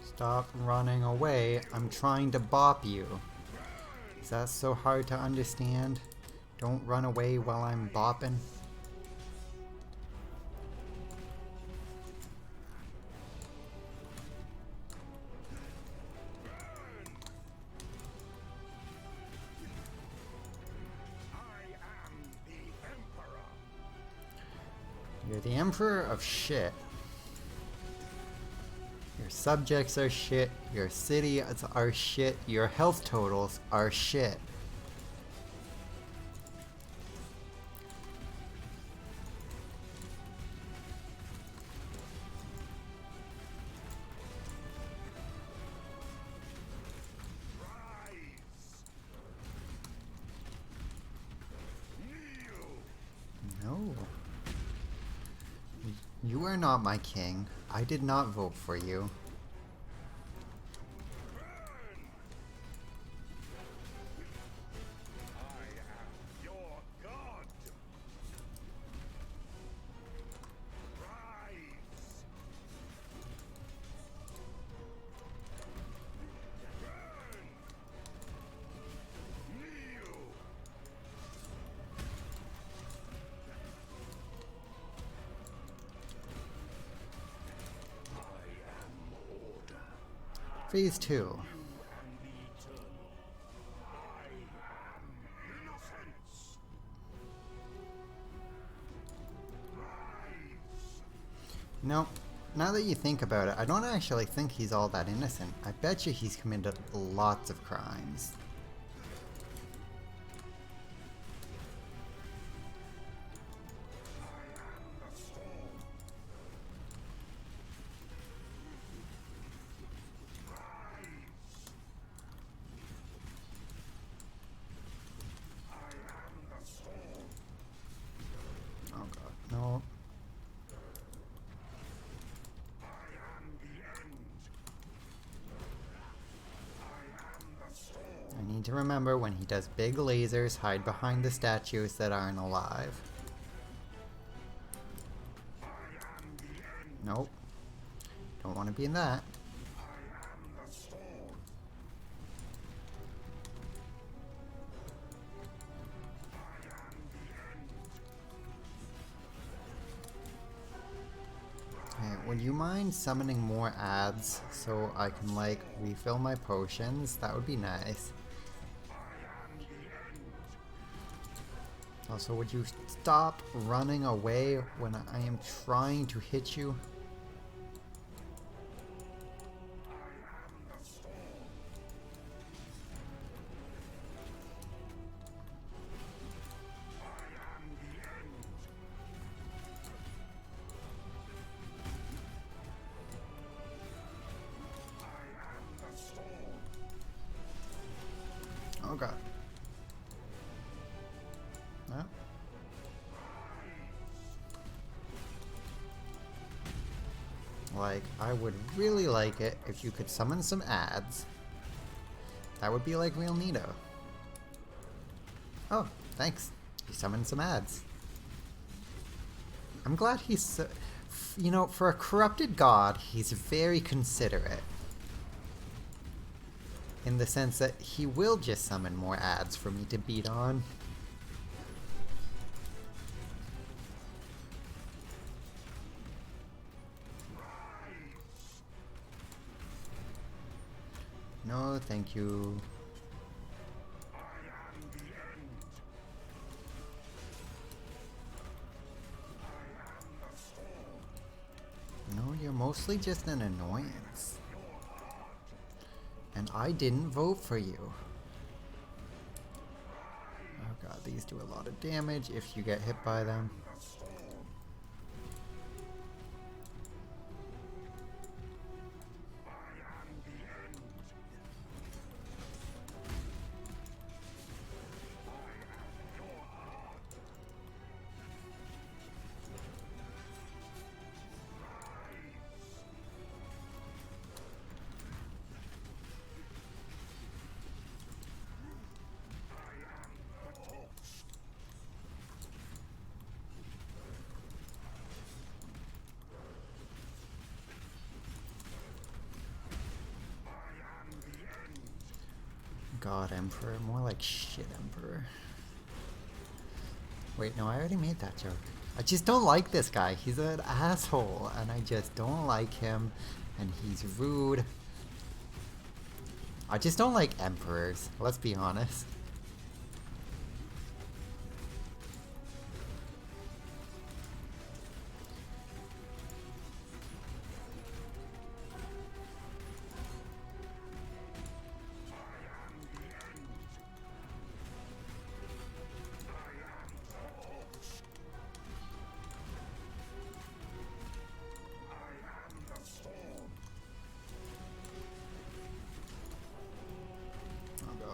Stop running away. I'm trying to bop you. Is that so hard to understand? Don't run away while I'm bopping. You're the emperor of shit. Your subjects are shit, your cities are shit, your health totals are shit. No. You are not my king. I did not vote for you. Phase 2. No, now that you think about it, I don't actually think he's all that innocent. I bet you he's committed lots of crimes. Oh god, no. I need to remember when he does big lasers, hide behind the statues that aren't alive. Nope. Don't want to be in that. Hey, would you mind summoning more ads so I can, like, refill my potions? That would be nice. Also, would you stop running away when I am trying to hit you? Oh god. No. Like, I would really like it if you could summon some ads. That would be like real neato. Oh, thanks. You summoned some ads. I'm glad he's, you know, for a corrupted god, he's very considerate. In the sense that he will just summon more ads for me to beat on. No, thank you. No, you're mostly just an annoyance. And I didn't vote for you. Oh These do a lot of damage if you get hit by them. God Emperor, more like shit Emperor. Wait, no, I already made that joke. I just don't like this guy. He's an asshole, and I just don't like him, and he's rude. I just don't like emperors, let's be honest.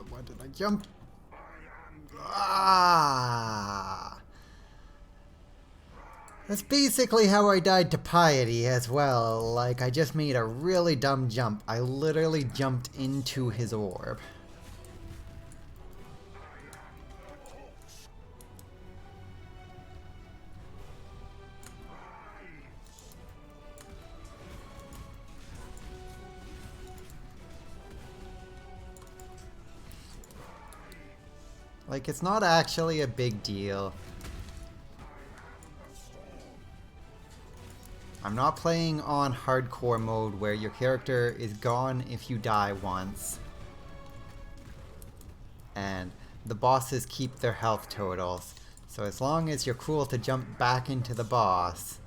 Why did I jump? Ah! That's basically how I died to Piety as well. Like, I just made a really dumb jump. I literally jumped into his orb. Like, it's not actually a big deal. I'm not playing on hardcore mode where your character is gone if you die once. And the bosses keep their health totals. So as long as you're cool to jump back into the boss.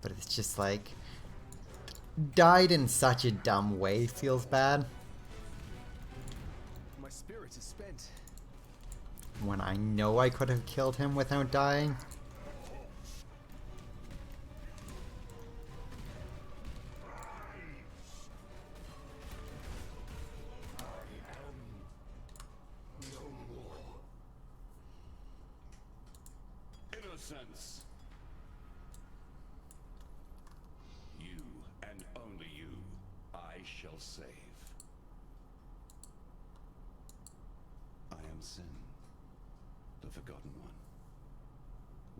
But it's just like, died in such a dumb way feels bad. My spirit is spent. When I know I could have killed him without dying. Innocence. You and only you, I shall save. I am Sin, the Forgotten One.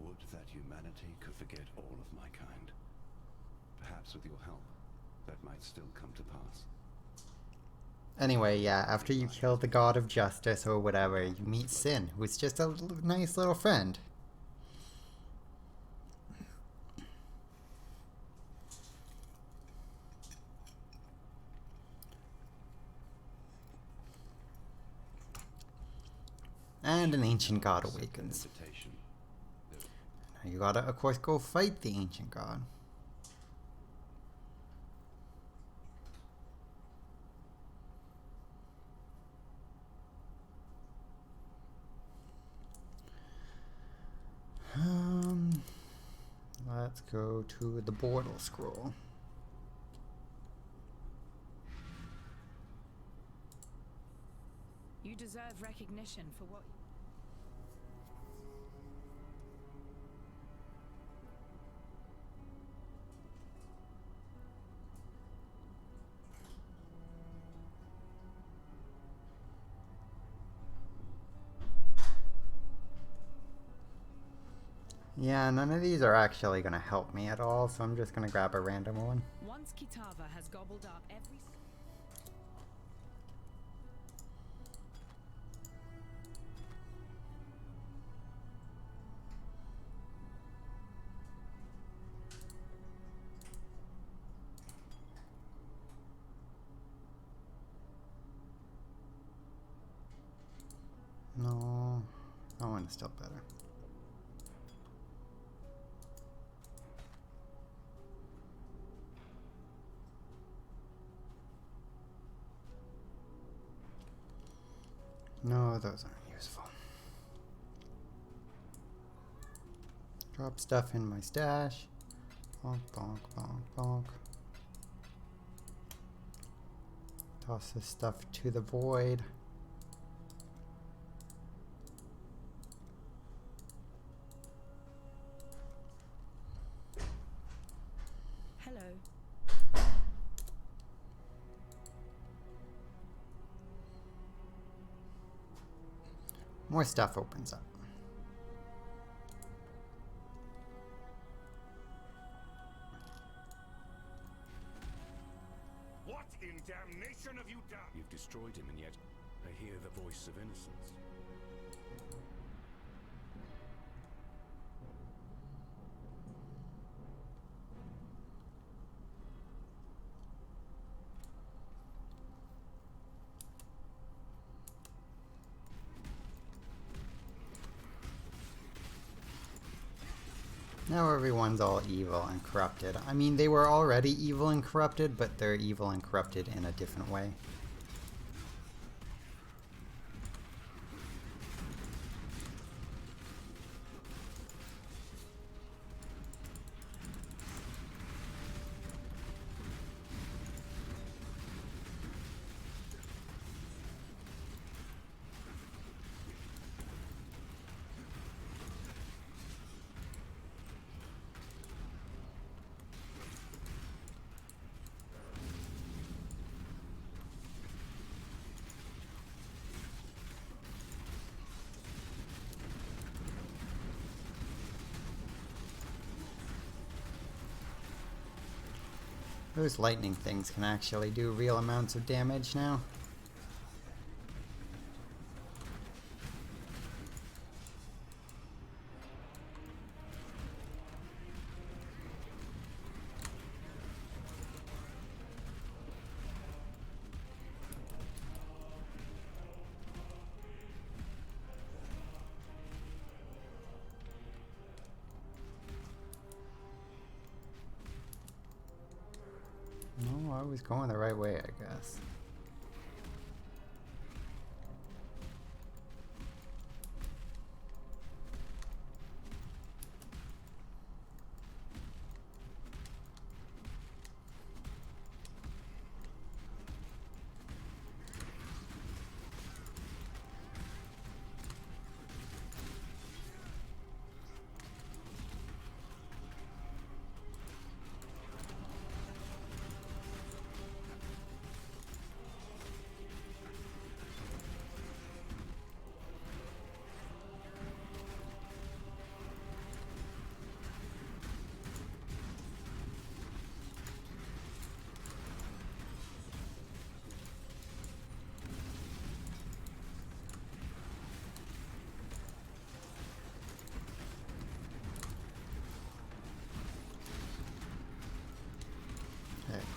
Would that humanity could forget all of my kind. Perhaps with your help, that might still come to pass. Anyway, yeah, after you kill the God of Justice or whatever, you meet Sin, who's just a nice little friend. And an ancient god awakens. Now you gotta, of course, go fight the ancient god. Let's go to the Bortle Scroll. You deserve recognition for what... Yeah, none of these are actually gonna help me at all, so I'm just gonna grab a random one. Once Kitava has gobbled up every... No, that one is still better. No, those aren't useful. Drop stuff in my stash. Bonk, bonk, bonk, bonk. Toss this stuff to the void. Hello. More stuff opens up. What in damnation have you done? You've destroyed him, and yet I hear the voice of innocence. Now everyone's all evil and corrupted. I mean, they were already evil and corrupted, but they're evil and corrupted in a different way. Those lightning things can actually do real amounts of damage now. No, I was going the right way, I guess.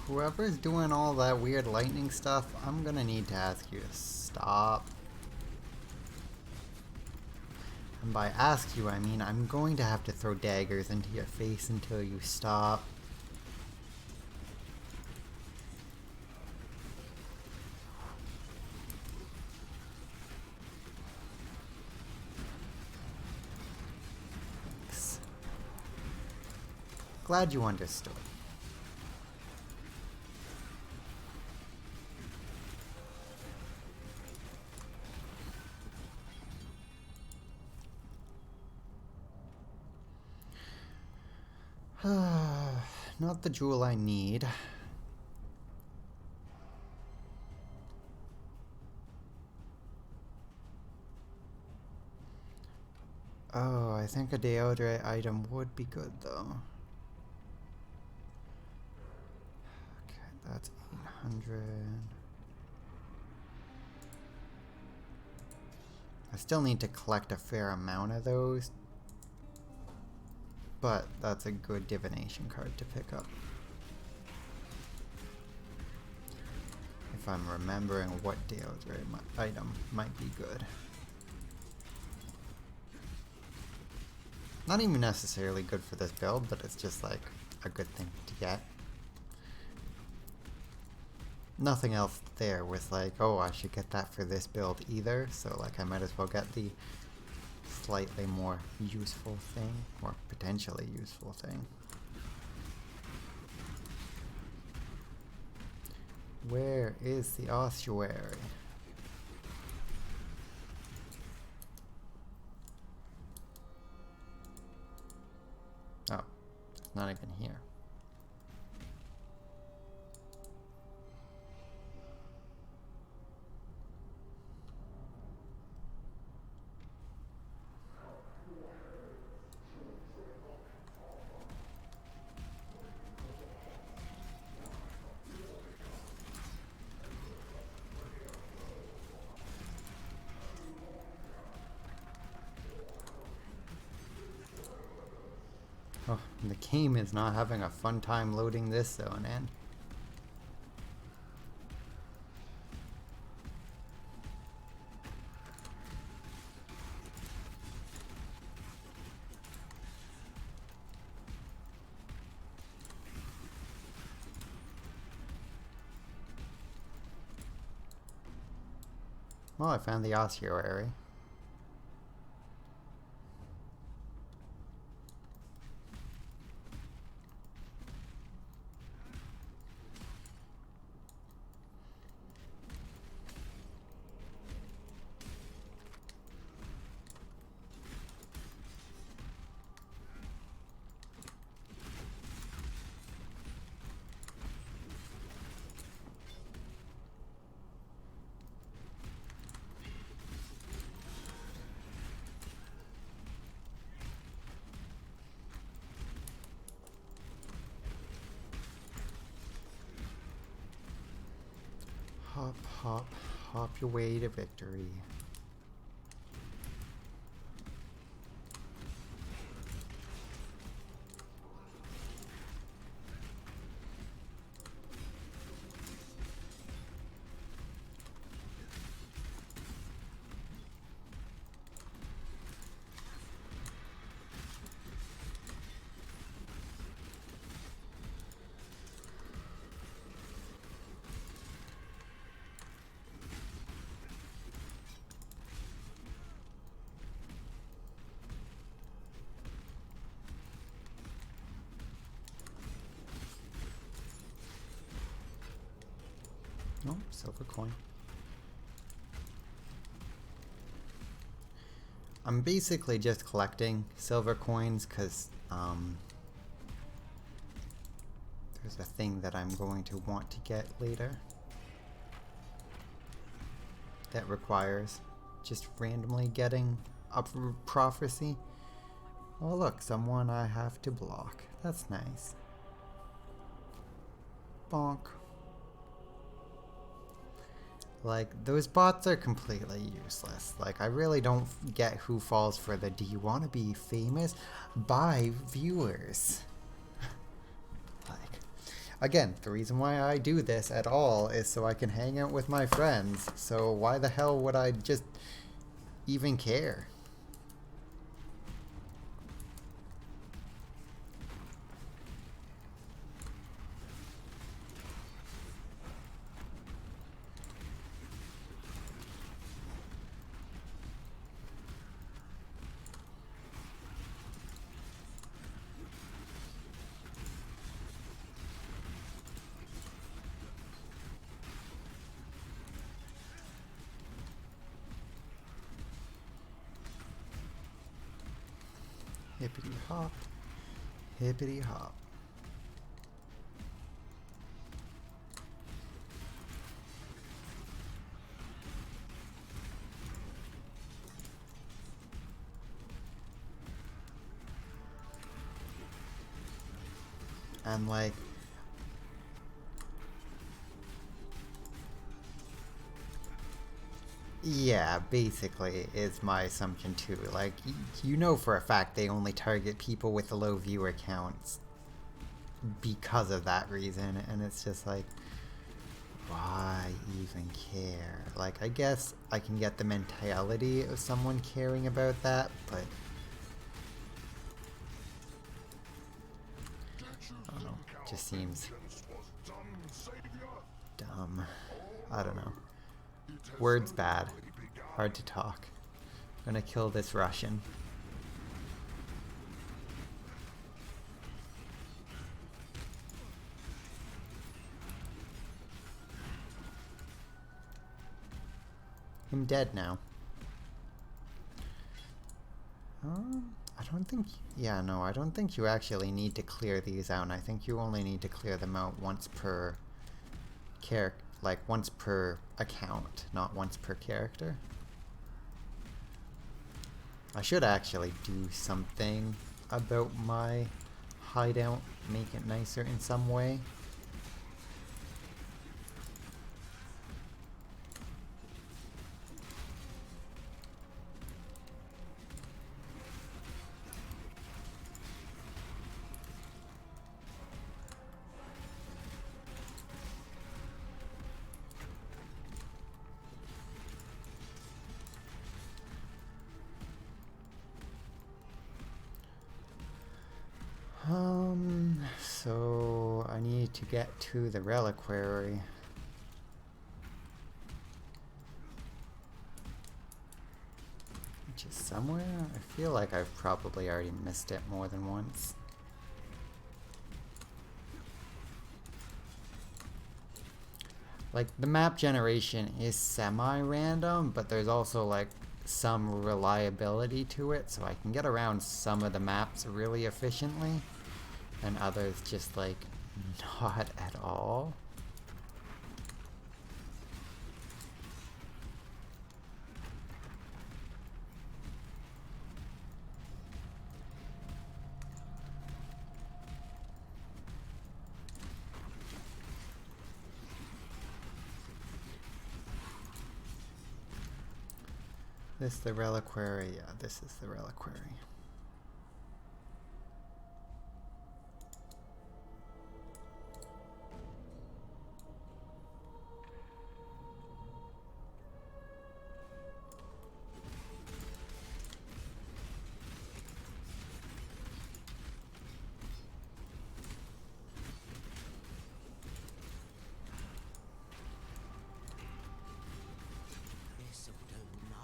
Whoever's doing all that weird lightning stuff, I'm gonna need to ask you to stop. And by ask you, I mean I'm going to have to throw daggers into your face until you stop. Thanks. Glad you understood. Not the jewel I need. Oh, I think a deodorant item would be good though. Okay, that's 800. I still need to collect a fair amount of those. But that's a good divination card to pick up. If I'm remembering what deodorant item might be good. Not even necessarily good for this build, but it's just like a good thing to get. nothing else there was like, oh, I should get that for this build either, so like I might as well get the slightly more useful thing, or potentially useful thing. Where is the ossuary? Oh, it's not even here. Oh, the game is not having a fun time loading this zone in. Well, I found the ossuary. Hop, hop, hop your way to victory. Oh, silver coin. I'm basically just collecting silver coins because there's a thing that I'm going to want to get later that requires just randomly getting a prophecy. Oh look, someone I have to block. That's nice. Bonk. Like, those bots are completely useless. Like, I really don't get who falls for the do you want to be famous by viewers. Like, again, the reason why I do this at all is so I can hang out with my friends. So why the hell would I just even care? Hippity hop, hippity hop. And like, yeah, basically is my assumption too. Like, you know for a fact they only target people with low viewer counts because of that reason, and it's just like, why even care? Like, I guess I can get the mentality of someone caring about that, but I don't know, just seems dumb. I don't know. Words bad. Hard to talk. Gonna kill this Russian. I'm dead now. I don't think... Yeah, no, I don't think you actually need to clear these out. And I think you only need to clear them out once per character. Like, once per account, not once per character. I should actually do something about my hideout. Make it nicer in some way. So I need to get to the reliquary. Which is somewhere? I feel like I've probably already missed it more than once. Like, the map generation is semi-random, but there's also like some reliability to it, so I can get around some of the maps really efficiently, and others just like not at all. This the reliquary? Yeah, this is the reliquary. This'll do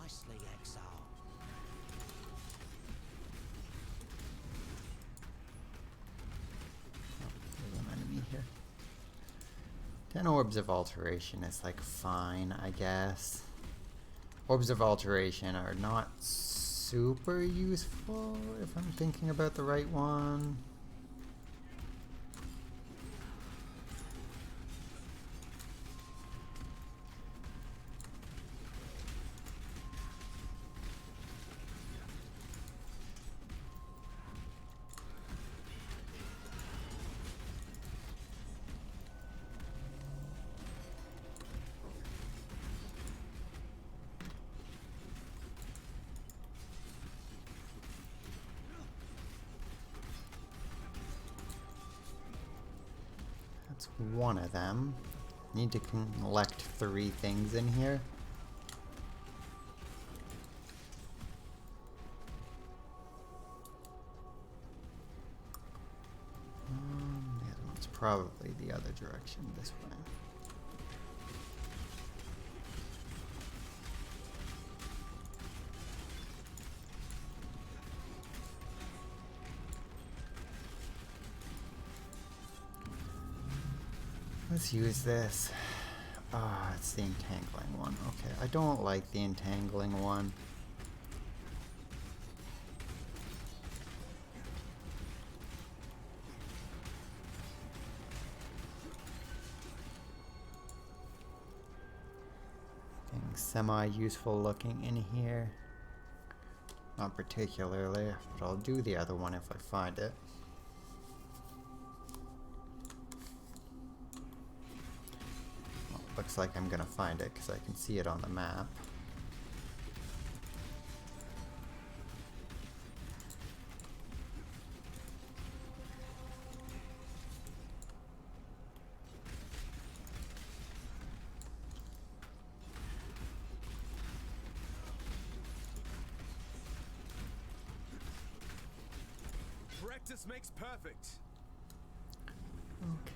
nicely, Exile. There's an enemy here. 10 orbs of alteration is like fine, I guess. Orbs of alteration are not super useful if I'm thinking about the right one. That's one of them. Need to collect 3 things in here. The other one's probably the other direction, this way. Let's use this. Ah, it's the entangling one. Okay, I don't like the entangling one. Things semi-useful looking in here. Not particularly, but I'll do the other one if I find it. Looks like I'm gonna find it because I can see it on the map. Practice makes perfect. Okay.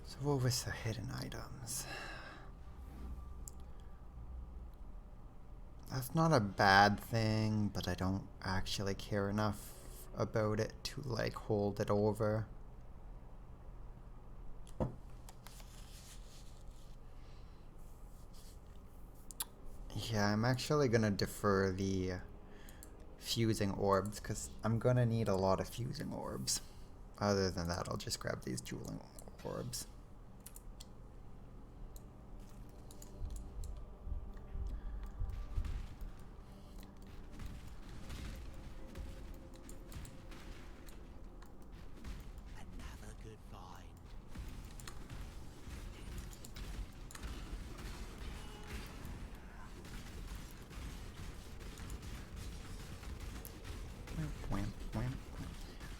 So what was the hidden items? That's not a bad thing, but I don't actually care enough about it to like hold it over. Yeah, I'm actually gonna defer the fusing orbs because I'm gonna need a lot of fusing orbs. Other than that, I'll just grab these dueling orbs. Another good find.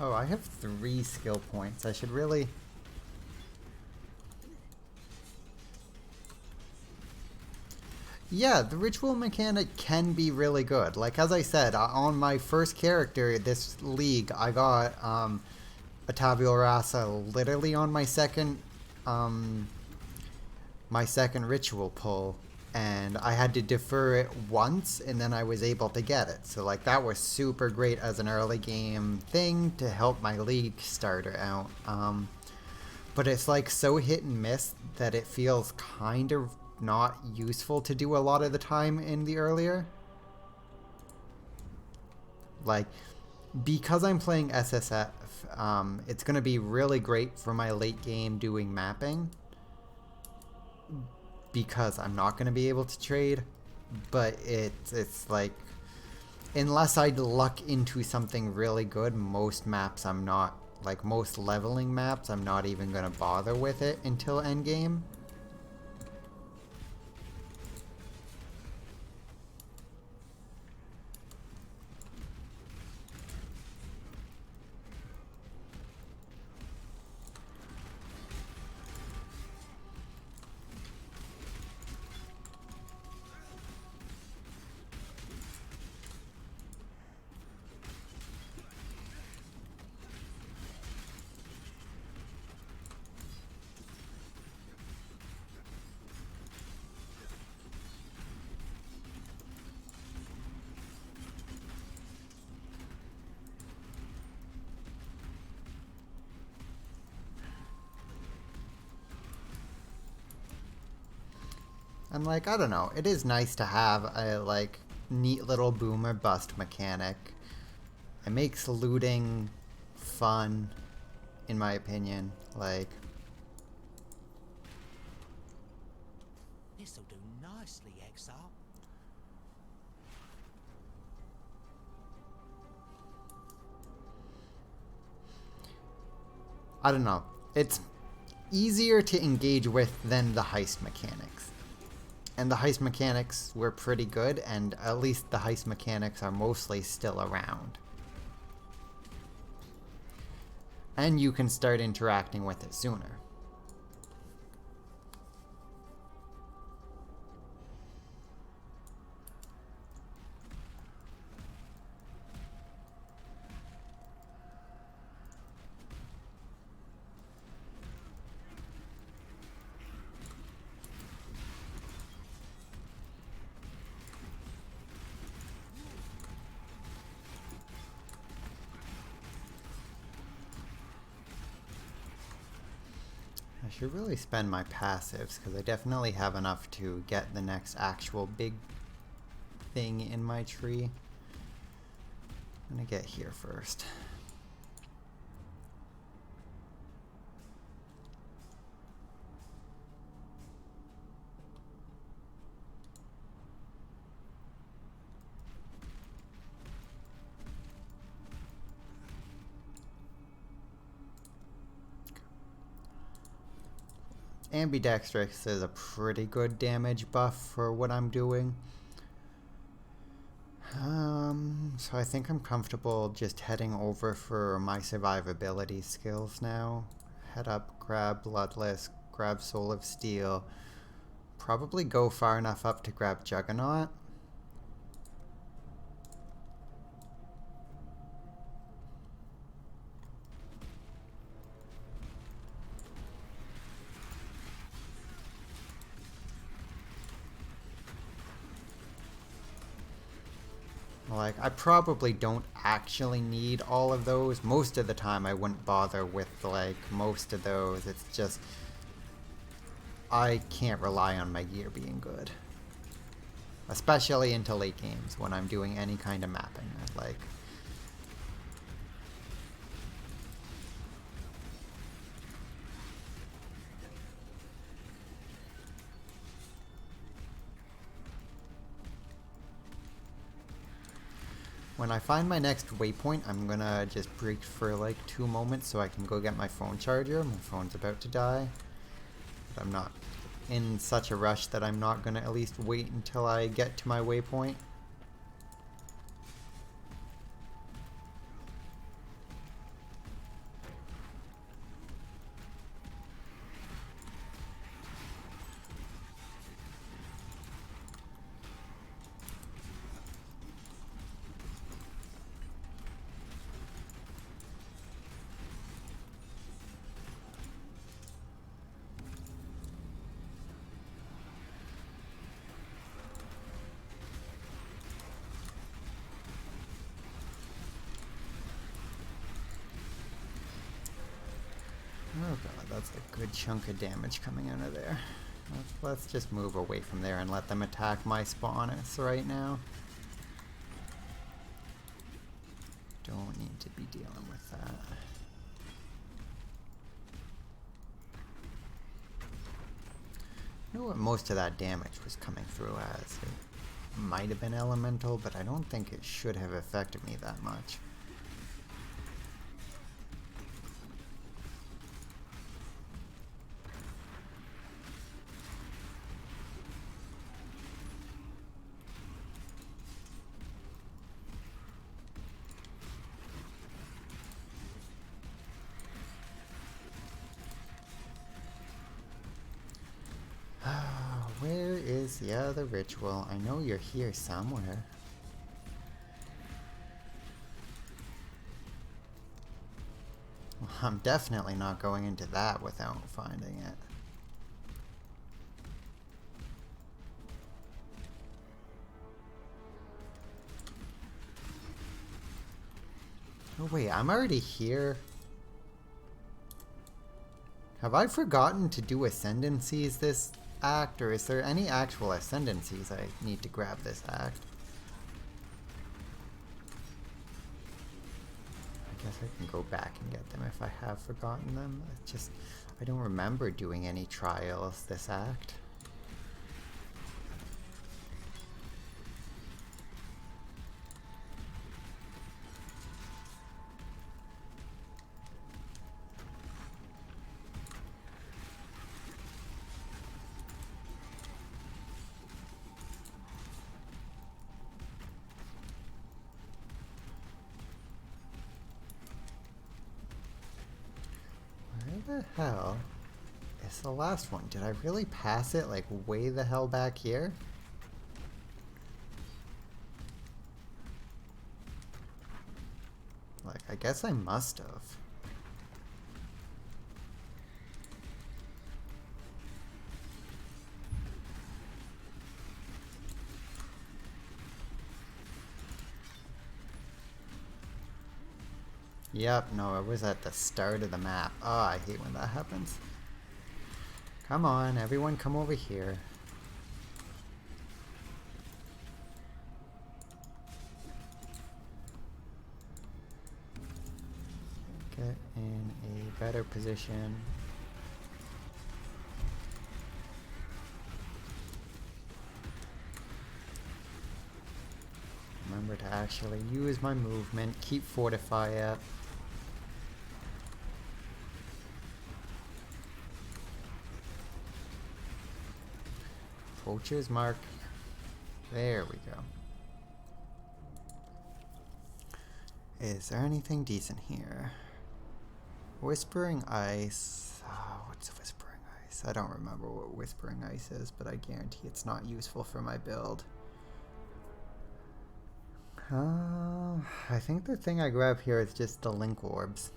Oh, I have 3 skill points. I should really... Yeah, the ritual mechanic can be really good. Like, as I said, on my first character this league, I got a tabula rasa literally on my second ritual pull, and I had to defer it once and then I was able to get it. So like that was super great as an early game thing to help my league starter out. But it's like so hit and miss that it feels kind of not useful to do a lot of the time in the earlier. Like, because I'm playing SSF, it's going to be really great for my late game doing mapping, because I'm not going to be able to trade, but it's like, unless I luck into something really good, most maps I'm not, like most leveling maps, I'm not even going to bother with it until endgame. And like, I don't know, it is nice to have a like neat little boomer bust mechanic. It makes looting fun, in my opinion. Like, This'll do nicely, Exile. I don't know, it's easier to engage with than the heist mechanics. And the heist mechanics were pretty good, and at least the heist mechanics are mostly still around. And you can start interacting with it sooner. I should really spend my passives, because I definitely have enough to get the next actual big thing in my tree. I'm gonna get here first. Ambidextrous is a pretty good damage buff for what I'm doing. So I think I'm comfortable just heading over for my survivability skills now. Head up, grab Bloodless, grab Soul of Steel. Probably go far enough up to grab Juggernaut. Like, I probably don't actually need all of those. Most of the time I wouldn't bother with, like, most of those. It's just, I can't rely on my gear being good. Especially into late games when I'm doing any kind of mapping. Like, when I find my next waypoint, I'm gonna just break for like 2 moments so I can go get my phone charger. My phone's about to die. But I'm not in such a rush that I'm not gonna at least wait until I get to my waypoint. Oh god, that's a good chunk of damage coming out of there. Let's just move away from there and let them attack my spawners right now. Don't need to be dealing with that. I know what most of that damage was coming through as. It might have been elemental, but I don't think it should have affected me that much. Where is the other ritual? I know you're here somewhere. Well, I'm definitely not going into that without finding it. Oh wait, I'm already here. Have I forgotten to do ascendancies this act, or is there any actual ascendancies I need to grab this act? I guess I can go back and get them if I have forgotten them. It's just, I don't remember doing any trials this act. Where the hell is the last one? Did I really pass it like way the hell back here? Like, I guess I must have. Yep, no, it was at the start of the map. Oh, I hate when that happens. Come on, everyone come over here. Get in a better position. Remember to actually use my movement, keep fortify up. Poacher's mark. There we go. Is there anything decent here? Whispering Ice. Oh, what's Whispering Ice? I don't remember what Whispering Ice is, but I guarantee it's not useful for my build. I think the thing I grab here is just the link orbs.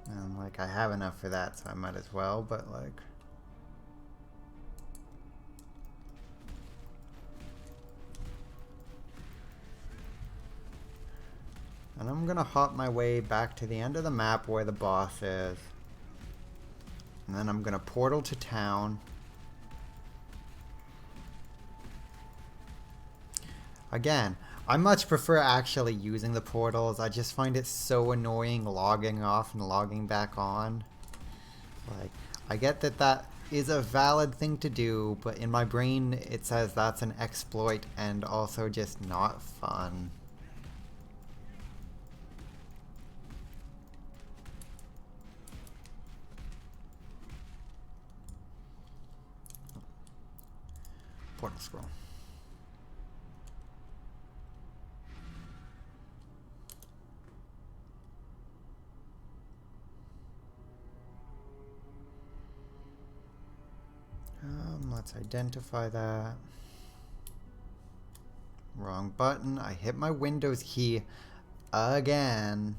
And like, I have enough for that, so I might as well, but like, And I'm gonna hop my way back to the end of the map where the boss is. And then I'm gonna portal to town. Again, I much prefer actually using the portals. I just find it so annoying logging off and logging back on. Like, I get that that is a valid thing to do, but in my brain it says that's an exploit and also just not fun. Portal scroll. Let's identify that. Wrong button. I hit my Windows key again.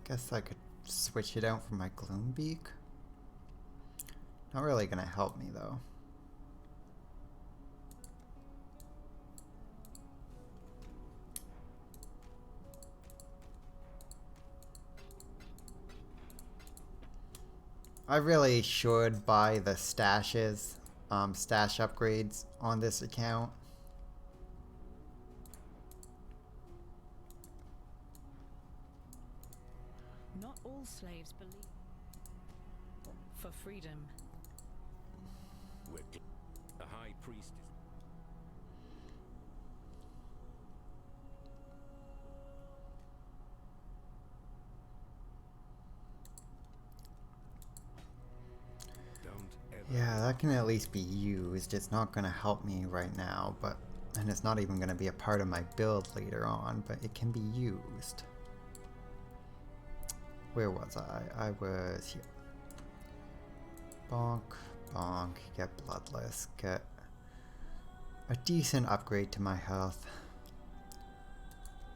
I guess I could switch it out for my Gloombeak. Not really gonna help me though. I really should buy the stashes, stash upgrades on this account. Not all slaves believe for freedom. The High Priest is... Yeah, that can at least be used. It's not going to help me right now, but and it's not even going to be a part of my build later on, but it can be used. Where was I? I was here. Bonk, bonk, get bloodless, get a decent upgrade to my health.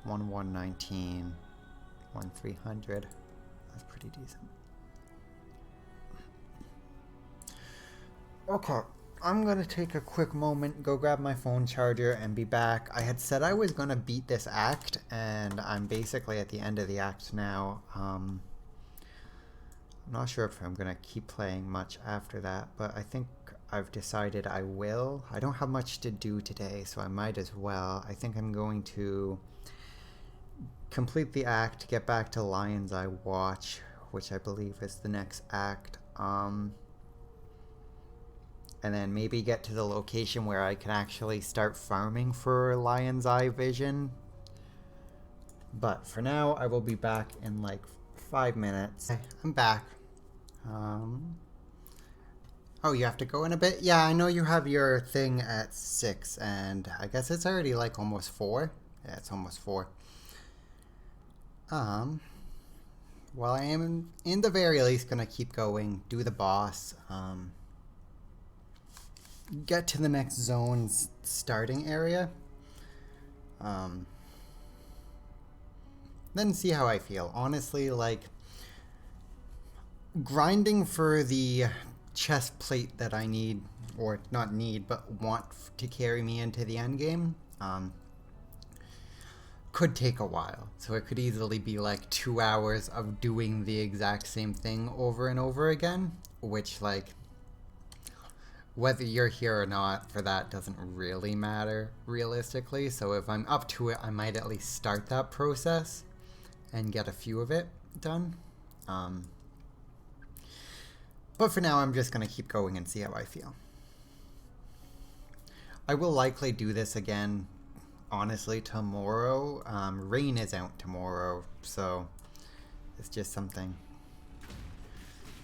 1119, 1300. That's pretty decent. Okay, I'm gonna take a quick moment, go grab my phone charger, and be back. I had said I was gonna beat this act, and I'm basically at the end of the act now. I'm not sure if I'm gonna keep playing much after that, but I think I've decided I will. I don't have much to do today, so I might as well. I think I'm going to complete the act, get back to Lion's Eye Watch, which I believe is the next act. And then maybe get to the location where I can actually start farming for Lion's Eye Vision. But for now, I will be back in like 5 minutes. Okay, I'm back. Oh, you have to go in a bit? Yeah, I know you have your thing at 6, and I guess it's already like almost 4. Yeah, it's almost 4. Well, I am in the very least gonna keep going, do the boss, get to the next zone's starting area, then see how I feel. Honestly, like, grinding for the chest plate that I need, or not need, but want to carry me into the end game, could take a while. So it could easily be like 2 hours of doing the exact same thing over and over again, which, like, whether you're here or not for that doesn't really matter realistically. So if I'm up to it, I might at least start that process and get a few of it done. But for now, I'm just going to keep going and see how I feel. I will likely do this again, honestly, tomorrow. Rain is out tomorrow, so it's just something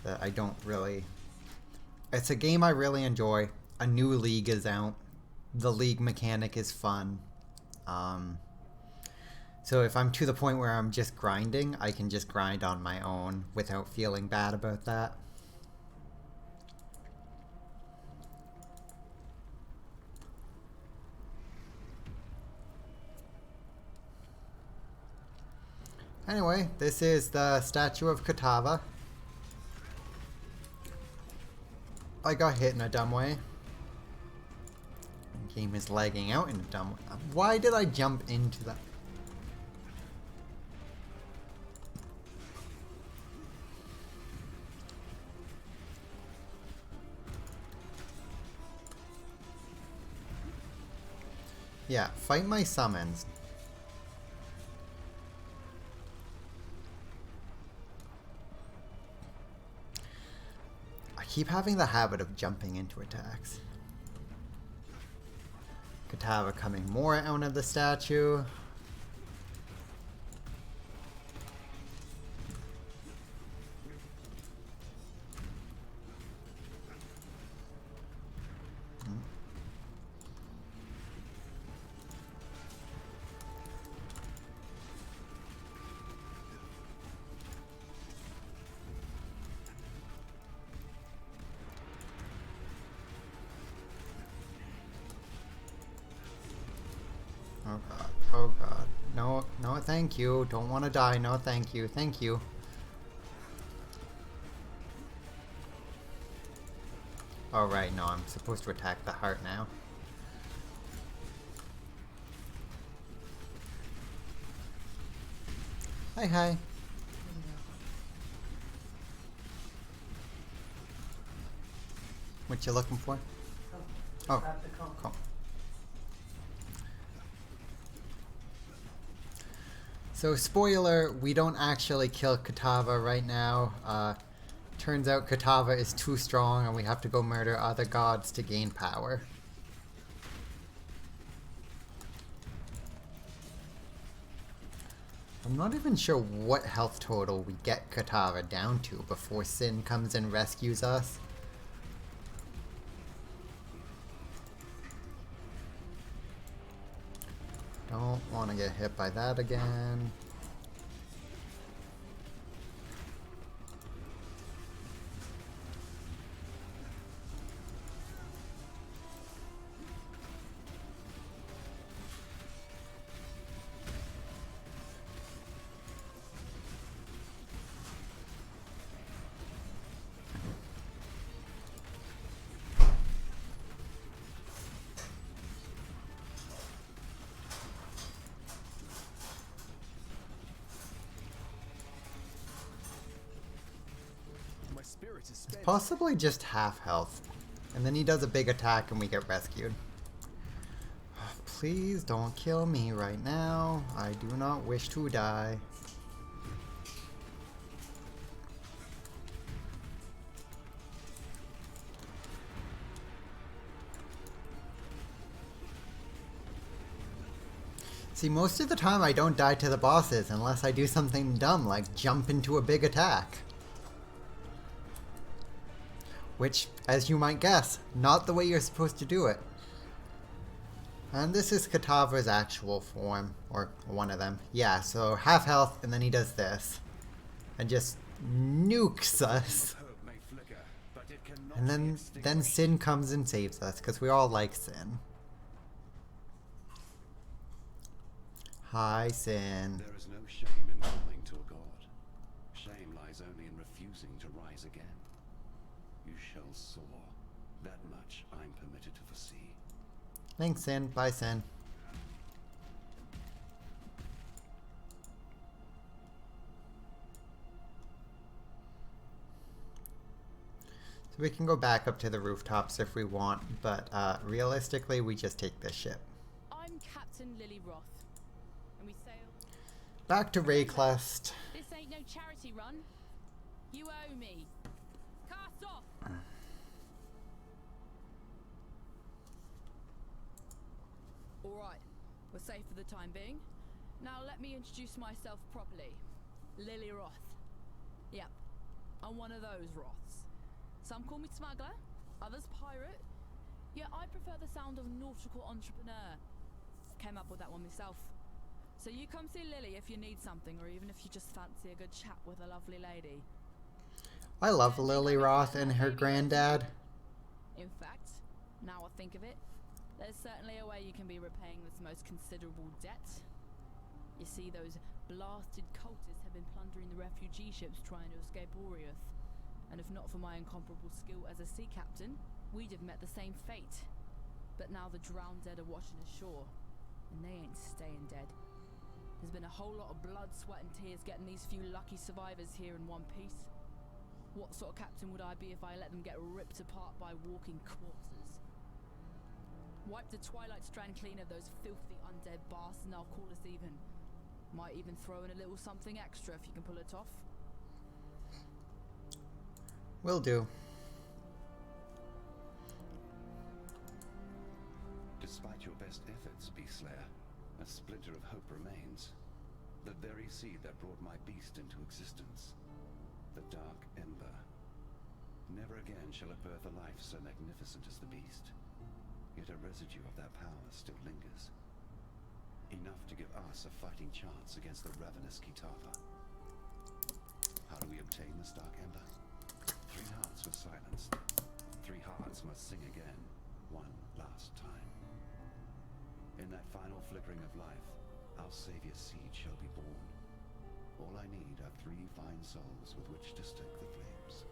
that I don't really... It's a game I really enjoy. A new league is out. The league mechanic is fun. So if I'm to the point where I'm just grinding, I can just grind on my own without feeling bad about that. Anyway, this is the statue of Katava. I got hit in a dumb way. The game is lagging out in a dumb way. Why did I jump into that? Yeah, fight my summons. I keep having the habit of jumping into attacks. Katava coming more out of the statue. Oh god, oh god. No, no thank you. Don't want to die. No thank you, thank you. Oh right, no, I'm supposed to attack the heart now. Hi, hi. What you looking for? Oh, cool. So spoiler, we don't actually kill Katava right now. Turns out Katava is too strong and we have to go murder other gods to gain power. I'm not even sure what health total we get Katava down to before Sin comes and rescues us. Don't want to get hit by that again. It's possibly just half health. And then he does a big attack and we get rescued. Please don't kill me right now. I do not wish to die. See, most of the time I don't die to the bosses unless I do something dumb like jump into a big attack. Which, as you might guess, not the way you're supposed to do it. And this is Katava's actual form, or one of them. Yeah, so half health, and then he does this. And just nukes us. And then Sin comes and saves us, because we all like Sin. Hi, Sin. There is no shame in calling to a god. Shame lies only in refusing to rise again. You shall soar. That much I'm permitted to foresee. Thanks, Sin. Bye, Sin. So we can go back up to the rooftops if we want, but realistically, we just take this ship. I'm Captain Lily Roth, and we sail back to Rayclest. This ain't no charity run. You owe me. Cast off. Alright, we're safe for the time being. Now let me introduce myself properly. Lily Roth. Yep, I'm one of those Roths. Some call me smuggler, others pirate. Yeah, I prefer the sound of nautical entrepreneur. Came up with that one myself. So you come see Lily if you need something, or even if you just fancy a good chat with a lovely lady. I love Lily Roth and her granddad. In fact, now I think of it, there's certainly a way you can be repaying this most considerable debt. You see those blasted cultists have been plundering the refugee ships trying to escape Oriath. And if not for my incomparable skill as a sea captain, we'd have met the same fate. But now the drowned dead are watching ashore, and they ain't staying dead. There's been a whole lot of blood, sweat and tears getting these few lucky survivors here in one piece. What sort of captain would I be if I let them get ripped apart by walking corpses? Wipe the Twilight Strand clean of those filthy undead bastards and I'll call us even. Might even throw in a little something extra if you can pull it off. Will do. Despite your best efforts, Beastslayer, a splinter of hope remains. The very seed that brought my beast into existence. The Dark Ember. Never again shall it birth a life so magnificent as the beast. Yet a residue of that power still lingers. Enough to give us a fighting chance against the ravenous Kitava. How do we obtain this Dark Ember? 3 hearts were silenced. 3 hearts must sing again, one last time. In that final flickering of life, our Savior's seed shall be born. All I need are 3 fine souls with which to stoke the flames.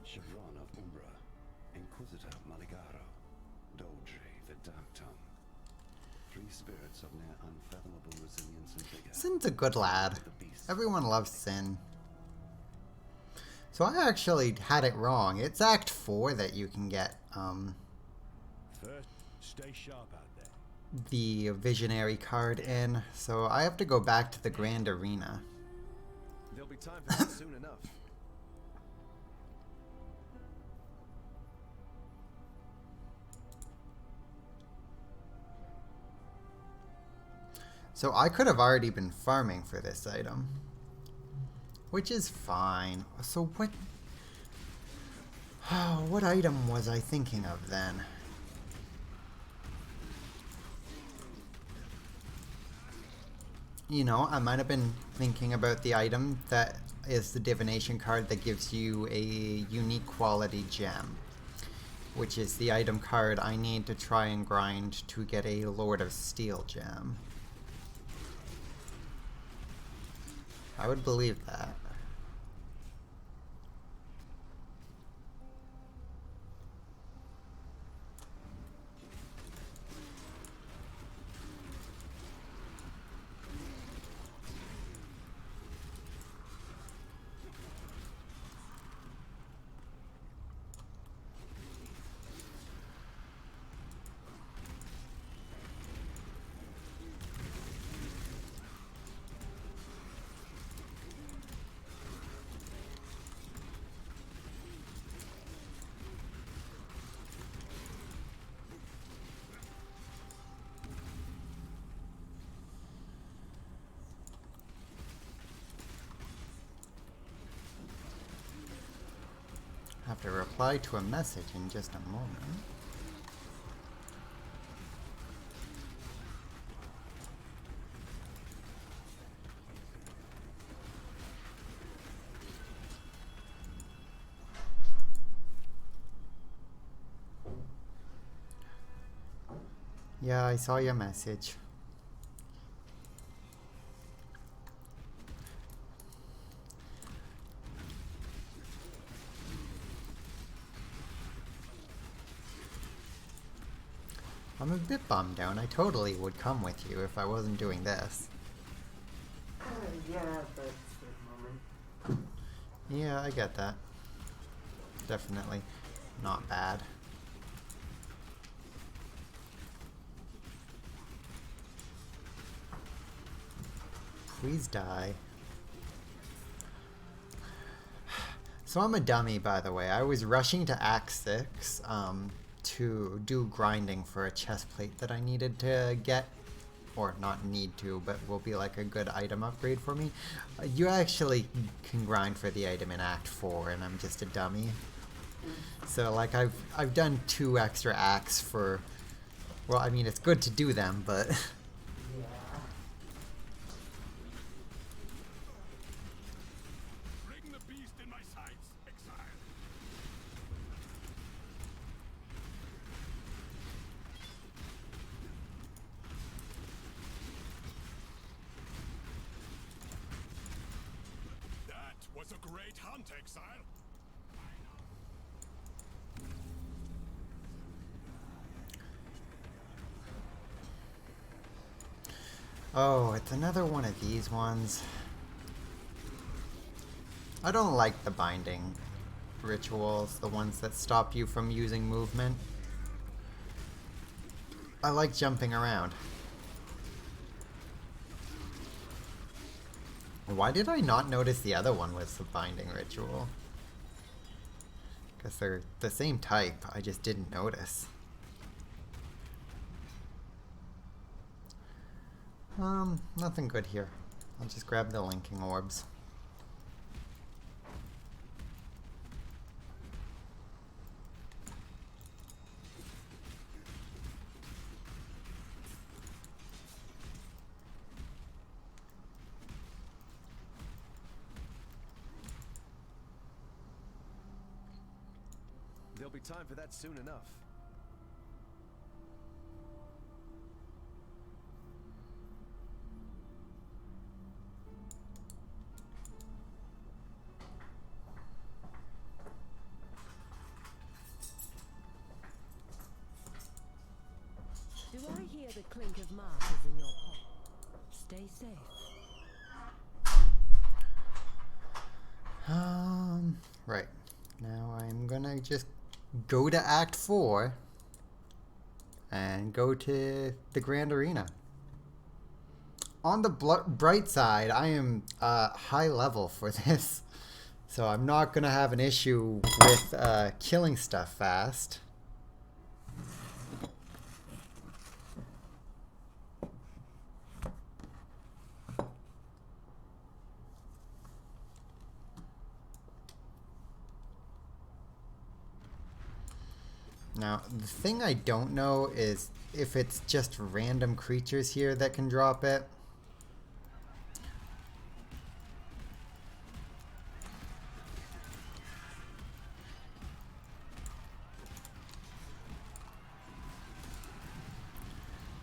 Chevron of Umbra, Inquisitor Maligaro, Doldre the Dark Tongue. 3 spirits of near unfathomable resilience and vigor. Sin's a good lad. Everyone loves Sin. So I actually had it wrong. It's Act 4 that you can get First, stay sharp out there. the Visionary card in. So I have to go back to the Grand Arena. There'll be time for that soon enough. So I could have already been farming for this item, which is fine. So what item was I thinking of then? You know, I might have been thinking about the item that is the divination card that gives you a unique quality gem, which is the item card I need to try and grind to get a Lord of Steel gem. I would believe that. Have to reply to a message in just a moment. Yeah, I saw your message. I'm a bit bummed out. I totally would come with you if I wasn't doing this. Yeah, but it's a moment. Yeah, I get that. Definitely not bad. Please die. So I'm a dummy, by the way. I was rushing to Act 6 to do grinding for a chest plate that I needed to get. Or not need to, but will be like a good item upgrade for me. You actually can grind for the item in Act 4, and I'm just a dummy. So like I've done 2 extra acts for... Well, I mean, it's good to do them, but... Bring the beast in my sights, Exile. was a great hunt, Exile. Oh, it's another one of these ones. I don't like the binding rituals, the ones that stop you from using movement. I like jumping around. Why did I not notice the other one was the binding ritual? Because they're the same type, I just didn't notice. Nothing good here. I'll just grab the linking orbs. There'll be time for that soon enough. Do I hear the clink of markers in your pot? Stay safe. Right. Now I'm gonna just go to Act 4 and go to the Grand Arena. On the bright side, I am high level for this, so I'm not gonna have an issue with killing stuff fast. Now, the thing I don't know is if it's just random creatures here that can drop it.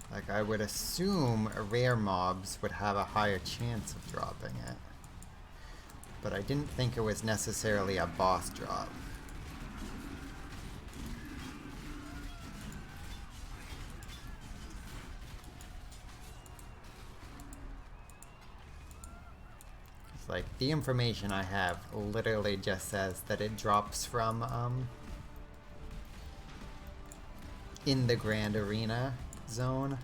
Like, I would assume rare mobs would have a higher chance of dropping it. But I didn't think it was necessarily a boss drop. Like, the information I have literally just says that it drops from, in the Grand Arena zone.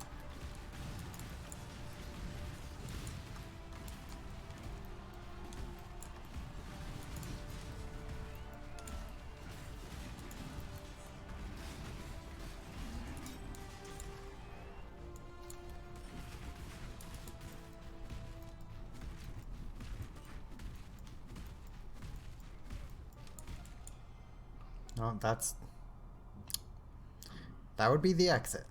Oh, that would be the exit.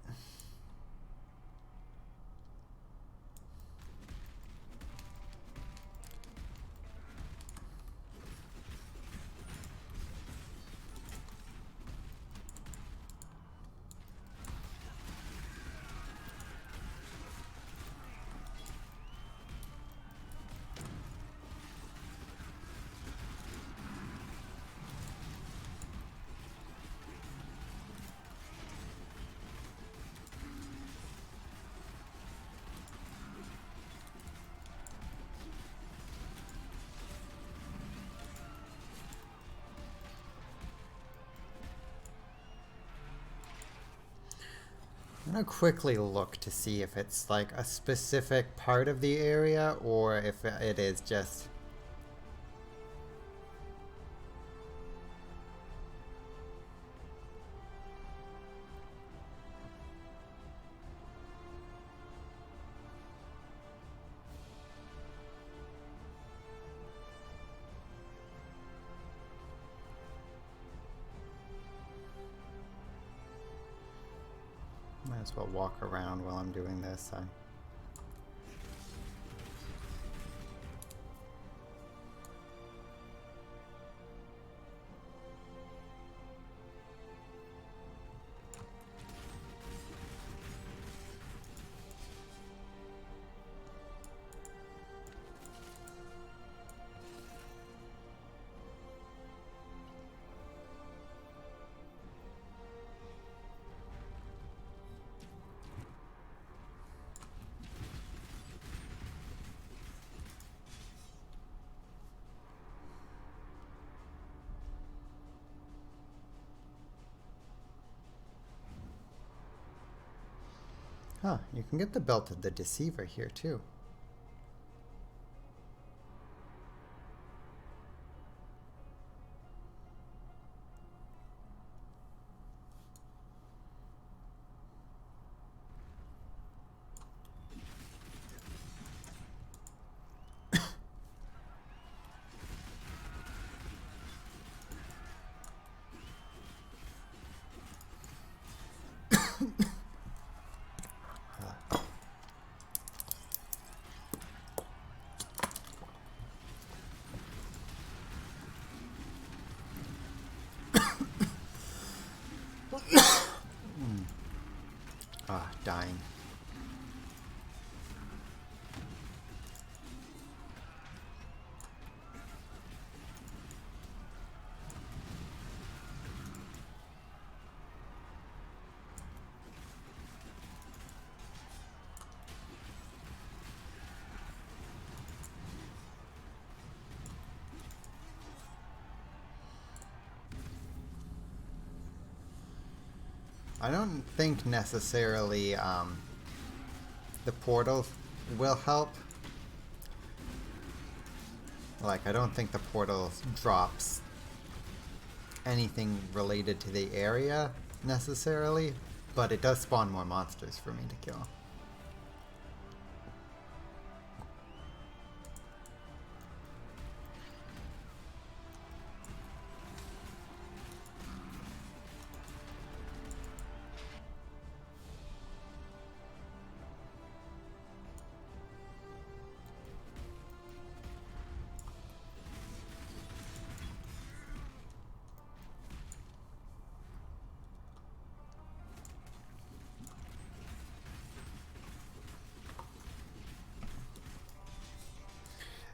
I'm gonna quickly look to see if it's like a specific part of the area or if it is just... Might as well walk around while I'm doing this. Huh, you can get the Belt of the Deceiver here too. Dying. I don't think necessarily the portal will help. Like, I don't think the portal drops anything related to the area necessarily, but it does spawn more monsters for me to kill.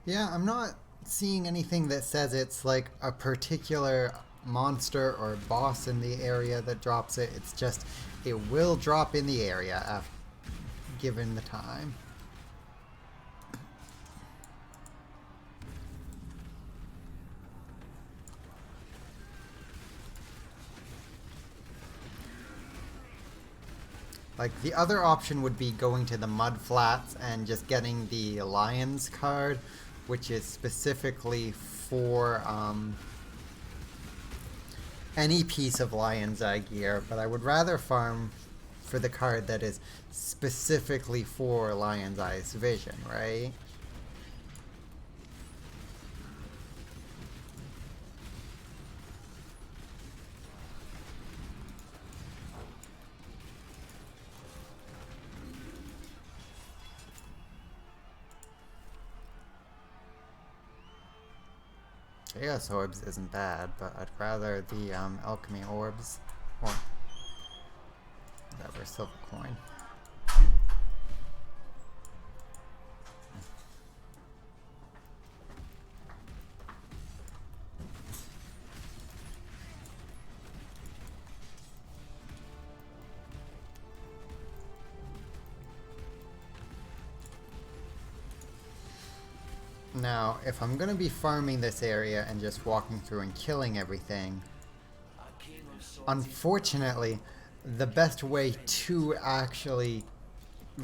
Yeah, I'm not seeing anything that says it's like a particular monster or boss in the area that drops it. It's just, it will drop in the area given the time. Like, the other option would be going to the mud flats and just getting the Lions card, which is specifically for any piece of Lion's Eye gear, but I would rather farm for the card that is specifically for Lion's Eye's vision, right? Chaos Orbs isn't bad, but I'd rather the Alchemy Orbs, or whatever, Silver Coin. Now, if I'm going to be farming this area and just walking through and killing everything, unfortunately, the best way to actually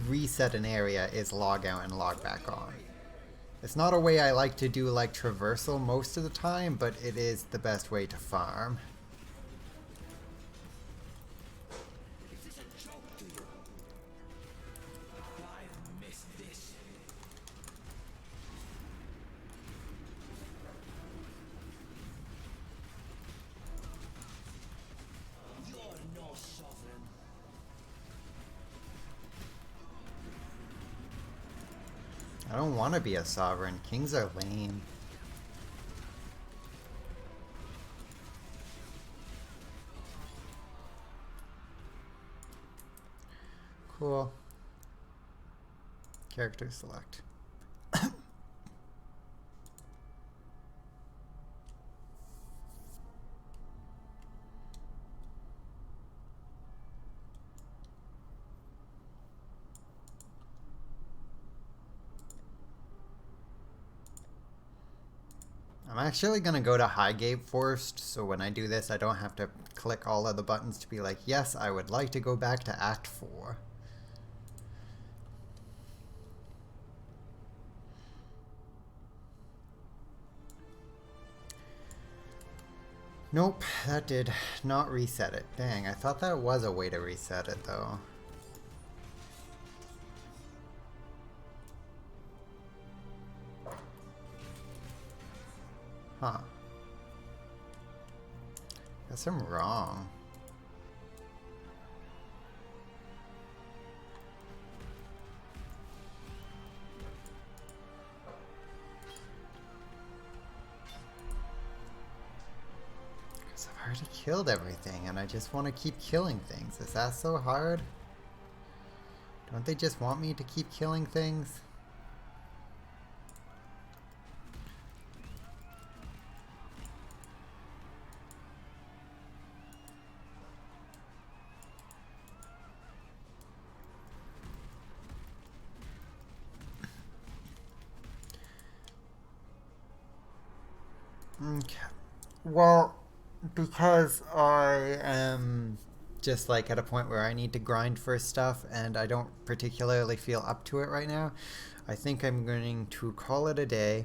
reset an area is log out and log back on. It's not a way I like to do like traversal most of the time, but it is the best way to farm. I don't want to be a sovereign. Kings are lame. Cool. Character select. I'm actually going to go to Highgate first, so when I do this I don't have to click all of the buttons to be like, yes, I would like to go back to Act 4. Nope, that did not reset it. Dang, I thought that was a way to reset it though. Huh. Guess I'm wrong. Because I've already killed everything and I just want to keep killing things. Is that so hard? Don't they just want me to keep killing things? Okay. Well, because I am just like at a point where I need to grind for stuff and I don't particularly feel up to it right now, I think I'm going to call it a day.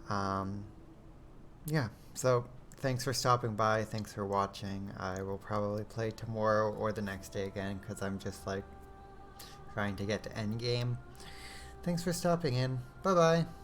Yeah, so thanks for stopping by. Thanks for watching. I will probably play tomorrow or the next day again because I'm just like trying to get to endgame. Thanks for stopping in. Bye-bye.